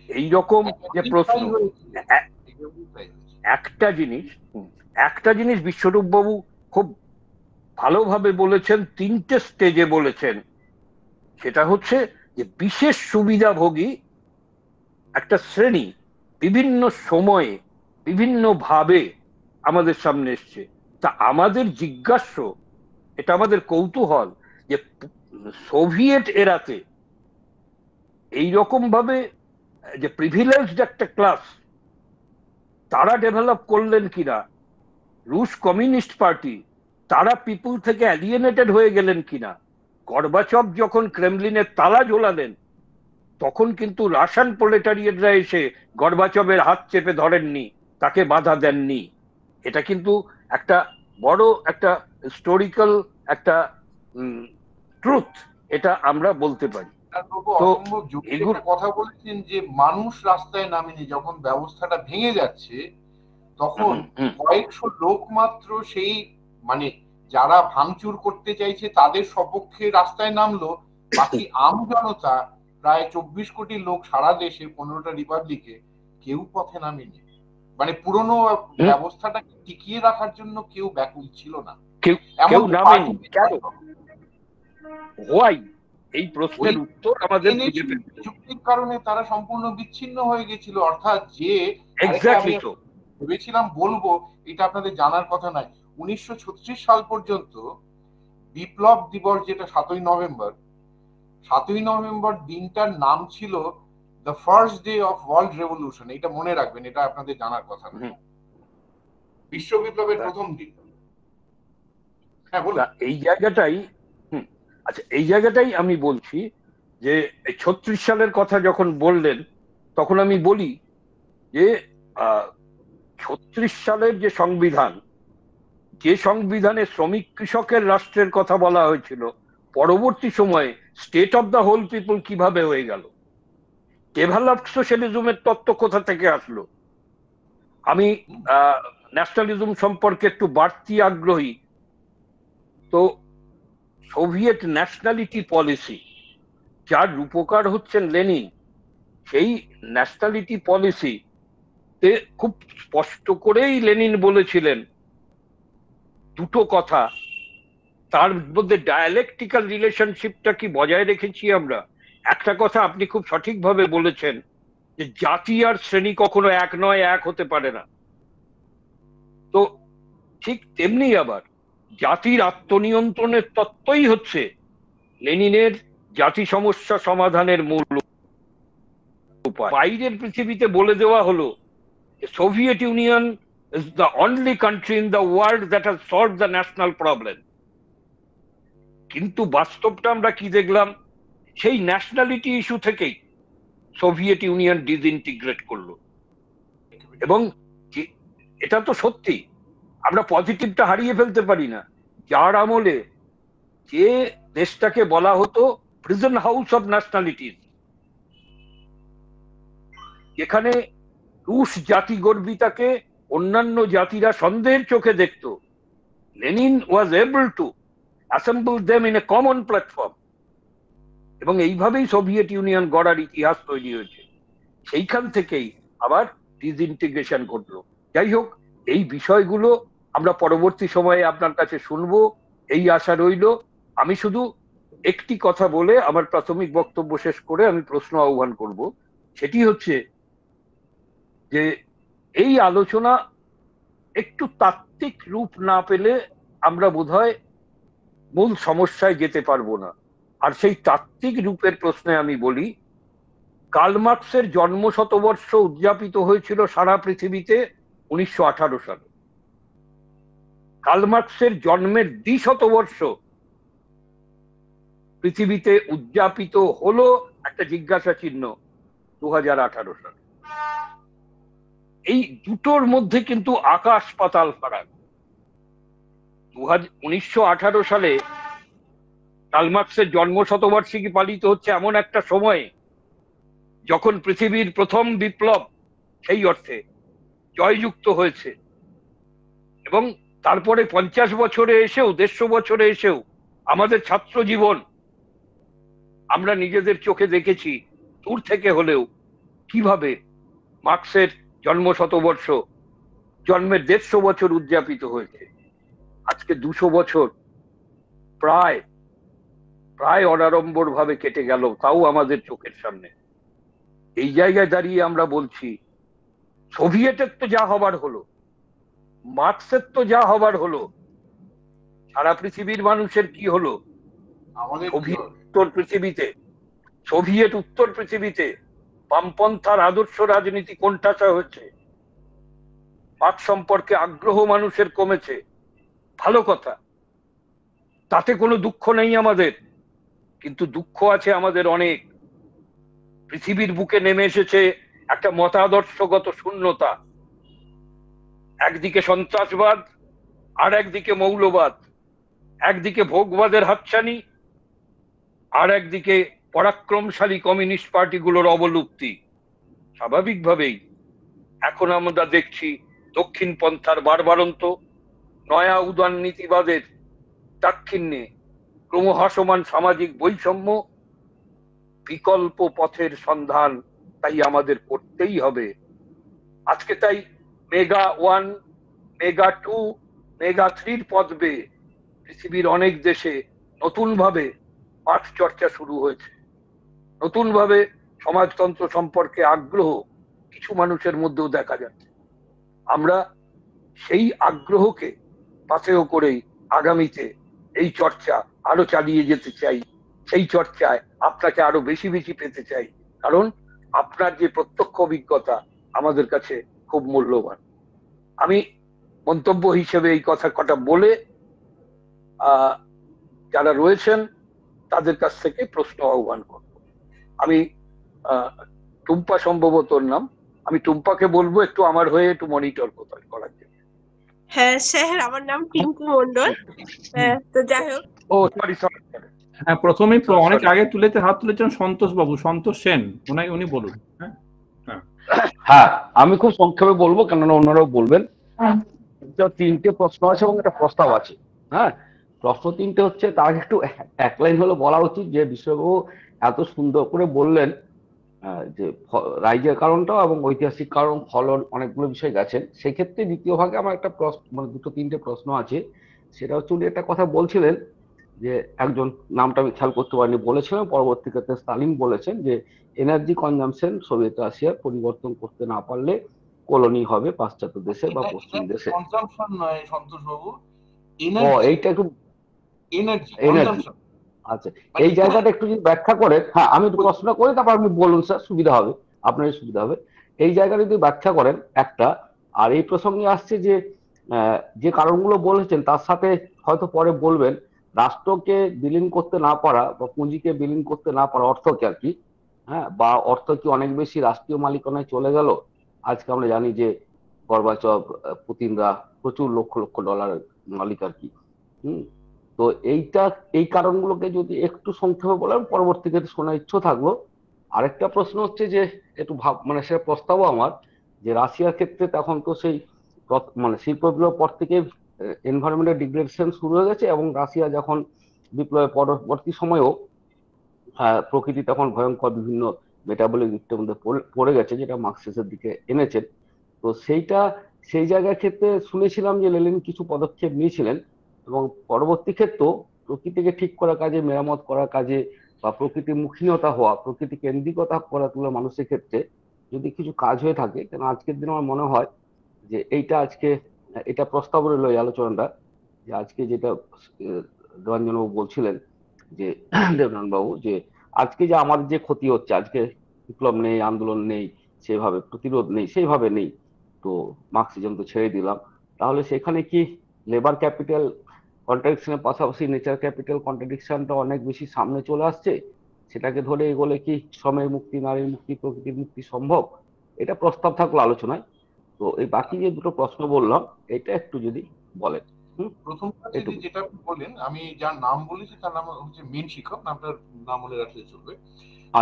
এইরকম যে প্রশ্ন, একটা জিনিস বিশ্বরূপ বাবু খুব ভালোভাবে বলেছেন, 3টে স্টেজে বলেছেন। সেটা হচ্ছে যে বিশেষ সুবিধাভোগী একটা শ্রেণী বিভিন্ন সময়ে বিভিন্ন ভাবে আমাদের সামনে এসছে। তা আমাদের জিজ্ঞাস্য, এটা আমাদের কৌতূহল, যে সোভিয়েত এরাতে এইরকম ভাবে যে প্রিভিলেজড একটা ক্লাস তারা ডেভেলপ করলেন কিনা, রুশ কমিউনিস্ট পার্টি তারা পিপুল থেকে অ্যালিয়েনেটেড হয়ে গেলেন কিনা। গর্বাচভ যখন ক্রেমলিনের তালা ঝোলালেন তখন কিন্তু রাশিয়ান প্রোলেটারিয়েটরা এসে গর্বাচভের হাত চেপে ধরেননি, তাকে বাধা দেননি। এটা কিন্তু একটা বড় একটা হিস্টোরিক্যাল একটা ট্রুথ, এটা আমরা বলতে পারি। কথা বলেছেন যে মানুষ রাস্তায় নামেনি, যখন ব্যবস্থাটা ভেঙে যাচ্ছে তখন কয়েকশো লোক মাত্র সেই মানে যারা ভাঙচুর করতে চাইছে তাদের সপক্ষে রাস্তায় নামলো, বাকি আম জনতা প্রায় 24 কোটি লোক সারা দেশে 15টা রিপাবলিকে কেউ পথে নামেনি। মানে পুরনো ব্যবস্থাটাকে টিকিয়ে রাখার জন্য কেউ ব্যাকুল ছিল না। কেউ নামেনি কেন? হোয়াই? এই প্রশ্নের উত্তর আমাদের যুক্তির কারণে তারা সম্পূর্ণ বিচ্ছিন্ন হয়ে গেছিল। অর্থাৎ যে ভেবেছিলাম বলবো, এটা আপনাদের জানার কথা নয়, 1936 সাল পর্যন্ত বিপ্লব দিবস যেটা 7ই নভেম্বর দিনটার নাম ছিল the first day of world revolution. এটা মনে রাখবেন, এটা আপনাদের জানার কথা নয়। বিশ্ব বিপ্লবের প্রথম দিন। হ্যাঁ বলুন। এই জায়গাটাই আমি বলছি যে 36 সালের কথা যখন বললেন তখন আমি বলি যে 36 সালের যে সংবিধানে শ্রমিক কৃষকের রাষ্ট্রের কথা বলা হয়েছিল, পরবর্তী সময়ে state of the whole people কিভাবে হয়ে গেল? ডেভেলপড সোশ্যালিজমের তত্ত্ব কোথা থেকে আসলো? আমি ন্যাশনালিজম সম্পর্কে একটু বাড়তি আগ্রহী, তো সোভিয়েত ন্যাশনালিটি পলিসি যার রূপকার হচ্ছেন লেনিন, সেই ন্যাশনালিটি পলিসি খুব স্পষ্ট করেই লেনিন বলেছিলেন দুটো কথা, তার মধ্যে ডায়ালেকটিক্যাল রিলেশনশিপটা কি বজায় রেখেছি আমরা। একটা কথা আপনি খুব সঠিকভাবে বলেছেন যে জাতি আর শ্রেণী কখনো এক নয়, এক হতে পারে না। তো ঠিক তেমনি আবার জাতির আত্মনিয়ন্ত্রণের তত্ত্বই হচ্ছে লেনিনের জাতি সমস্যা সমাধানের মূল উপায়। বাইরের পৃথিবীতে বলে দেওয়া হলো Soviet union is the only country in the world that has solved the national problem. কিন্তু বাস্তবটা আমরা কি দেখলাম? সেই ন্যাশনালিটি ইস্যু থেকেই সোভিয়েত ইউনিয়ন ডিসইন্টিগ্রেট করলো। এবং এটা তো সত্যি, আমরা পজিটিভটা হারিয়ে ফেলতে পারি না। যার আমলে যে দেশটাকে বলা হতো প্রিজন হাউস অফ ন্যাশনালিটিজ, যেখানে রুশ জাতি গর্বিতাকে অন্যান্য জাতিরা সন্দেহের চোখে দেখত, Lenin was able to assemble them in a common platform. এবং এইভাবেই সোভিয়েত ইউনিয়ন গড়ার ইতিহাস তৈরি হয়েছে। সেইখান থেকেই আবার ডিসইন্টিগ্রেশন ঘটলো। যাই হোক, এই বিষয়গুলো আমরা পরবর্তী সময়ে আপনার কাছে শুনবো, এই আশা রইল। আমি শুধু একটি কথা বলে আমার প্রাথমিক বক্তব্য শেষ করে আমি প্রশ্ন আহ্বান করব। সেটি হচ্ছে যে এই আলোচনা একটু তাত্ত্বিক রূপ না পেলে আমরা বোধহয় মূল সমস্যায় যেতে পারবো না। আর সেই তাত্ত্বিক রূপের প্রশ্নে আমি বলি, কার্ল মার্কসের জন্ম শতবর্ষ উদযাপিত হয়েছিল সারা পৃথিবীতে 1918 সালে। কার্ল মার্কসের জন্মের দ্বিশতবর্ষ পৃথিবীতে উদযাপিত হলো একটা জিজ্ঞাসা চিহ্ন 2018 সালে। এই দুটোর মধ্যে কিন্তু আকাশ পাতাল ফারাক। 1918 সালে কার্ল মার্কসের জন্ম শতবার্ষিকী পালিত হচ্ছে এমন একটা সময়ে যখন পৃথিবীর প্রথম বিপ্লব সেই অর্থে জয়যুক্ত হয়েছে, এবং তারপরে 50 বছরে এসেও 150 বছরে এসেও আমাদের ছাত্র জীবন আমরা নিজেদের চোখে দেখেছি দূর থেকে হলেও কিভাবে মার্ক্সের জন্ম শতবর্ষ, জন্মের 150 বছর উদযাপিত হয়েছে। আজকে 200 বছর প্রায় প্রায় অনাড়ম্বর ভাবে কেটে গেল, তাও আমাদের চোখের সামনে। এই জায়গায় দাঁড়িয়ে আমরা বলছি সোভিয়েতের তো যা হবার হলো, মার্ক্সের তো যা হবার হলো, সারা পৃথিবীর মানুষের কি হলো? আমাদের সোভিয়েত উত্তর পৃথিবীতে বামপন্থার আদর্শ রাজনীতি কোণঠাসা হয়েছে, মার্ক্স সম্পর্কে আগ্রহ মানুষের কমেছে, ভালো কথা, তাতে কোনো দুঃখ নেই আমাদের, কিন্তু দুঃখ আছে আমাদের অনেক। পৃথিবীর বুকে নেমে এসেছে একটা মতাদর্শগত শূন্যতা, একদিকে সন্ত্রাসবাদ আর একদিকে মৌলবাদ, একদিকে ভোগবাদের হাতছানি আর একদিকে পরাক্রমশালী কমিউনিস্ট পার্টিগুলোর অবলুপ্তি। স্বাভাবিকভাবেই এখন আমরা দেখছি দক্ষিণ পন্থার বারবারন্ত, নয়া উদারনীতিবাদের দাক্ষিণ্যে ক্রমহ্রাসমান সামাজিক বৈষম্য, বিকল্প পথের সন্ধান তাই আমাদের করতেই হবে। আজকে তাই মেগা 1, মেগা 2, মেগা 3 পদবে পৃথিবীর অনেক দেশে নতুন ভাবে পাঠ চর্চা শুরু হয়েছে, নতুন ভাবে সমাজতন্ত্র সম্পর্কে আগ্রহ কিছু মানুষের মধ্যেও দেখা যাচ্ছে। আমরা সেই আগ্রহকে পাথেয় করেই আগামীতে এই চর্চা আরো চালিয়ে যেতে চাই, সেই চর্চায় আপনাকে আরো বেশি বেশি পেতে চাই, কারণ আপনার যে প্রত্যক্ষ অভিজ্ঞতা আমাদের কাছে খুব মূল্যবান। আমি মন্তব্য হিসেবে এই কথা কটা বলে যারা রয়েছেন তাদের কাছ থেকে প্রশ্ন আহ্বান করব। আমি টুম্পা সম্ভবত নাম, আমি টুম্পাকে বলবো একটু আমার হয়ে একটু মনিটর করার জন্য। হ্যাঁ স্যার, আমার নাম টিঙ্কু মন্ডল। তো যাই হোক, ও সরি সরি, হ্যাঁ প্রথমেই অনেক আগে হাত তুলেছেন সন্তোষ বাবু, সন্তোষ সেন, উনি বলুন। হ্যাঁ, আমি খুব সংক্ষেপে বলবো, কেননা অন্যরাও বলবেন। 3টে প্রশ্ন আছে এবং একটা প্রস্তাব আছে। হ্যাঁ, প্রশ্ন 3টে হচ্ছে, তার আগে একটু এক লাইন হলো বলা উচিত যে বিশ্ববাবু এত সুন্দর করে বললেন যে রাইজের কারণটাও এবং ঐতিহাসিক কারণ ফলন অনেকগুলো বিষয় গেছেন। সেক্ষেত্রে দ্বিতীয় ভাগে আমার একটা প্রশ্ন, মানে 2-3টে প্রশ্ন আছে। সেটা হচ্ছে উনি একটা কথা বলছিলেন যে একজন, নামটা আমি খেয়াল করতে পারিনি, বলেছিলেন পরবর্তী ক্ষেত্রে স্টালিন বলেছেন যে এনার্জি কনজাম্পশন সোভিয়েত রাশিয়া পরিবর্তন করতে না পারলে কলোনি হবে পাশ্চাত্য দেশে বা পশ্চিম দেশে। কনজাম্পশন নয় সন্তোষ বাবু, এইটা একটু এনার্জি। আচ্ছা, এই জায়গাটা একটু যদি ব্যাখ্যা করেন। হ্যাঁ, আমি একটু প্রশ্ন করি, তারপর আপনি বলুন স্যার, সুবিধা হবে, আপনারই সুবিধা হবে। এই জায়গাটা যদি ব্যাখ্যা করেন একটা। আর এই প্রসঙ্গে আসছে যে কারণগুলো বলেছেন তার সাথে হয়তো পরে বলবেন রাষ্ট্রকে বিলীন করতে না পারা বা পুঁজিকে বিলীন করতে না পারা অর্থকে আর কি, হ্যাঁ, বা অর্থ কি অনেক বেশি রাষ্ট্রীয় মালিকানায় চলে গেল। আজকে আমরা জানি যে গর্বাচভ, পুতিনরা প্রচুর লক্ষ লক্ষ ডলারের মালিক আর কি। তো এই কারণগুলোকে যদি একটু সংক্ষেপে বলেন, পরবর্তী ক্ষেত্রে শোনার ইচ্ছা থাকলো। আরেকটা প্রশ্ন হচ্ছে যে একটু মানে সে প্রস্তাবও আমার, যে রাশিয়ার ক্ষেত্রে তখন তো সেই মানে শিল্প বিপ্লবের পর থেকে এনভায়রনমেন্টাল ডিগ্রেডেশন শুরু হয়ে গেছে, এবং রাশিয়া যখন বিপ্লবের পরবর্তী সময়েও প্রকৃতি তখন ভয়ঙ্কর বিভিন্ন মেটাবলিক ইফেক্টের মধ্যে পড়ে গেছে, যেটা মার্ক্সের দিকে এনেছেন। তো সেই জায়গার ক্ষেত্রে শুনেছিলাম যে লেনিন কিছু পদক্ষেপ নিয়েছিলেন, এবং পরবর্তী ক্ষেত্রেও প্রকৃতিকে ঠিক করার কাজে, মেরামত করার কাজে, বা প্রকৃতিমুখীনতা হওয়া, প্রকৃতি কেন্দ্রিকতা করা তোলা মানুষের ক্ষেত্রে যদি কিছু কাজ হয়ে থাকে, কেন আজকের দিনে আমার মনে হয় যে এটা প্রস্তাব রইল এই আলোচনাটা, যে আজকে যেটা দেবাঞ্জনবাবু বলছিলেন, যে দেবনাথ বাবু, যে আজকে যে আমাদের যে ক্ষতি হচ্ছে, আজকে বিপ্লব নেই, আন্দোলন নেই, সেভাবে প্রতিরোধ নেই, সেইভাবে নেই, তো মার্ক্সিজম তো ছেড়ে দিলাম, তাহলে সেখানে কি লেবার ক্যাপিটাল কন্ট্রাডিকশনের পাশাপাশি নেচার ক্যাপিটাল কন্ট্রাডিকশনটা অনেক বেশি সামনে চলে আসছে? সেটাকে ধরে এগোলে কি শ্রমের মুক্তি, নারীর মুক্তি, প্রকৃতির মুক্তি সম্ভব? এটা প্রস্তাব থাকলো আলোচনায়। তো এই বাকি যে দুটো প্রশ্ন বললাম, এটা একটু যদি বলেন। প্রথম যেটা বললেন, আমি যার নাম বলেছি তার নাম হচ্ছে মেন শিক্ষক, নামটার নাম মনে রাখলে চলবে।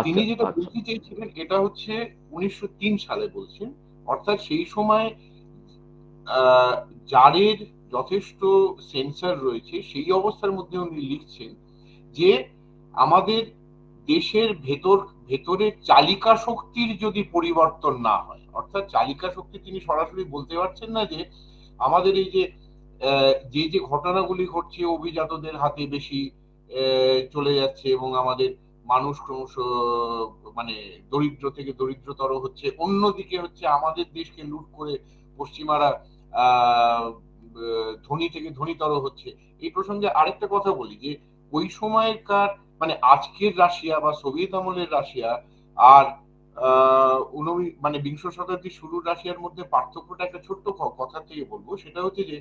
তিনি আচ্ছা যেটা আচ্ছা বলতে চেয়েছিলেন এটা হচ্ছে 1903 সালে বলছেন, অর্থাৎ সেই সময় জারের যথেষ্ট সেন্সর রয়েছে, সেই অবস্থার মধ্যে উনি লিখছেন যে আমাদের দেশের ভেতরের চালিকা শক্তির যদি পরিবর্তন না হয়, অর্থাৎ চালিকা শক্তি তিনি সরাসরি বলতে পারছেন না যে আমাদের এই যে যে ঘটনাগুলি ঘটছে, অভিজাতদের হাতে বেশি চলে যাচ্ছে এবং আমাদের মানুষ ক্রমশ মানে দরিদ্র থেকে দরিদ্রতর হচ্ছে, অন্যদিকে হচ্ছে আমাদের দেশকে লুট করে পশ্চিমারা ধনী থেকে ধনীতর হচ্ছে। এই প্রসঙ্গে আরেকটা কথা বলি যে ওই সময়কার মানে আজকের রাশিয়া বা সোভিয়েত আমলের রাশিয়া আর মানে বিংশ শতাব্দীর শুরুর রাশিয়ার মধ্যে পার্থক্যটা একটা ছোট্ট কথা থেকে বলবো, সেটা হচ্ছে যে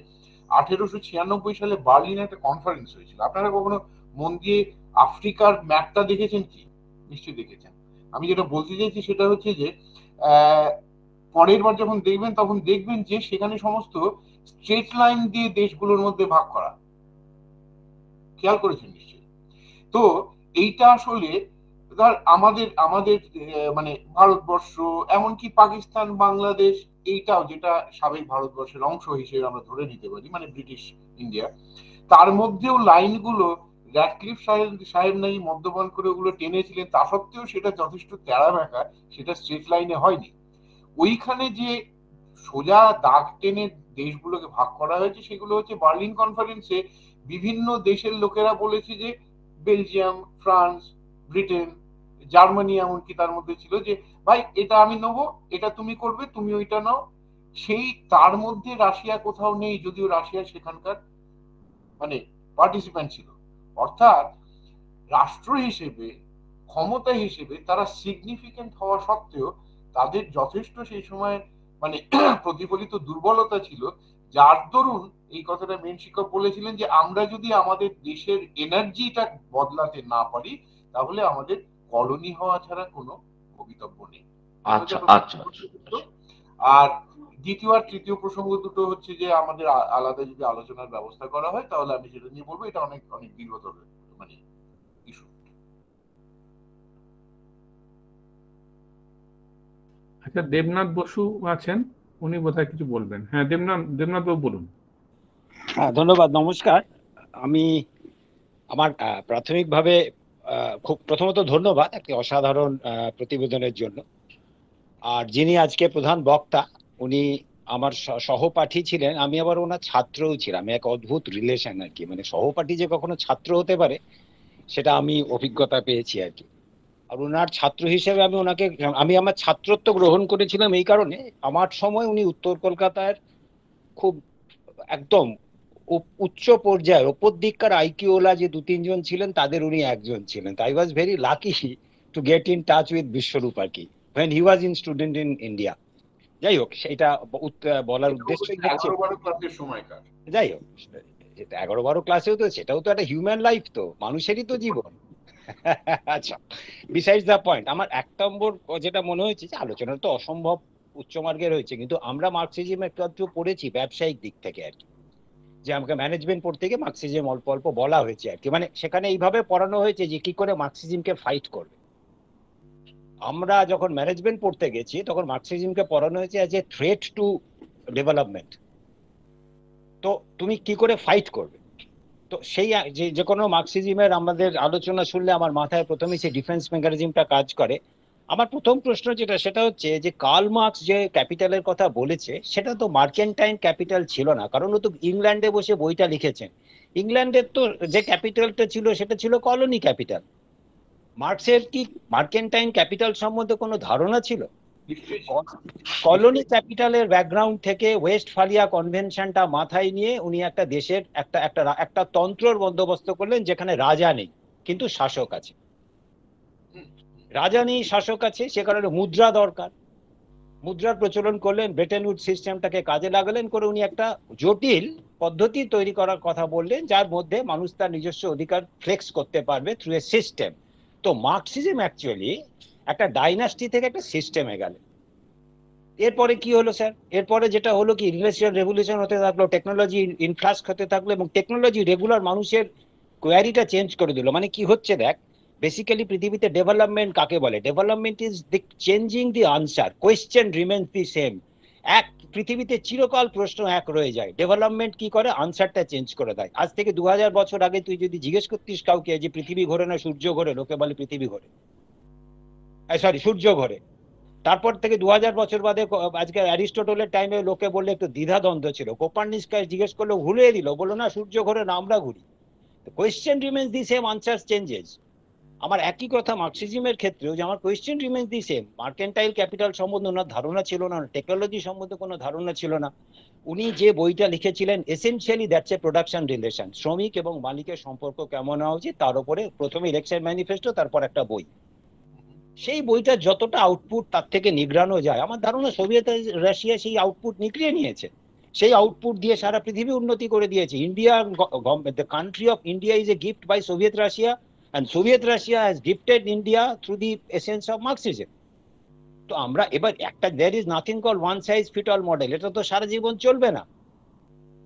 1896 সালে বার্লিনে একটা কনফারেন্স হয়েছিল। আপনারা কখনো মন দিয়ে আফ্রিকার ম্যাপটা দেখেছেন কি? নিশ্চয়ই দেখেছেন। আমি যেটা বলতে চাইছি সেটা হচ্ছে যে পরের বার যখন দেখবেন তখন দেখবেন যে সেখানে সমস্ত স্ট্রেট লাইন দিয়ে দেশগুলোর মধ্যে ভাগ করা, খেয়াল করেছেন নিশ্চয়ই। তো এইটা আসলে ধর আমাদের মানে ভারতবর্ষ, এমনকি পাকিস্তান, বাংলাদেশ, এইটাও যেটা সাবেক ভারতবর্ষের অংশ হিসেবে আমরা ধরে নিতে পারি, মানে ব্রিটিশ ইন্ডিয়া, তার মধ্যেও লাইনগুলো র্যাডক্লিফ সাহেব নাই মদ্যপান করে ওগুলো টেনেছিলেন, তা সত্ত্বেও সেটা যথেষ্ট তেড়া বেঁকা, সেটা স্ট্রেট লাইনে হয়নি। ওইখানে যে সোজা দাগ টেনে দেশগুলোকে ভাগ করা হয়েছে সেগুলো হচ্ছে বার্লিন কনফারেন্সে বিভিন্ন দেশের লোকেরা বলেছে যে বেলজিয়াম, ফ্রান্স, ব্রিটেন, জার্মানি এমনকি তার মধ্যে ছিল যে ভাই এটা আমি নেবো, এটা তুমি করবে, তুমি ওইটা নাও। সেই তার মধ্যে রাশিয়া কোথাও নেই, যদিও রাশিয়া সেখানকার মানে পার্টিসিপ্যান্ট ছিল। অর্থাৎ রাষ্ট্র হিসেবে, ক্ষমতা হিসেবে তারা সিগনিফিকেন্ট হওয়া সত্ত্বেও তাদের যথেষ্ট সেই সময় মানে প্রতিফলিত দুর্বলতা ছিল, যার দরুন এই কথাটা মেন শিক্ষক বলেছিলেন যে আমরা যদি আমাদের দেশের এনার্জিটা বদলাতে না পারি তাহলে আমাদের কলোনি হওয়া ছাড়া কোনো ভবিতব্য নেই। আচ্ছা আচ্ছা আর দ্বিতীয় আর তৃতীয় প্রসঙ্গ দুটো হচ্ছে যে আমাদের আলাদা যদি আলোচনার ব্যবস্থা করা হয় তাহলে আমি সেটা নিয়ে বলবো, এটা অনেক অনেক দীর্ঘতর মানে ইস্যু। আচ্ছা, দেবনাথ বসু আছেন, উনি বোধহয় কিছু বলবেন। হ্যাঁ, দেবনাথ বাবু বলুন। হ্যাঁ, ধন্যবাদ, নমস্কার। আমি আমার প্রাথমিকভাবে খুব প্রথমত ধন্যবাদ একটি অসাধারণ প্রতিবেদনের জন্য। আর যিনি আজকে প্রধান বক্তা উনি আমার সহপাঠী ছিলেন, আমি আবার ওনার ছাত্রও ছিলাম। এক অদ্ভুত রিলেশন আর কি, মানে সহপাঠী যে কখনো ছাত্র হতে পারে সেটা আমি অভিজ্ঞতা পেয়েছি আর কি। আর ওনার ছাত্র হিসেবে আমি আমার ছাত্রত্ব গ্রহণ করেছিলাম এই কারণে, আমার সময় উনি উত্তর কলকাতার খুব একদম উচ্চ পর্যায়ে ওপর দিককার আইকিউওয়ালা যে 2-3 জন ছিলেন তাদের উনি একজন ছিলেন। I was very lucky to get in touch with Biswarup আর কি, when he was in student in India। যাই হোক, সেটা বলার উদ্দেশ্য যাই হোক 11-12 ক্লাসেও তো সেটাও তো একটা হিউম্যান লাইফ, তো মানুষেরই তো জীবন। আচ্ছা, বিসাইডস দ্য পয়েন্ট, আমার 1 নম্বর যেটা মনে হয়েছে যে আলোচনা তো অসম্ভব উচ্চমার্গের হয়েছে, কিন্তু আমরা মার্কসিজম একটু পড়েছি ব্যবসায়িক দিক থেকে আর কি, যে আমাকে ম্যানেজমেন্ট পড়তে গিয়ে মার্কসিজম অল্প অল্প বলা হয়েছে আর কি। মানে সেখানে এইভাবে পড়ানো হয়েছে যে কি করে মার্কসিজমকে ফাইট করবে। আমরা যখন ম্যানেজমেন্ট পড়তে গেছি তখন মার্কসিজমকে পড়ানো হয়েছে as a threat to development, তো তুমি কি করে ফাইট করবে। তো সেই যে কোনো মার্কসিজমের আমাদের আলোচনা শুনলে আমার মাথায় প্রথমেই সেই ডিফেন্স মেকানিজমটা কাজ করে। আমার প্রথম প্রশ্ন যেটা সেটা হচ্ছে যে কার্ল মার্কস যে ক্যাপিটালের কথা বলেছে সেটা তো মার্কেন্টাইন ক্যাপিটাল ছিল না, কারণ ও তো ইংল্যান্ডে বসে বইটা লিখেছেন। ইংল্যান্ডের তো যে ক্যাপিটালটা ছিল সেটা ছিল কলোনি ক্যাপিটাল। মার্কসের কি মার্কেন্টাইন ক্যাপিটাল সম্বন্ধে কোনো ধারণা ছিল? কলোনি ক্যাপিটালের ব্যাকগ্রাউন্ড থেকে ওয়েস্টফালিয়া কনভেনশনটা মাথায় নিয়ে উনি একটা দেশের একটা তন্ত্রর বন্দোবস্ত করলেন যেখানে রাজা নেই কিন্তু শাসক আছে। রাজা নেই, শাসক আছে, সে কারণে মুদ্রা দরকার, মুদ্রার প্রচলন করলেন, ব্রেটেন উড সিস্টেমটাকে কাজে লাগালেন করে উনি একটা জটিল পদ্ধতি তৈরি করার কথা বললেন যার মধ্যে মানুষ তার নিজস্ব অধিকার ফ্লেক্স করতে পারবে থ্রু এ সিস্টেম। তো মার্কসিজম অ্যাকচুয়ালি একটা ডাইনাস্টি থেকে একটা সিস্টেমে গেল। এরপরে কি হলো স্যার? এরপরে যেটা হলো কি ইন্ডাস্ট্রিয়াল রেভলিউশন হতে থাকলো, টেকনোলজি ইনফ্লাক্স হতে থাকলো এবং টেকনোলজি রেগুলার মানুষের কোয়ারিটা চেঞ্জ করে দিল। মানে কি হচ্ছে দেখ, বেসিক্যালি পৃথিবীতে ডেভেলপমেন্ট কাকে বলে? Development is the changing the answer, question remains the same. এক পৃথিবীতে চিরকাল প্রশ্ন এক রয়ে যায়, ডেভেলপমেন্ট কি করে? আনসারটা চেঞ্জ করে দেয়। আজ থেকে 2000 বছর আগে তুই যদি জিজ্ঞেস করতিস কাউকে যে পৃথিবী ঘোরে না সূর্য ঘোরে, লোকে বলে পৃথিবী ঘোরে, সরি সূর্য ঘোরে। তারপর থেকে 2000 বছর বাদে আজকে অ্যারিস্টটলের টাইমে লোকে বললে একটু দ্বিধাদ্বন্দ্ব ছিল, কোপার্নিকাসকে জিজ্ঞেস করলে ভুলিয়ে দিল, বললো না সূর্য ঘোরে না আমরা ঘুরি। Question remains the same, answer changes. আমার একই কথা মার্কসিজমের ক্ষেত্রেও, যে আমার question remains the same. Mercantile capital সম্বন্ধে ওনার ধারণা ছিল না, টেকনোলজি সম্বন্ধে কোনো ধারণা ছিল না। উনি যে বইটা লিখেছিলেন essentially that's a production relation, শ্রমিক এবং মালিকের সম্পর্ক কেমন হওয়া উচিত, তার উপরে প্রথমে ইলেকশন ম্যানিফেস্টো, তারপর একটা বই। সেই বইটা যতটা আউটপুট তার থেকে নিগড়ানো যায়, আমার ধারণা সোভিয়েত রাশিয়া সেই আউটপুট নিগড়িয়ে নিয়েছে। সেই আউটপুট দিয়ে সারা পৃথিবী উন্নতি করে দিয়েছে। India, the country of India is a gift by Soviet Russia, and Soviet Russia has gifted India through the essence of Marxism. তো আমরা এবার একটা, there is nothing called one size fit all model, এটা তো সারা জীবন চলবে না।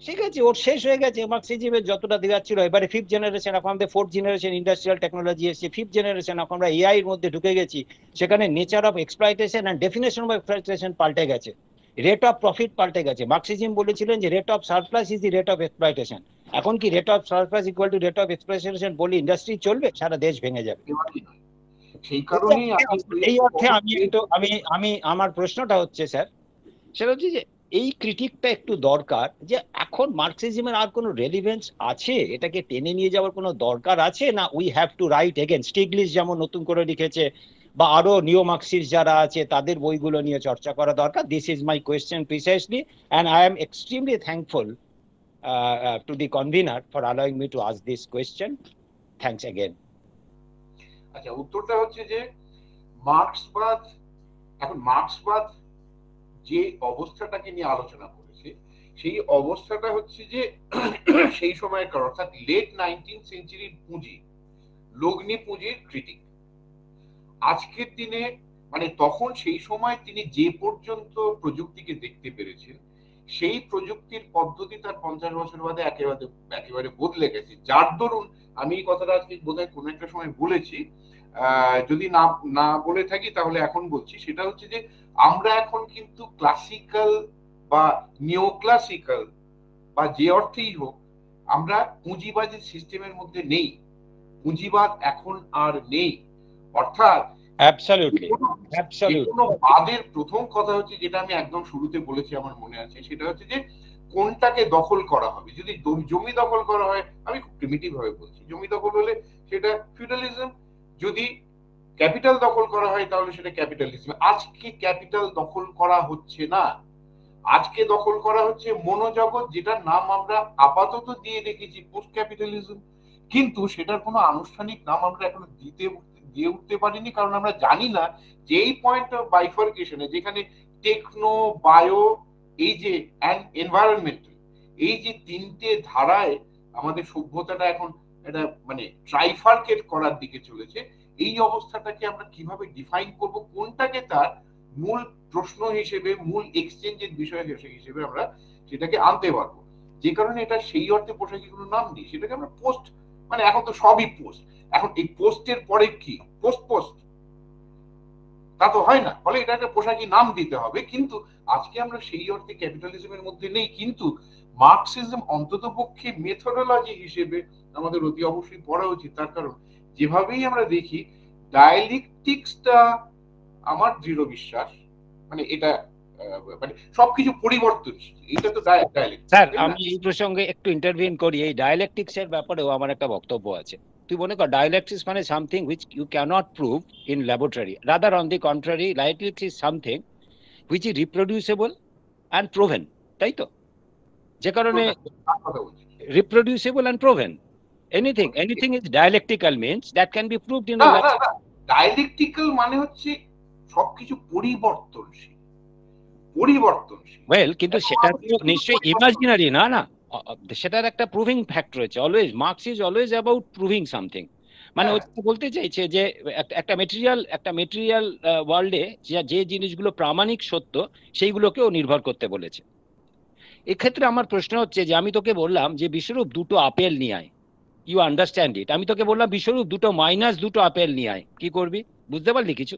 ঠিক আছে, ওর শেষ হয়ে গেছে মার্কসিজমের যতটা দেওয়ার ছিল। এবারে 5th জেনারেশন, এখন আমাদের 4th জেনারেশন ইন্ডাস্ট্রিয়াল টেকনোলজি এসেছে। 5th জেনারেশন, এখন আমরা এআই এর মধ্যে ঢুকে গেছি। সেখানে nature of exploitation and definition of exploitation পাল্টে গেছে, রেট অফ প্রফিট পাল্টে গেছে। মার্কসিজম বলেছিলেন যে rate of surplus is the rate of exploitation. এখন কি rate of surplus equal to rate of exploitation বলি ইন্ডাস্ট্রি চলবে? সারা দেশ ভেঙে যাবে। সেই কারণেই এই অর্থে আমি আমার প্রশ্নটা হচ্ছে স্যার, সেটা হচ্ছে যে এই ক্রিটিকটা একটু দরকার, যে এখন মার্কসিজমের আর কোনো রেলিভেন্স আছে? এটাকে টেনে নিয়ে যাওয়ার কোনো দরকার আছে না? We have to write again, Stiglitz যেমন নতুন করে লিখেছে, বা আরো নিও মার্কসিস্ট যারা আছে তাদের বইগুলো নিয়ে চর্চা করা দরকার। This is my question precisely, and I am extremely thankful to the convener for allowing me to ask this question. Thanks again. আচ্ছা, উত্তরটা হচ্ছে যে মার্ক্সবাদ, এখন মার্ক্সবাদ যে অবস্থাটাকে নিয়ে আলোচনা করেছে, সেই অবস্থাটা হচ্ছে যে সেই সময়কার, অর্থাৎ লেট 19th সেঞ্চুরির পুঁজি, লগ্নি পুঁজির ক্রিটিক। আজকের দিনে মানে তখন সেই সময় তিনি যে পর্যন্ত প্রযুক্তিকে দেখতে পেরেছেন, সেই প্রযুক্তির পদ্ধতি তার 50 বছর বাদে একেবারে বদলে গেছে। যার দরুন আমি এই কথাটা আজকে বোধহয় কোনো একটা সময় বলেছি, যদি না বলে থাকি তাহলে এখন বলছি। সেটা হচ্ছে যে আমরা এখন কিন্তু ক্লাসিক্যাল বা নিও ক্লাসিক্যাল বা যে অর্থেই হোক, আমরা পুঁজিবাদী সিস্টেমের মধ্যে নেই। পুঁজিবাদ এখন আর নেই। অর্থাৎ বাদের প্রথম কথা হচ্ছে, যেটা আমি একদম শুরুতে বলেছি আমার মনে আছে, সেটা হচ্ছে যে কোনটাকে দখল করা হবে। যদি জমি দখল করা হয়, আমি খুব প্রিমিটিভ ভাবে বলছি, জমি দখল হলে সেটা ফিউডালিজম। যদি ক্যাপিটাল দখল করা হয় তাহলে সেটা ক্যাপিটালিজম। আজকে ক্যাপিটাল দখল করা হচ্ছে না, আজকে দখল করা হচ্ছে মনোজগৎ, যেটার নাম আমরা আপাতত দিয়ে রেখেছি পোস্ট ক্যাপিটালিজম। কিন্তু সেটার কোনো আনুষ্ঠানিক নাম আমরা এখনো দিয়ে উঠতে পারিনি, কারণ আমরা জানি না যে এই পয়েন্ট অফ বাইফার্কেশনে, যেখানে টেকনো, বায়ো, এই যে এনভায়রনমেন্টাল, এই যে তিনটে ধারায় আমাদের সভ্যতাটা এখন একটা মানে ট্রাইফার্কেট করার দিকে চলেছে, এই অবস্থাটাকে আমরা কিভাবে ডিফাইন করব, কোনটাকে তার মূল প্রশ্ন হিসেবে, মূল এক্সচেঞ্জের বিষয় হিসেবে আমরা সেটাকে আনতে পারবো। যে কারণে এটা সেই অর্থে পোশাকি কোনো নাম নেই, সেটাকে আমরা পোস্ট, মানে এখন তো সবই পোস্ট। এখন এই পোস্টের পরে কি পোস্ট তা তো হয় না, ফলে এটা একটা পোশাকি নাম দিতে হবে। কিন্তু আজকে আমরা সেই অর্থে ক্যাপিটালিজমের মধ্যে নেই। কিন্তু মার্কসিজম অন্তত পক্ষে মেথোডোলজি হিসেবে আমাদের অতি অবশ্যই পড়া উচিত। তার কারণ যেভাবেই আমরা দেখি ডায়ালেকটিক্সটা, আমার দৃঢ় বিশ্বাস, মানে এটা মানে সবকিছু পরিবর্তনশীল। এটা তো ডায়ালেক্টিক্স। স্যার আমি এই প্রসঙ্গে একটু ইন্টারভিউ করি। এই ডায়ালেকটিক্স এর ব্যাপারেও আমার একটা বক্তব্য আছে। তুই মনে কর ডায়ালেকটিক্স মানে something which you can't prove in laboratory, rather on the contrary dialectics is something which is reproducible and proven, তাই তো? যে কারণে reproducible and proven, anything is dialectical means that can be proved in the lab. Dialectical মানে হচ্ছে সবকিছু পরিবর্তনশীল। Well, কিন্তু সেটা তো নিশ্চয়ই ইমাজিনারি না, না সেটার একটা প্রুভিং ফ্যাক্টর আছে। Always marks is always about proving something. মানে বলতে চাইছে যে একটা মেটেরিয়াল ওয়ার্ল্ডে যে জিনিসগুলো প্রামাণিক সত্য, সেইগুলোকেও নির্ভর করতে বলেছে। এক্ষেত্রে আমার প্রশ্ন হচ্ছে যে আমি তোকে বললাম যে বিশ্বরূপ দুটো আপেল নিয়ে আয়, ইউ আন্ডারস্ট্যান্ড ইট। আমি তোকে বললাম বিশ্বরূপ দুটো -2 আপেল নিয়ে আয়, কি করবি? বুঝতে পারলি কিছু?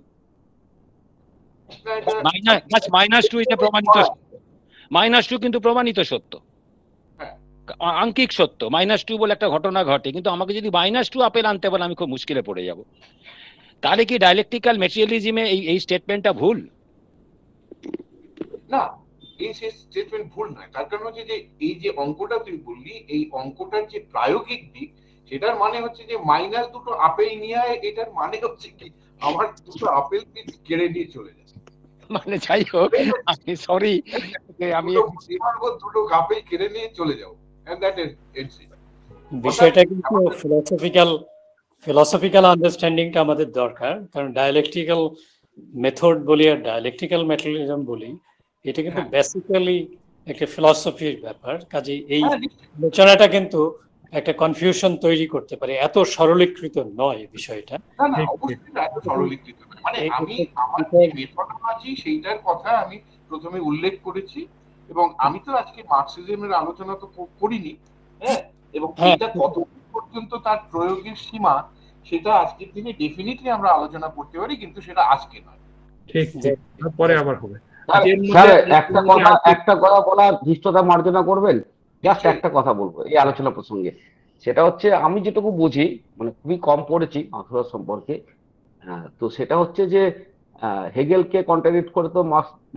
-2 এটা প্রমাণিত, -2 কিন্তু প্রমাণিত সত্য, আঙ্কিক সত্য। -2 বলে একটা ঘটনা ঘটে, কিন্তু আমাকে যদি -2 আপেল আনতে বলে আমি খুব মুশকিলে পড়ে যাব। তাহলে কি ডায়ালেকটিক্যাল ম্যাটেরিয়ালিজমে এই স্টেটমেন্টটা ভুল? না, এই স্টেটমেন্ট ভুল নয়। তার কারণ হচ্ছে যে এই যে অঙ্কটা তুই বললি, এই অঙ্কটার যে প্রায়োগিক দিক, সেটার মানে হচ্ছে যে -2 আপেল নিয়ে আয়, এটার মানে হচ্ছে কি আমার 2 আপেল কেড়ে নিয়ে চলে যায়। মানে যাই হোক, আমি সরি, আমি 2 আপেল কেড়ে নিয়ে চলে যাও, এন্ড দ্যাট ইজ ইট। বিষয়টা কিন্তু ফিলোসফিক্যাল আন্ডারস্ট্যান্ডিংটা আমাদের দরকার, কারণ ডায়ালেকটিক্যাল মেথড বলি আর ডায়ালেকটিক্যাল ম্যাটেরিয়ালিজম বলি, এটা কিন্তু বেসিক্যালি একটা ফিলসফির ব্যাপার। কাজে এই আলোচনাটা কিন্তু একটা কনফিউশন তৈরি করতে পারে, এত সরলীকৃত নয় বিষয়টা। না, অবশ্যই এত সরলীকৃত নয়। মানে আমি আমার যে মেথডোলজি সেইটার কথা আমি প্রথমে উল্লেখ করেছি, এবং আমি তো আজকে মার্কসিজমের আলোচনা তো করিনি, হ্যাঁ, এবং এটা কত পর্যন্ত তার প্রয়োগের সীমা সেটা আজকের দিনে ডেফিনেটলি আমরা আলোচনা করতে পারি, কিন্তু সেটা আজকে নয়। ঠিক, পরে আবার হবে। স্যার একটা কথা বলার ধৃষ্টতা মার্জনা করবেন, জাস্ট একটা কথা বলবো এই আলোচনা প্রসঙ্গে। সেটা হচ্ছে আমি যেটুকু বুঝি, মানে খুবই কম পড়েছি মার্কসবাদ সম্পর্কে, তো সেটা হচ্ছে যে হেগেলকে কন্ট্রাডিক্ট করে তো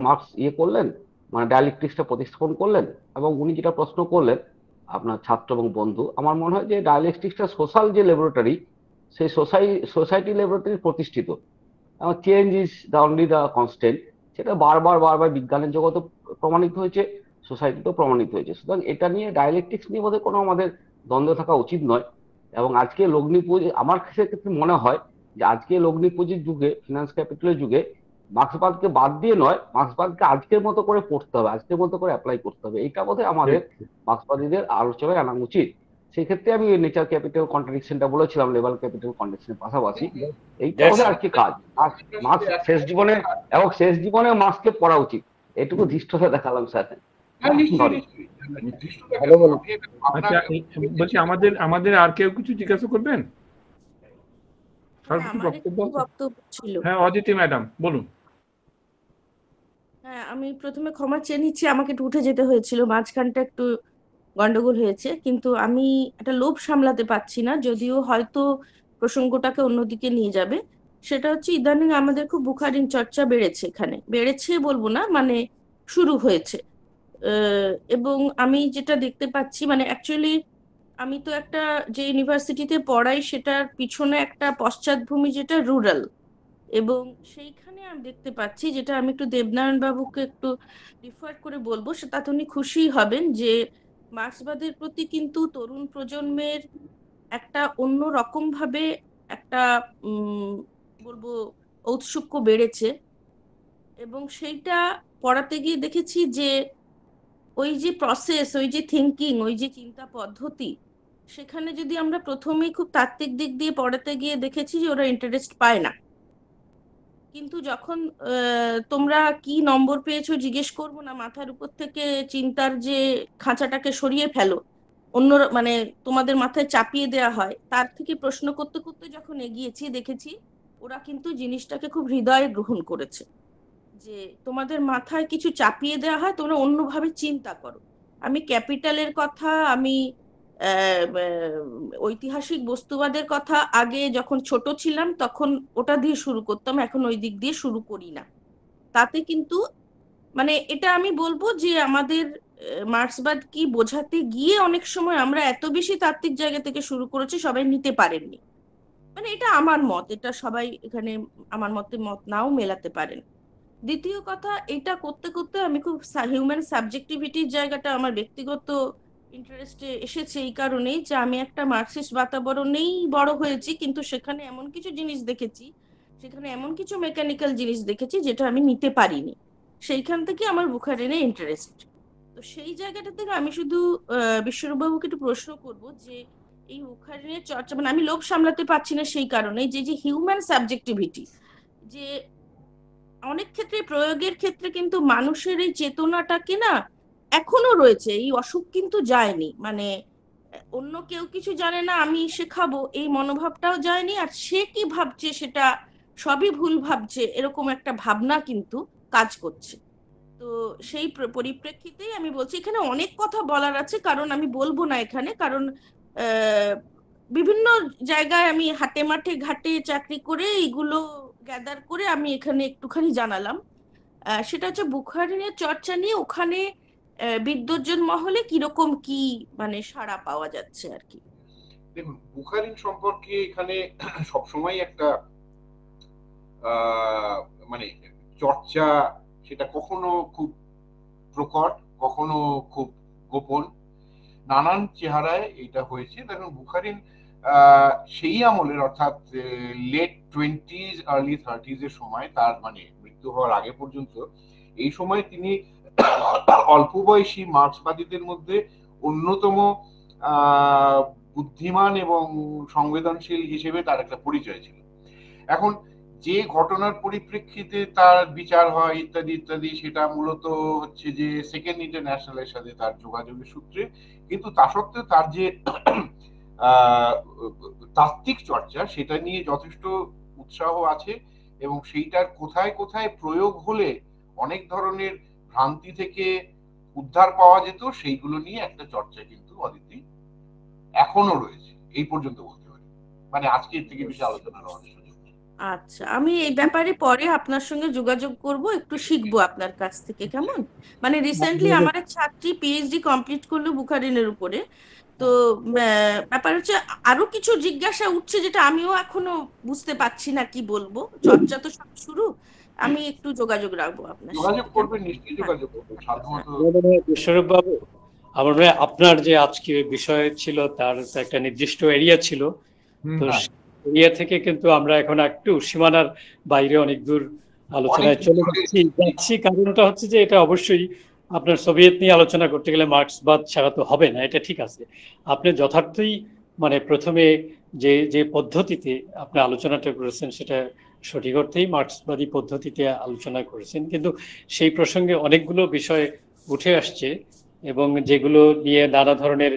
মার্কস করলেন, মানে ডায়ালেকটিক্সটা প্রতিস্থাপন করলেন, এবং উনি যেটা প্রশ্ন করলেন আপনার ছাত্র এবং বন্ধু, আমার মনে হয় যে ডায়ালেকটিক্সটা সোশ্যাল যে ল্যাবরেটরি, সেই সোসাইটি ল্যাবরেটরি প্রতিষ্ঠিত, change is the only the constant, সেটা বারবার বিজ্ঞানের জগতে প্রমাণিত হয়েছে, সোসাইটিতেও প্রমাণিত হয়েছে। সুতরাং এটা নিয়ে ডায়ালেকটিক্স নিয়ে বোধহয় কোনো আমাদের দ্বন্দ্ব থাকা উচিত নয়। এবং আজকে লগ্নি পুঁজি, আমার ক্ষেত্রে মনে হয় যে আজকে লগ্নি পুঁজির যুগে, ফিনান্স ক্যাপিটালের যুগে, মার্ক্সবাদকে বাদ দিয়ে নয়, মার্ক্সবাদকে আজকের মতো করে পড়তে হবে, আজকের মতো করে অ্যাপ্লাই করতে হবে। এইটা বোধহয় আমাদের মার্ক্সবাদীদের আলোচনায় আনা উচিত। সেই ক্ষেত্রে আমি নেচার ক্যাপিটাল কন্ট্রাডিকশনটা বলেছিলাম, লেবার ক্যাপিটাল কন্ট্রাডিকশনের পাশাপাশি এইটা বোধহয় আর কি কাজ। মার্কস শেষ জীবনে মার্কসকে পড়া উচিত, এটুকু ধৃষ্টতা দেখালাম স্যার। আচ্ছা, বলছি আমাদের আর কেউ কিছু জিজ্ঞাসা করবেন? বক্তব্য ছিল। হ্যাঁ, অদিতি ম্যাডাম বলুন। হ্যাঁ, আমি প্রথমে ক্ষমা চেয়ে নিচ্ছি, আমাকে একটু উঠে যেতে হয়েছিল, মাঝখানটা একটু গন্ডগোল হয়েছে, কিন্তু আমি একটা লোভ সামলাতে পারছি না, যদিও হয়তো প্রসঙ্গটাকে অন্যদিকে নিয়ে যাবে। সেটা হচ্ছে ইদানিং আমাদের খুব বুখারিন চর্চা বেড়েছে, এখানে বেড়েছে বলবো না, মানে শুরু হয়েছে। এবং আমি যেটা দেখতে পাচ্ছি, মানে অ্যাকচুয়ালি আমি তো একটা যে ইউনিভার্সিটিতে পড়াই সেটার পিছনে একটা পশ্চাৎভূমি যেটা রুরাল, এবং সেইখানে আমি দেখতে পাচ্ছি, যেটা আমি একটু দেবনারায়ণ বাবুকে একটু রিফার করে বলবো, তাতে উনি খুশি হবেন, যে মার্ক্সবাদের প্রতি কিন্তু তরুণ প্রজন্মের একটা অন্য রকম ভাবে একটা বলবো ঔৎসুক্য বেড়েছে। এবং সেইটা পড়াতে গিয়ে দেখেছি যে ওই যে প্রসেস, ওই যে থিঙ্কিং, ওই যে চিন্তা পদ্ধতি, সেখানে যদি আমরা প্রথমেই খুব তাত্ত্বিক দিক দিয়ে পড়াতে গিয়ে দেখেছি যে ওরা ইন্টারেস্ট পায় না। কিন্তু যখন তোমরা কি নম্বর পেয়েছো জিজ্ঞেস করবো না, মাথার উপর থেকে চিন্তার যে খাঁচাটাকে সরিয়ে ফেলো, অন্য মানে তোমাদের মাথায় চাপিয়ে দেওয়া হয়, তার থেকে প্রশ্ন করতে করতে যখন এগিয়েছি, দেখেছি ওরা কিন্তু জিনিসটাকে খুব হৃদয়ে গ্রহণ করেছে। যে তোমাদের মাথায় কিছু চাপিয়ে দেওয়া হয়, তোমরা অন্যভাবে চিন্তা করো। আমি ক্যাপিটালের কথা, আমি ঐতিহাসিক বস্তুবাদের কথা আগে যখন ছোট ছিলাম তখন ওটা দিয়ে শুরু করতাম, এখন ওই দিক দিয়ে শুরু করি না। তাতে কিন্তু মানে এটা আমি বলবো যে আমাদের মার্ক্সবাদ কি বোঝাতে গিয়ে অনেক সময় আমরা এত বেশি তাত্ত্বিক জায়গা থেকে শুরু করেছি, সবাই নিতে পারেননি। মানে এটা আমার মত, এটা সবাই এখানে আমার মতে মত নাও মেলাতে পারেন। দ্বিতীয় কথা, এটা করতে করতে আমি খুব হিউম্যান সাবজেক্টিভিটির জায়গাটা আমার ব্যক্তিগত ইন্টারেস্টে এসেছে এই কারণেই যে আমি একটা মার্কসিস্ট বাতাবরণেই বড় হয়েছি, কিন্তু সেখানে এমন কিছু জিনিস দেখেছি, সেখানে এমন কিছু মেকানিক্যাল জিনিস দেখেছি যেটা আমি নিতে পারিনি। সেইখান থেকে আমার বুখারিনে ইন্টারেস্ট। তো সেই জায়গাটা থেকে আমি শুধু বিশ্বরূপবাবুকে একটু প্রশ্ন করব যে এই বুখারিনের চর্চা, মানে আমি লোভ সামলাতে পারছি না সেই কারণে যে যে হিউম্যান সাবজেক্টিভিটি, যে অনেক ক্ষেত্রে প্রয়োগের ক্ষেত্রে কিন্তু মানুষের এই চেতনাটাকে না এখনো রয়েছে, এই অসুখ কিন্তু যায়নি। মানে অন্য কেউ কিছু জানে না, আমি শেখাবো, এই মনোভাবটাও যায়নি। আর সে কি ভাবছে সেটা সবই ভুল ভাবছে, এরকম একটা ভাবনা কিন্তু কাজ করছে। তো সেই পরিপ্রেক্ষিতেই আমি বলছি, এখানে অনেক কথা বলার আছে, কারণ আমি বলবো না এখানে, কারণ বিভিন্ন জায়গায় আমি হাটে মাঠে ঘাটে চাকরি করে এইগুলো গ্যাদার করে আমি এখানে একটুখানি জানালাম। সেটা হচ্ছে বুখারিনের চর্চা নিয়ে ওখানে বিদ্বজ্জন মহলে কিরকম কি মানে সাড়া পাওয়া যাচ্ছে আর কি। দেখুন, বুখারিন সম্পর্কে এখানে সবসময় একটা মানে চর্চা, সেটা কখনো খুব প্রকট, কখনো খুব গোপন, নানান চেহারায় এটা হয়েছে। দেখুন, বুখারিন সেই আমলের, অর্থাৎ লেট 20s আর্লি 30s এর সময়, তার মানে মৃত্যু হওয়ার আগে পর্যন্ত, এই সময় তিনি অল্প বয়সী মার্ক্সবাদীদের মধ্যে অন্যতম বুদ্ধিমান এবং সংবেদনশীল হিসেবে তার একটা পরিচয় ছিল। এখন যে ঘটনার পরিপ্রেক্ষিতে তার বিচার হয় ইত্যাদি ইত্যাদি, সেটা মূলত হচ্ছে যে সেকেন্ড ইন্টারন্যাশনালের সাথে তার যোগাযোগের সূত্রে। কিন্তু তা সত্ত্বেও তার যে তাত্ত্বিক চর্চা, সেটা নিয়ে যথেষ্ট উৎসাহ আছে, এবং সেইটার কোথায় কোথায় প্রয়োগ হলে অনেক ধরনের ভ্রান্তি থেকে উদ্ধার পাওয়া যেত, সেইগুলো নিয়ে একটা চর্চা কিন্তু অদিতি এখনো রয়েছে, এই পর্যন্ত বলতে পারি। মানে আজকের থেকে বেশি আলোচনার অনেক সুযোগ। আচ্ছা, আমি এই ব্যাপারে পরে আপনার সঙ্গে যোগাযোগ করব, একটু শিখবো আপনার কাছ থেকে, কেমন? মানে রিসেন্টলি আমার এক ছাত্রী পিএইচডি কমপ্লিট করলো বুখারিনের উপরে। তো ব্যাপার হচ্ছে আরো কিছু জিজ্ঞাসা উঠছে, যেটা আমিও এখনো বুঝতে পারছি না কি বলবো। চর্চা তো সব শুরু, আমি একটু যোগাযোগ রাখবো আপনার সাথে। যোগাযোগ করবেন, নিশ্চয়ই যোগাযোগ করবেন, সাধারণত। বিশ্বরূপ বাবু, আমার মনে হয় আপনার যে আজকে বিষয় ছিল তার একটা নির্দিষ্ট এরিয়া ছিল, তো এরিয়া থেকে কিন্তু আমরা এখন একটু সীমানার বাইরে অনেক দূর আলোচনায় চলে যাচ্ছি। কারণটা হচ্ছে যে এটা অবশ্যই আপনার সোভিয়েত নিয়ে আলোচনা করতে গেলে মার্ক্সবাদ ছাড়া তো হবে না, এটা ঠিক আছে। আপনি যথার্থই মানে প্রথমে যে যে পদ্ধতিতে আপনি আলোচনাটা করেছেন সেটা সঠিক অর্থেই মার্ক্সবাদী পদ্ধতিতে আলোচনা করেছেন, কিন্তু সেই প্রসঙ্গে অনেকগুলো বিষয় উঠে আসছে এবং যেগুলো নিয়ে নানা ধরনের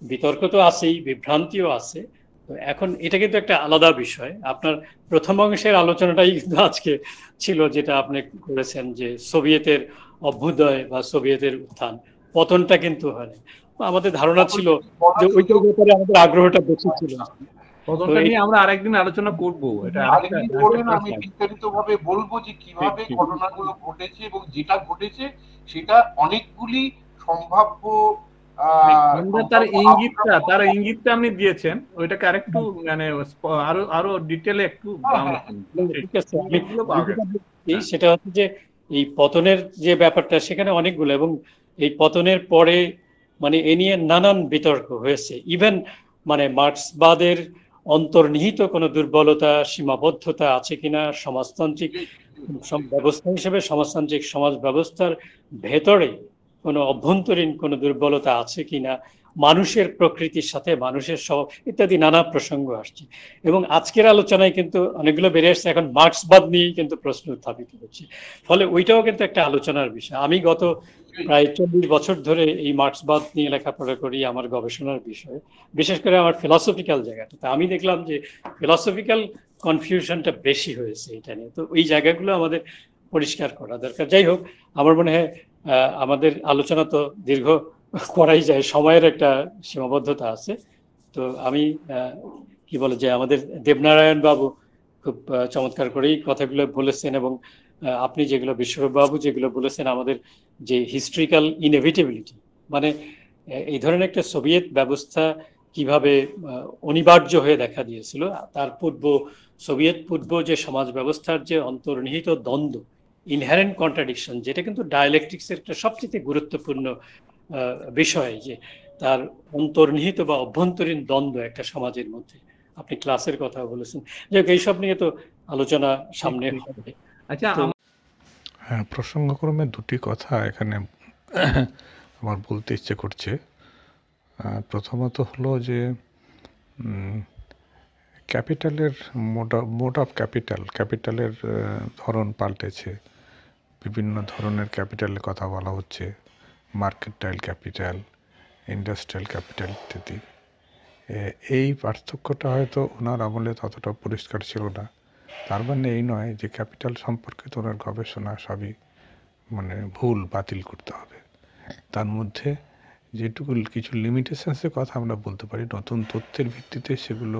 বিতর্ক তো আছেই, বিভ্রান্তিও আছে। তো এখন এটা কিন্তু একটা আলাদা বিষয়। আপনার প্রথম অংশের আলোচনাটাই কিন্তু আজকে ছিল, যেটা আপনি করেছেন যে সোভিয়েতের অভ্যুদয় বা সোভিয়েতের উত্থান, পতনটা কিন্তু হয় না। আমাদের ধারণা ছিল যে ওইটার ব্যাপারে আমাদের আগ্রহটা বেশি ছিল। পতনটা নিয়ে আমরা আরেকদিন আলোচনা করব, এটা আমি বিস্তারিতভাবে বলবো যে কিভাবে ঘটনাগুলো ঘটেছে, এবং যেটা ঘটেছে সেটা অনেকগুলি সম্ভাব্য তার ইঙ্গিতটা আপনি দিয়েছেন, ওইটাকে আরেকটু মানে আরো ডিটেলে একটু সেটা হচ্ছে যে এই পতনের যে ব্যাপারটা সেখানে অনেকগুলো, এবং এই পতনের পরে মানে এ নিয়ে নানান বিতর্ক হয়েছে। ইভেন মানে মার্ক্সবাদের অন্তর্নিহিত কোনো দুর্বলতা, সীমাবদ্ধতা আছে কিনা, সমাজতান্ত্রিক ব্যবস্থা হিসেবে সমাজতান্ত্রিক সমাজ ব্যবস্থার ভেতরে কোনো অভ্যন্তরীণ কোনো দুর্বলতা আছে কিনা, মানুষের প্রকৃতির সাথে মানুষের স্বভাব ইত্যাদি নানা প্রসঙ্গ আসছে। এবং আজকের আলোচনায় কিন্তু অনেকগুলো বেড়ে আসছে এখন মার্ক্সবাদ নিয়েই কিন্তু প্রশ্ন উত্থাপিত হচ্ছে, ফলে ওইটাও কিন্তু একটা আলোচনার বিষয়। আমি গত প্রায় 40 বছর ধরে এই মার্ক্সবাদ নিয়ে লেখাপড়া করি, আমার গবেষণার বিষয়, বিশেষ করে আমার ফিলসফিক্যাল জায়গাটা। আমি দেখলাম যে ফিলসফিক্যাল কনফিউশনটা বেশি হয়েছে এটা নিয়ে, তো ওই জায়গাগুলো আমাদের পরিষ্কার করা দরকার। যাই হোক, আমার মনে হয় আমাদের আলোচনা তো দীর্ঘ করাই যায়, সময়ের একটা সীমাবদ্ধতা আছে। তো আমি কি বলে যে আমাদের দেবনারায়ণ বাবু খুব চমৎকার করেই কথাগুলো বলেছেন, এবং আপনি যেগুলো বিশ্বরূপ বাবু যেগুলো বলেছেন, আমাদের যে হিস্ট্রিক্যাল ইনএভিটেবিলিটি, মানে এই ধরনের একটা সোভিয়েত ব্যবস্থা কিভাবে অনিবার্য হয়ে দেখা দিয়েছিল, তার সোভিয়েত পূর্ব যে সমাজ ব্যবস্থার যে অন্তর্নিহিত দ্বন্দ্ব, ইনহেরেন্ট কন্ট্রাডিকশন, যেটা কিন্তু ডায়ালেকটিক্সের একটা সবচেয়ে গুরুত্বপূর্ণ বিষয়, যে তার অন্তর্নিহিত বা অভ্যন্তরীণ দ্বন্দ্ব একটা সমাজের মধ্যে। আপনি ক্লাসের কথা বলেছেন, যে এইসব নিয়ে তো আলোচনা সামনে হবে। আচ্ছা, হ্যাঁ, প্রসঙ্গক্রমে দুটি কথা এখানে আমার বলতে ইচ্ছে করছে। প্রথমত হলো যে ক্যাপিটালের মোড অফ ক্যাপিটালের ধরন পাল্টেছে। বিভিন্ন ধরনের ক্যাপিটালের কথা বলা হচ্ছে, মার্কেন্টাইল ক্যাপিটাল, ইন্ডাস্ট্রিয়াল ক্যাপিটাল ইত্যাদি। এই পার্থক্যটা হয়তো ওনার আমলে ততটা পরিষ্কার ছিল না। তার মানে এই নয় যে ক্যাপিটাল সম্পর্কিত ওনার গবেষণা সবই মানে ভুল, বাতিল করতে হবে। তার মধ্যে যেটুকু কিছু লিমিটেশনসের কথা আমরা বলতে পারি, নতুন তথ্যের ভিত্তিতে সেগুলো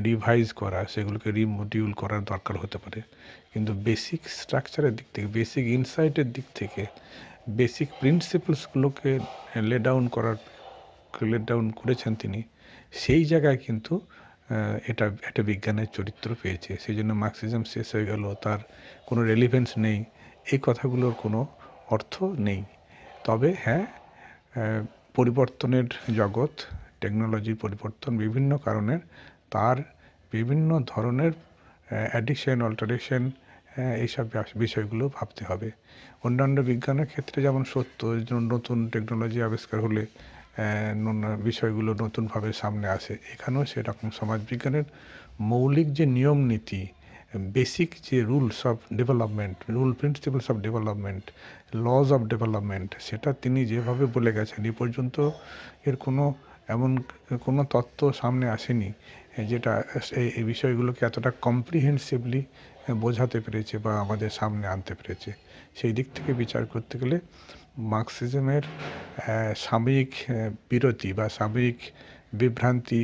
রিভাইজ করা, সেগুলোকে রিমডিউল করার দরকার হতে পারে। কিন্তু বেসিক স্ট্রাকচারের দিক থেকে, বেসিক ইনসাইটের দিক থেকে, বেসিক প্রিন্সিপালসগুলোকে লে ডাউন করেছেন তিনি, সেই জায়গায় কিন্তু এটা একটা বিজ্ঞানের চরিত্র পেয়েছে। সেই জন্য মার্কসিজম শেষ হয়ে গেল, তার কোনো রেলিভেন্স নেই, এই কথাগুলোর কোনো অর্থ নেই। তবে হ্যাঁ, পরিবর্তনের জগৎ, টেকনোলজির পরিবর্তন বিভিন্ন কারণের, তার বিভিন্ন ধরনের অ্যাডিকশন, অল্টারেশন, এইসব বিষয়গুলো ভাবতে হবে। অন্যান্য বিজ্ঞানের ক্ষেত্রে যেমন সত্য, নতুন টেকনোলজি আবিষ্কার হলে বিষয়গুলো নতুনভাবে সামনে আসে, এখানেও সেরকম সমাজবিজ্ঞানের মৌলিক যে নিয়ম নীতি, বেসিক যে rules of development, principles of development, lodge of development, সেটা তিনি যেভাবে বলে গেছেন, এই পর্যন্ত এর এমন কোনো তত্ত্ব সামনে আসেনি যেটা এই বিষয়গুলোকে এতটা কম্প্রিহেন্সিভলি বোঝাতে পেরেছে বা আমাদের সামনে আনতে পেরেছে। সেই দিক থেকে বিচার করতে গেলে মার্কসিজমের সাময়িক বিরতি বা সাময়িক বিভ্রান্তি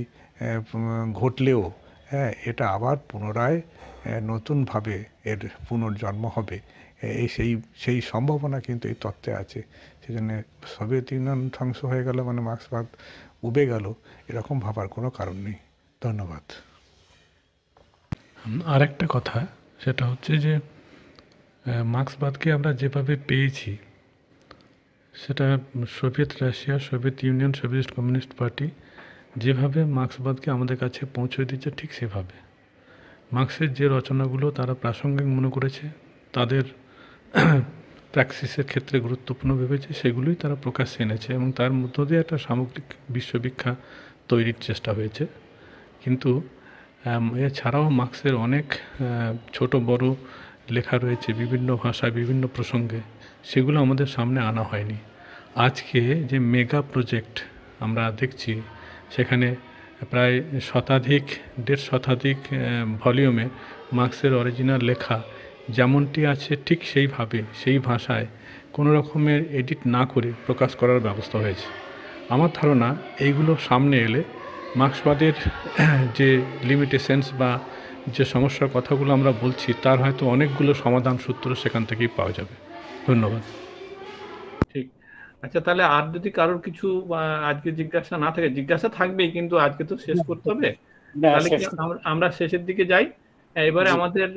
ঘটলেও এটা আবার পুনরায় নতুনভাবে এর পুনর্জন্ম হবে, সেই সম্ভাবনা কিন্তু এই তত্ত্বে আছে। সেই জন্য সোভিয়েত ইউনিয়ন ধ্বংস হয়ে গেল মানে মার্ক্সবাদ উবে গেল, এরকম ভাবার কোনো কারণ নেই। ধন্যবাদ। আরেকটা কথা, সেটা হচ্ছে যে মার্ক্সবাদকে আমরা যেভাবে পেয়েছি, সেটা Soviet Russia, Soviet union, Soviet communist party যেভাবে মার্ক্সবাদকে আমাদের কাছে পৌঁছে দিচ্ছে, ঠিক সেভাবে মার্ক্সের যে রচনাগুলো তারা প্রাসঙ্গিক মনে করেছে, তাদের প্র্যাকসিসের ক্ষেত্রে গুরুত্বপূর্ণ ভেবেছে, সেগুলোই তারা প্রকাশ্যে এনেছে এবং তার মধ্য দিয়ে একটা সামগ্রিক বিশ্ববিখ্যা তৈরির চেষ্টা হয়েছে। কিন্তু এছাড়াও মার্ক্সের অনেক ছোট বড় লেখা রয়েছে বিভিন্ন ভাষায়, বিভিন্ন প্রসঙ্গে, সেগুলো আমাদের সামনে আনা হয়নি। আজকে যে মেগা প্রজেক্ট আমরা দেখছি, সেখানে প্রায় 1.5 শতাধিক ভলিউমে মার্ক্সের অরিজিনাল লেখা যেমনটি আছে ঠিক সেইভাবে, সেই ভাষায় কোনো রকমের এডিট না করে প্রকাশ করার ব্যবস্থা হয়েছে। আমার ধারণা এইগুলো সামনে এলে মার্ক্সবাদের যে লিমিটেশনস বা যে সমস্যার কথাগুলো আমরা বলছি, তার হয়তো অনেকগুলো সমাধান সূত্র সেখান থেকেই পাওয়া যাবে। ধন্যবাদ। ঠিক। আচ্ছা, তাহলে আর যদি কারোর কিছু আজকে জিজ্ঞাসা না থাকে, জিজ্ঞাসা থাকবেই কিন্তু আজকে তো শেষ করতে হবে, তাহলে কি আমরা শেষের দিকে যাই? এবারে আমাদের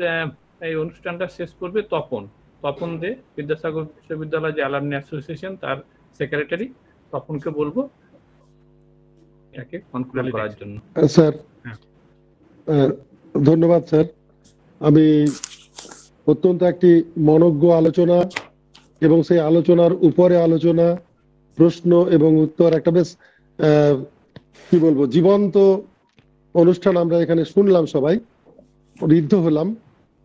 এই অনুষ্ঠানটা শেষ করবে তপন দে, বিদ্যাসাগর বিশ্ববিদ্যালয় যে অ্যালামনি অ্যাসোসিয়েশন, তার সেক্রেটারি। তপনকে বলবো একে কনক্লুড করার জন্য। স্যার, ধন্যবাদ স্যার। আমি অত্যন্ত একটি মনোজ্ঞ আলোচনা এবং সেই আলোচনার উপরে আলোচনা, প্রশ্ন এবং উত্তর, একটা বেশ কি বলবো জীবন্ত অনুষ্ঠান আমরা এখানে শুনলাম, সবাই ঋদ্ধ হলাম।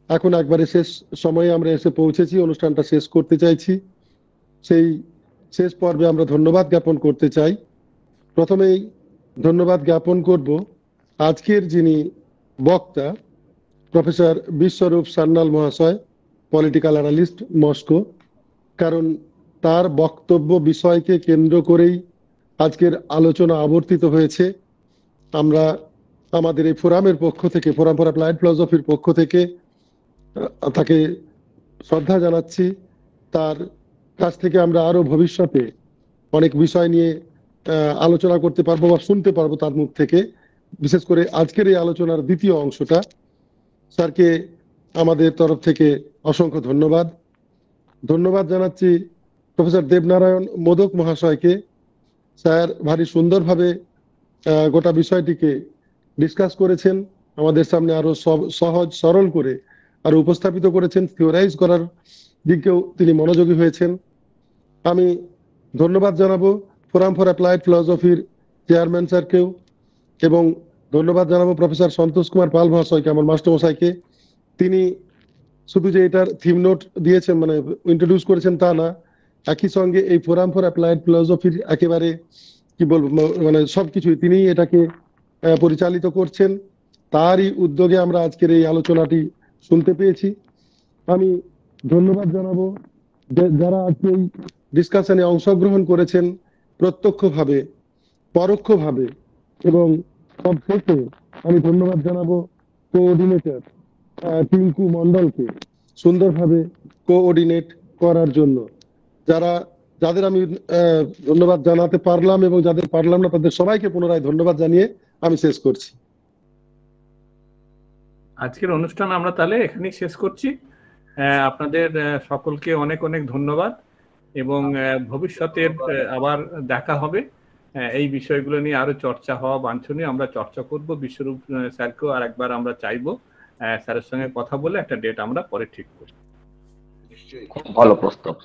এখন একবারে শেষ সময়ে আমরা এসে পৌঁছেছি, অনুষ্ঠানটা শেষ করতে চাইছি। সেই শেষ পর্বে আমরা ধন্যবাদ জ্ঞাপন করতে চাই। প্রথমেই ধন্যবাদ জ্ঞাপন করব আজকের যিনি বক্তা, প্রফেসর বিশ্বরূপ সান্যাল মহাশয়, পলিটিক্যাল অ্যানালিস্ট, মস্কো। কারণ তার বক্তব্য বিষয়কে কেন্দ্র করেই আজকের আলোচনা আবর্তিত হয়েছে। আমরা আমাদের এই ফোরামের পক্ষ থেকে, ফোরাম ফর অ্যাপ্লাইড ফিলসফির পক্ষ থেকে তাকে শ্রদ্ধা জানাচ্ছি। তার কাছ থেকে আমরা আরো ভবিষ্যতে অনেক বিষয় নিয়ে আলোচনা করতে পারবো বা শুনতে পারবো তার মুখ থেকে। বিশেষ করে আজকের এই আলোচনার দ্বিতীয় অংশটা, স্যারকে আমাদের তরফ থেকে অসংখ্য ধন্যবাদ। ধন্যবাদ জানাচ্ছি প্রফেসর দেবনারায়ণ মোদক মহাশয়কে। স্যার ভারী সুন্দরভাবে গোটা বিষয়টিকে ডিসকাস করেছেন, আমাদের সামনে আরো সহজ সরল করে আরো উপস্থাপিত করেছেন, থিওরাইজ করার দিকেও তিনি মনোযোগী হয়েছেন। আমি ধন্যবাদ জানাবো ফোরাম ফর অ্যাপ্লাইড ফিলসফির চেয়ারম্যান স্যারকেও, এবং ধন্যবাদ জানাবো প্রফেসর সন্তোষ কুমার পাল মহাশয়কে, আমার মাস্টারমশাইকে। তিনি শুধু যে এটার থিম নোট দিয়েছেন, মানে ইন্ট্রোডিউস করেছেন তা না, একই সঙ্গে এই ফোরাম ফর অ্যাপ্লাইড ফিলসফির একেবারে কি বলবো, মানে সবকিছুই তিনি এটাকে পরিচালিত করছেন। তারই উদ্যোগে আমরা আজকের এই আলোচনাটি শুনতে পেয়েছি। আমি ধন্যবাদ জানাবো যারা আজকে এই ডিসকাশনে অংশগ্রহণ করেছেন প্রত্যক্ষভাবে, পরোক্ষভাবে, এবং সবশেষে আমি ধন্যবাদ জানাবো কোঅর্ডিনেটর টিঙ্কু মন্ডলকে সুন্দরভাবে কোঅর্ডিনেট করার জন্য। যাদের আমি ধন্যবাদ জানাতে পারলাম এবং যাদের পারলাম না তাদের সবাইকে পুনরায় ধন্যবাদ জানিয়ে আমি শেষ করছি। আজকের অনুষ্ঠান আমরা তাহলে এখানেই শেষ করছি। আপনাদের সকলকে অনেক অনেক ধন্যবাদ এবং ভবিষ্যতের আবার দেখা হবে। এই বিষয়গুলো নিয়ে আরো চর্চা হওয়া বাঞ্ছনীয়, আমরা চর্চা করব। বিশ্বরূপ স্যারকেও আর একবার আমরা চাইবো স্যারের সঙ্গে কথা বলে একটা ডেট আমরা পরে ঠিক করব। ভালো প্রস্তাব।